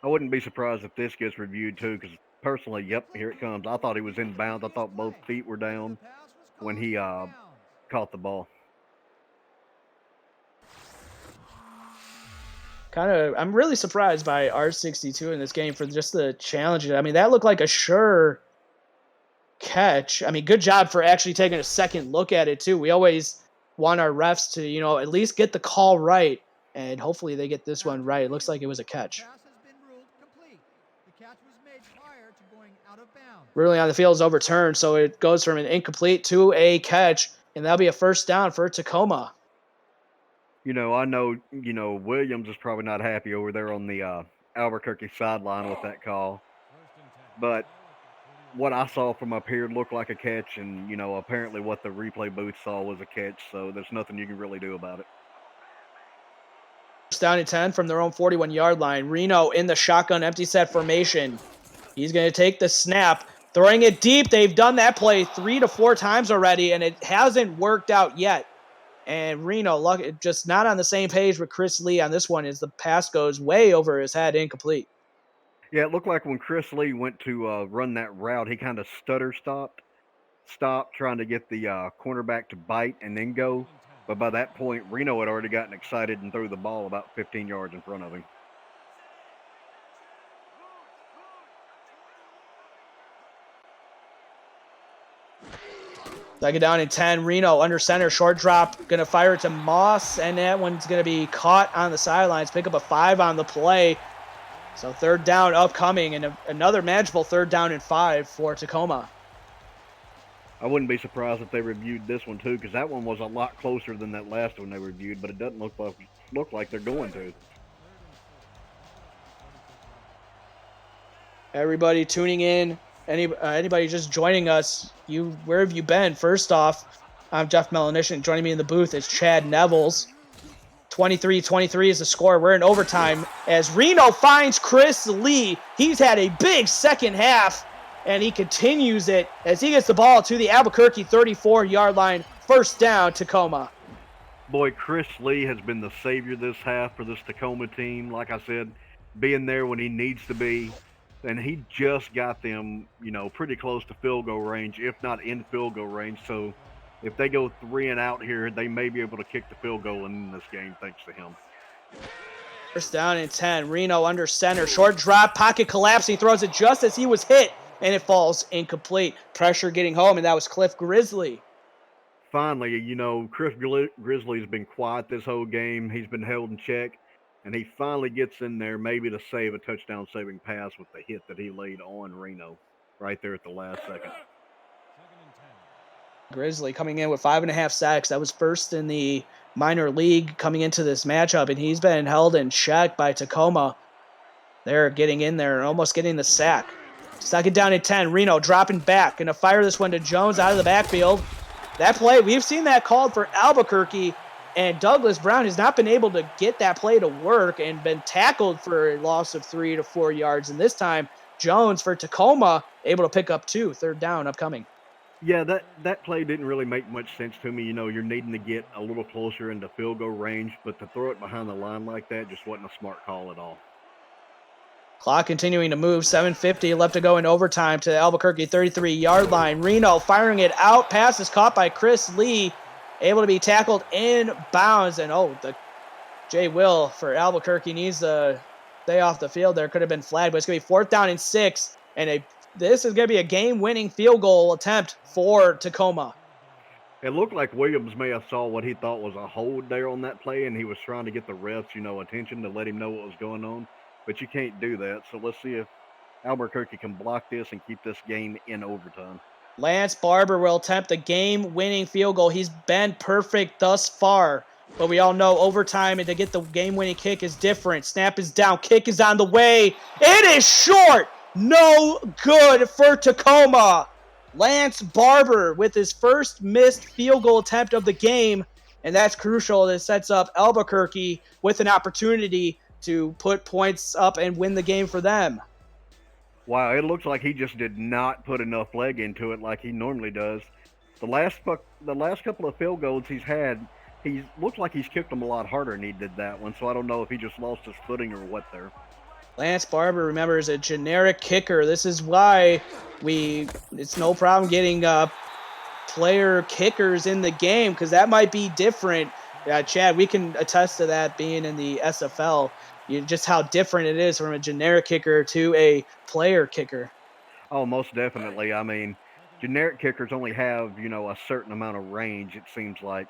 I wouldn't be surprised if this gets reviewed too, because personally, yep, here it comes. I thought he was inbounds. I thought both feet were down when he caught the ball. I'm really surprised by R62 in this game for just the challenges. I mean, that looked like a sure catch. I mean, good job for actually taking a second look at it too. We always want our refs to, at least get the call right, and hopefully they get this one right. It looks like it was a catch. Ruling on the field is overturned, so it goes from an incomplete to a catch, and that'll be a first down for Tacoma. I know, Williams is probably not happy over there on the Albuquerque sideline with that call. But what I saw from up here looked like a catch, and, apparently what the replay booth saw was a catch, so there's nothing you can really do about it. First down and 10 from their own 41-yard line. Reno in the shotgun empty set formation. He's going to take the snap, throwing it deep. They've done that play 3 to 4 times already, and it hasn't worked out yet. And Reno, just not on the same page with Chris Lee on this one, as the pass goes way over his head, incomplete. Yeah, it looked like when Chris Lee went to run that route, he kind of stopped trying to get the cornerback to bite and then go. But by that point, Reno had already gotten excited and threw the ball about 15 yards in front of him. Second down and 10. Reno under center, short drop, going to fire it to Moss, and that one's going to be caught on the sidelines. Pick up a 5 on the play. So third down upcoming, and another manageable third down and 5 for Tacoma. I wouldn't be surprised if they reviewed this one too, because that one was a lot closer than that last one they reviewed, but it doesn't look like they're going to. Everybody tuning in, anybody just joining us, where have you been? First off, I'm Jeff Melanishin. Joining me in the booth is Chad Nevels. 23-23 is the score. We're in overtime as Reno finds Chris Lee. He's had a big second half, and he continues it as he gets the ball to the Albuquerque 34-yard line. First down, Tacoma. Boy, Chris Lee has been the savior this half for this Tacoma team. Like I said, being there when he needs to be. And he just got them, pretty close to field goal range, if not in field goal range. So if they go 3 and out here, they may be able to kick the field goal in this game thanks to him. First down and 10. Reno under center. Short drop, pocket collapse. He throws it just as he was hit, and it falls incomplete. Pressure getting home, and that was Cliff Grizzly. Finally, Chris Grizzly's been quiet this whole game. He's been held in check, and he finally gets in there, maybe to save a touchdown-saving pass with the hit that he laid on Reno right there at the last second. Grizzly coming in with 5.5 sacks. That was first in the minor league coming into this matchup, and he's been held in check by Tacoma. They're getting in there and almost getting the sack. 2nd down and 10. Reno dropping back. Going to fire this one to Jones out of the backfield. That play, we've seen that called for Albuquerque, and Douglas Brown has not been able to get that play to work and been tackled for a loss of 3 to 4 yards. And this time, Jones for Tacoma able to pick up 2. 3rd down upcoming. Yeah, that play didn't really make much sense to me. You're needing to get a little closer into field goal range, but to throw it behind the line like that just wasn't a smart call at all. Clock continuing to move. 7:50 left to go in overtime to the Albuquerque 33-yard line. Reno firing it out. Pass is caught by Chris Lee. Able to be tackled in bounds. And the Jay Will for Albuquerque needs to stay off the field. There could have been flagged, but it's going to be 4th down and 6. And this is going to be a game-winning field goal attempt for Tacoma. It looked like Williams may have saw what he thought was a hold there on that play, and he was trying to get the refs, attention to let him know what was going on. But you can't do that. So let's see if Albuquerque can block this and keep this game in overtime. Lance Barber will attempt the game-winning field goal. He's been perfect thus far, but we all know overtime and to get the game-winning kick is different. Snap is down. Kick is on the way. It is short. No good for Tacoma. Lance Barber with his first missed field goal attempt of the game, and that's crucial. That sets up Albuquerque with an opportunity to put points up and win the game for them. Wow, it looks like he just did not put enough leg into it like he normally does. The last couple of field goals he's had, he looks like he's kicked them a lot harder than he did that one, so I don't know if he just lost his footing or what there. Lance Barber, remember, is a generic kicker. This is why it's no problem getting player kickers in the game, because that might be different. Chad, we can attest to that being in the SFL. Just how different it is from a generic kicker to a player kicker. Oh, most definitely. I mean, generic kickers only have, a certain amount of range, it seems like.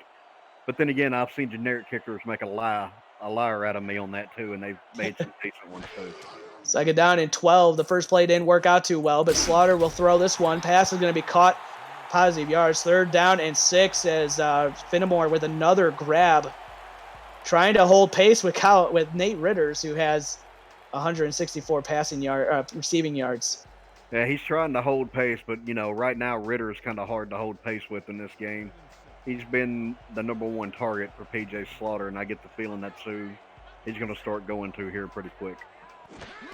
But then again, I've seen generic kickers make a liar out of me on that too, and they've made some decent ones too. 2nd down and 12. The first play didn't work out too well, but Slaughter will throw this one. Pass is going to be caught. Positive yards. 3rd down and 6 as Finnemore with another grab. Trying to hold pace with Nate Ritters, who has 164 receiving yards. Yeah, he's trying to hold pace, but, right now Ritter is kind of hard to hold pace with in this game. He's been the number one target for P.J. Slaughter, and I get the feeling that's who he's going to start going to here pretty quick.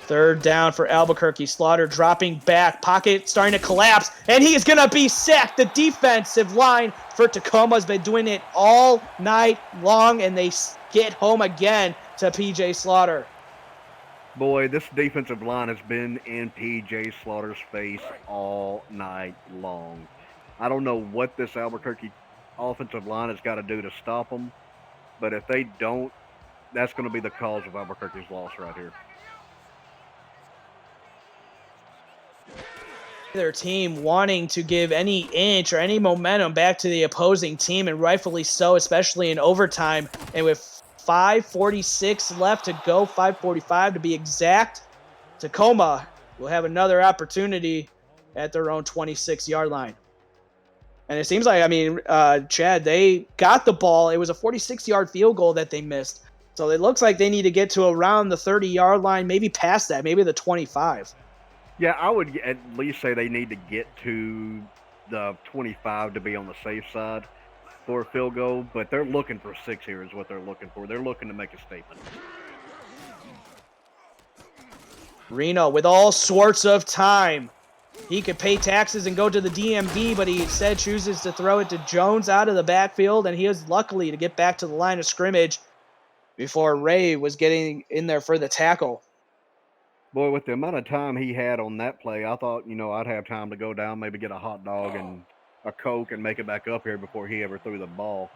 3rd down for Albuquerque. Slaughter dropping back. Pocket starting to collapse, and he is going to be sacked. The defensive line for Tacoma has been doing it all night long, and they get home again to P.J. Slaughter. Boy, this defensive line has been in P.J. Slaughter's face all night long. I don't know what this Albuquerque offensive line has got to do to stop them, but if they don't, that's going to be the cause of Albuquerque's loss right here. Their team wanting to give any inch or any momentum back to the opposing team, and rightfully so, especially in overtime. And with 5:46 left to go, 5:45 to be exact, Tacoma will have another opportunity at their own 26-yard line. And it seems like, Chad, they got the ball. It was a 46-yard field goal that they missed. So it looks like they need to get to around the 30-yard line, maybe past that, maybe the 25. Yeah, I would at least say they need to get to the 25 to be on the safe side for a field goal, but they're looking for 6 here is what they're looking for. They're looking to make a statement. Reno with all sorts of time. He could pay taxes and go to the DMV, but he instead chooses to throw it to Jones out of the backfield, and he is luckily to get back to the line of scrimmage before Ray was getting in there for the tackle. Boy, with the amount of time he had on that play, I thought, I'd have time to go down, maybe get a hot dog and a Coke and make it back up here before he ever threw the ball.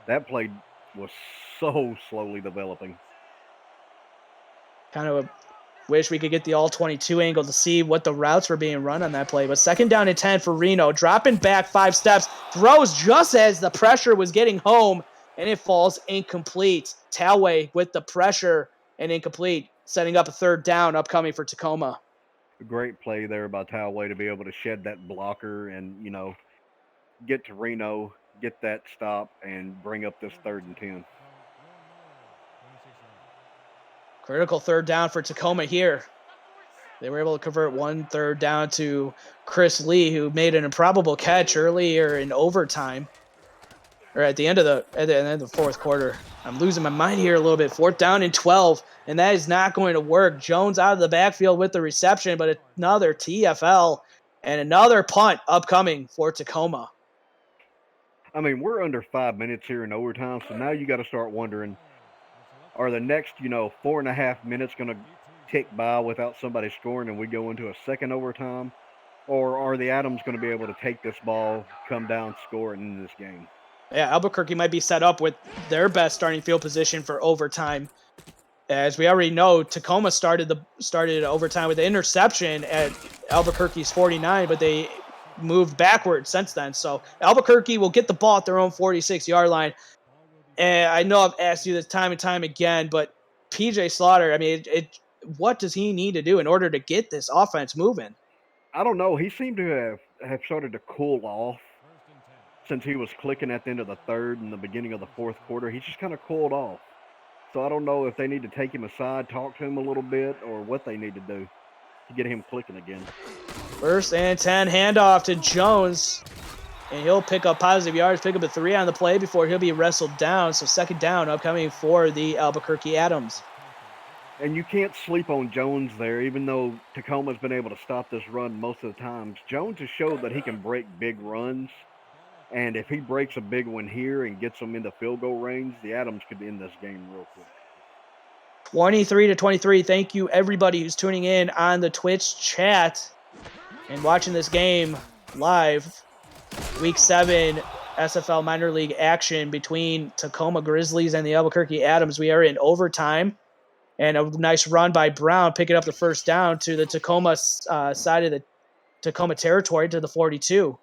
That play was so slowly developing. Kind of Wish we could get the all-22 angle to see what the routes were being run on that play. But 2nd down and 10 for Reno. Dropping back 5 steps. Throws just as the pressure was getting home. And it falls incomplete. Talway with the pressure and incomplete. Setting up a 3rd down upcoming for Tacoma. A great play there by Talway to be able to shed that blocker and, get to Reno, get that stop, and bring up this 3rd and 10. Critical 3rd down for Tacoma here. They were able to convert 1 3rd down to Chris Lee, who made an improbable catch earlier in overtime. Or at the end of the 4th quarter. I'm losing my mind here a little bit. 4th down and 12, and that is not going to work. Jones out of the backfield with the reception, but another TFL and another punt upcoming for Tacoma. I mean, we're under 5 minutes here in overtime, so now you got to start wondering, are the next, 4.5 minutes going to tick by without somebody scoring and we go into a 2nd overtime? Or are the Adams going to be able to take this ball, come down, score, and end this game? Yeah, Albuquerque might be set up with their best starting field position for overtime. As we already know, Tacoma started overtime with the interception at Albuquerque's 49, but they moved backward since then. So Albuquerque will get the ball at their own 46-yard line. And I know I've asked you this time and time again, but PJ Slaughter, I mean, what does he need to do in order to get this offense moving? I don't know. He seemed to have started to cool off since he was clicking at the end of the 3rd and the beginning of the 4th quarter. He just kind of cooled off. So I don't know if they need to take him aside, talk to him a little bit, or what they need to do to get him clicking again. 1st and 10, handoff to Jones. And he'll pick up positive yards, pick up a 3 on the play before he'll be wrestled down. So 2nd down upcoming for the Albuquerque Adams. And you can't sleep on Jones there, even though Tacoma's been able to stop this run most of the times. Jones has showed that he can break big runs. And if he breaks a big one here and gets them into field goal range, the Adams could end this game real quick. 23-23. Thank you, everybody who's tuning in on the Twitch chat and watching this game live. Week 7 SFL minor league action between Tacoma Grizzlies and the Albuquerque Adams. We are in overtime, and a nice run by Brown picking up the 1st down to the Tacoma side of the Tacoma territory to the 42.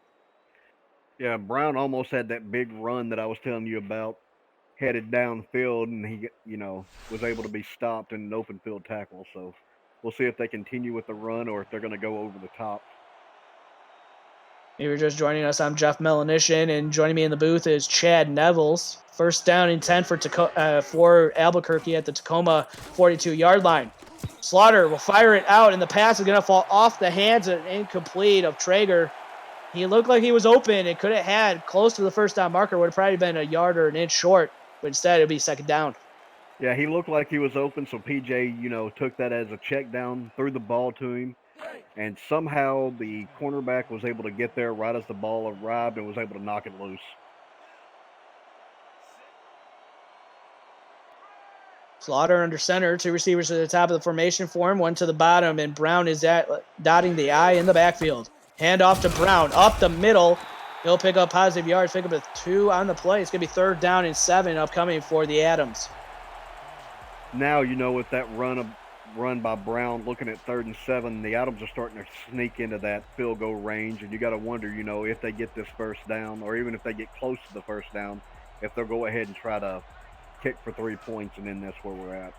Yeah, Brown almost had that big run that I was telling you about, headed downfield, and he, was able to be stopped in an open field tackle. So we'll see if they continue with the run or if they're going to go over the top. If you're just joining us, I'm Jeff Melanishin, and joining me in the booth is Chad Nevels. 1st down and 10 for Albuquerque at the Tacoma 42-yard line. Slaughter will fire it out, and the pass is going to fall off the hands and incomplete of Traeger. He looked like he was open and could have had close to the 1st down marker. Would have probably been a yard or an inch short, but instead it'll be 2nd down. Yeah, he looked like he was open, so PJ, took that as a check down, threw the ball to him, and somehow the cornerback was able to get there right as the ball arrived and was able to knock it loose. Slaughter under center, 2 receivers to the top of the formation for him, 1 to the bottom, and Brown is dotting the I in the backfield. Hand off to Brown, up the middle. He'll pick up positive yards, pick up a 2 on the play. It's going to be 3rd down and 7 upcoming for the Adams. Now, with that run by Brown, looking at 3rd and 7, the Adams are starting to sneak into that field goal range, and you got to wonder, if they get this 1st down, or even if they get close to the 1st down, if they'll go ahead and try to kick for 3 points, and then that's where we're at.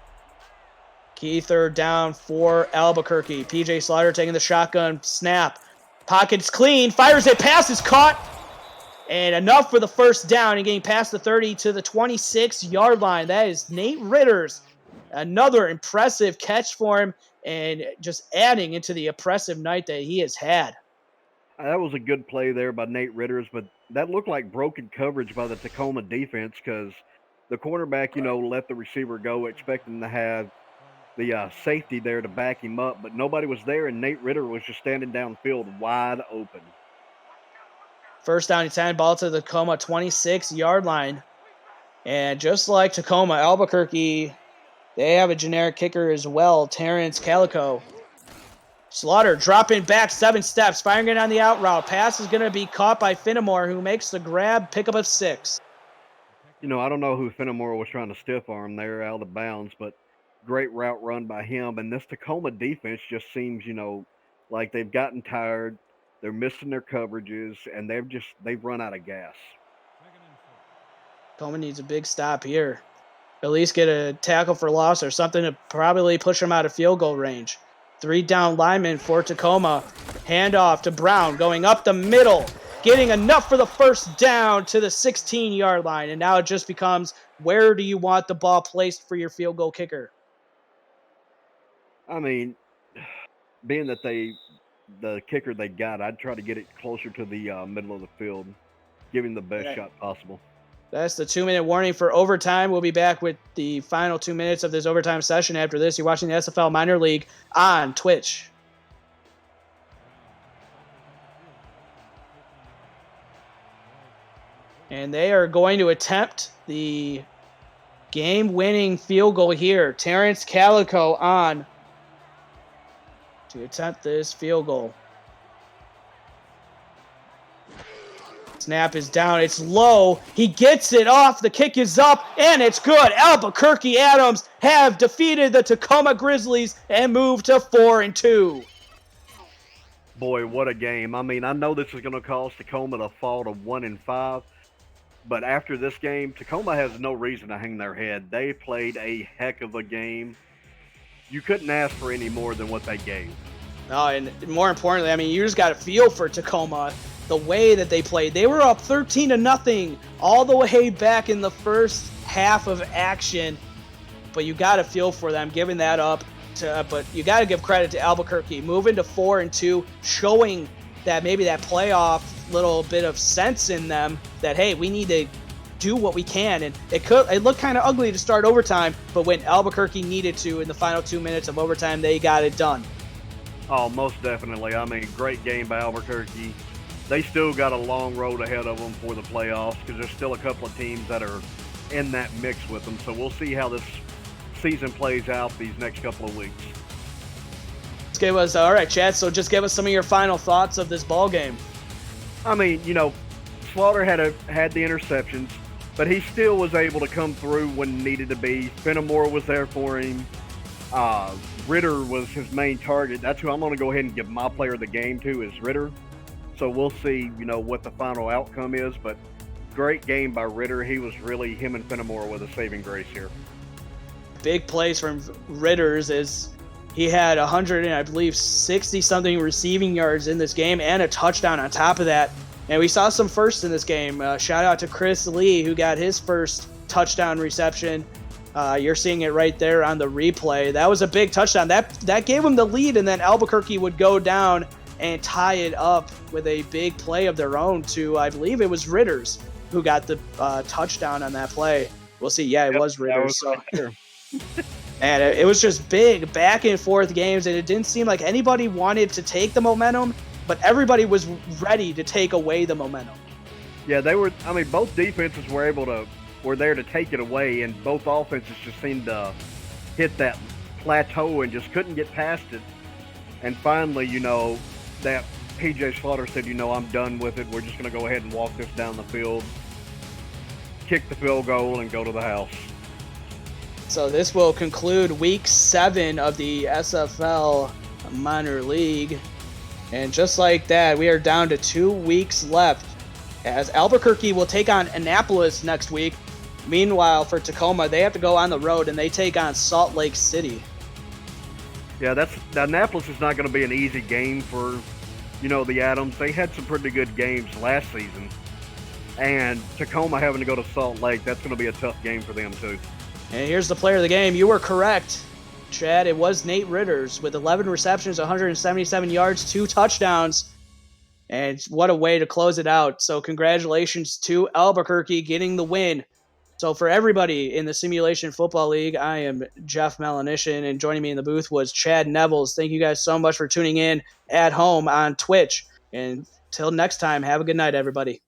Key 3rd down for Albuquerque. PJ Slaughter taking the shotgun snap. Pocket's clean, fires it, pass is caught, and enough for the 1st down and getting past the 30 to the 26-yard line. That is Nate Ritter's another impressive catch for him and just adding into the impressive night that he has had. That was a good play there by Nate Ritters, but that looked like broken coverage by the Tacoma defense because the cornerback, let the receiver go, expecting to have the safety there to back him up, but nobody was there, and Nate Ritter was just standing downfield wide open. 1st down and 10, ball to the Tacoma 26-yard line. And just like Tacoma, Albuquerque, they have a generic kicker as well, Terrence Calico. Slaughter dropping back 7 steps, firing it on the out route. Pass is going to be caught by Finnemore, who makes the grab, pickup of 6. I don't know who Finnemore was trying to stiff arm there out of bounds, but Great route run by him. And this Tacoma defense just seems, like they've gotten tired. They're missing their coverages, and they've run out of gas. Tacoma needs a big stop here. At least get a tackle for loss or something to probably push them out of field goal range. 3 down linemen for Tacoma. Handoff to Brown going up the middle. Getting enough for the first down to the 16-yard line. And now it just becomes, where do you want the ball placed for your field goal kicker? I mean, being that the kicker they got, I'd try to get it closer to the middle of the field, give him the best shot possible. That's the 2-minute warning for overtime. We'll be back with the final 2 minutes of this overtime session after this. You're watching the SFL Minor League on Twitch. And they are going to attempt the game-winning field goal here. Terrence Calico on to attempt this field goal. Snap is down. It's low. He gets it off. The kick is up, and it's good. Albuquerque Adams have defeated the Tacoma Grizzlies and moved to 4-2. Boy, what a game. I mean, I know this is going to cause Tacoma to fall to 1-5, but after this game, Tacoma has no reason to hang their head. They played a heck of a game. You couldn't ask for any more than what they gave. Oh, and more importantly, I mean, you just got a feel for Tacoma. The way that they played, they were up 13-0 all the way back in the first half of action. But you got to feel for them giving that up. But you got to give credit to Albuquerque moving to 4-2, showing that maybe that playoff little bit of sense in them that, hey, we need to do what we can. And it looked kind of ugly to start overtime, but when Albuquerque needed to in the final 2 minutes of overtime, they got it done. Oh, most definitely. I mean, great game by Albuquerque. They still got a long road ahead of them for the playoffs because there's still a couple of teams that are in that mix with them. So we'll see how this season plays out these next couple of weeks. All right, Chad, so just give us some of your final thoughts of this ball game. I mean, Slaughter had the interceptions, but he still was able to come through when needed to be. Fenimore was there for him. Ritter was his main target. That's who I'm going to go ahead and give my player of the game to, is Ritter. So we'll see, what the final outcome is. But great game by Ritter. Him and Fenimore were the saving grace here. Big plays from Ritter's as he had 60-something receiving yards in this game and a touchdown on top of that. And we saw some firsts in this game. Shout out to Chris Lee, who got his first touchdown reception. You're seeing it right there on the replay. That was a big touchdown. That gave him the lead, and then Albuquerque would go down and tie it up with a big play of their own to, I believe it was Ritter's who got the touchdown on that play. We'll see. Yeah, it was Ritter's. And it was just big back and forth games, and it didn't seem like anybody wanted to take the momentum, but everybody was ready to take away the momentum. Yeah, both defenses were there to take it away, and both offenses just seemed to hit that plateau and just couldn't get past it. And finally, that PJ Slaughter said, I'm done with it. We're just going to go ahead and walk this down the field, kick the field goal, and go to the house. So this will conclude Week 7 of the SFL Minor League. And just like that, we are down to 2 weeks left, as Albuquerque will take on Annapolis next week. Meanwhile, for Tacoma, they have to go on the road, and they take on Salt Lake City. Yeah, Annapolis is not going to be an easy game for, the Adams. They had some pretty good games last season. And Tacoma having to go to Salt Lake, that's going to be a tough game for them, too. And here's the player of the game. You were correct, Chad. It was Nate Ritter's with 11 receptions, 177 yards, 2 touchdowns. And what a way to close it out. So congratulations to Albuquerque getting the win. So for everybody in the Simulation Football League, I am Jeff Melanishin, and joining me in the booth was Chad Nevels. Thank you guys so much for tuning in at home on Twitch. And till next time, have a good night, everybody.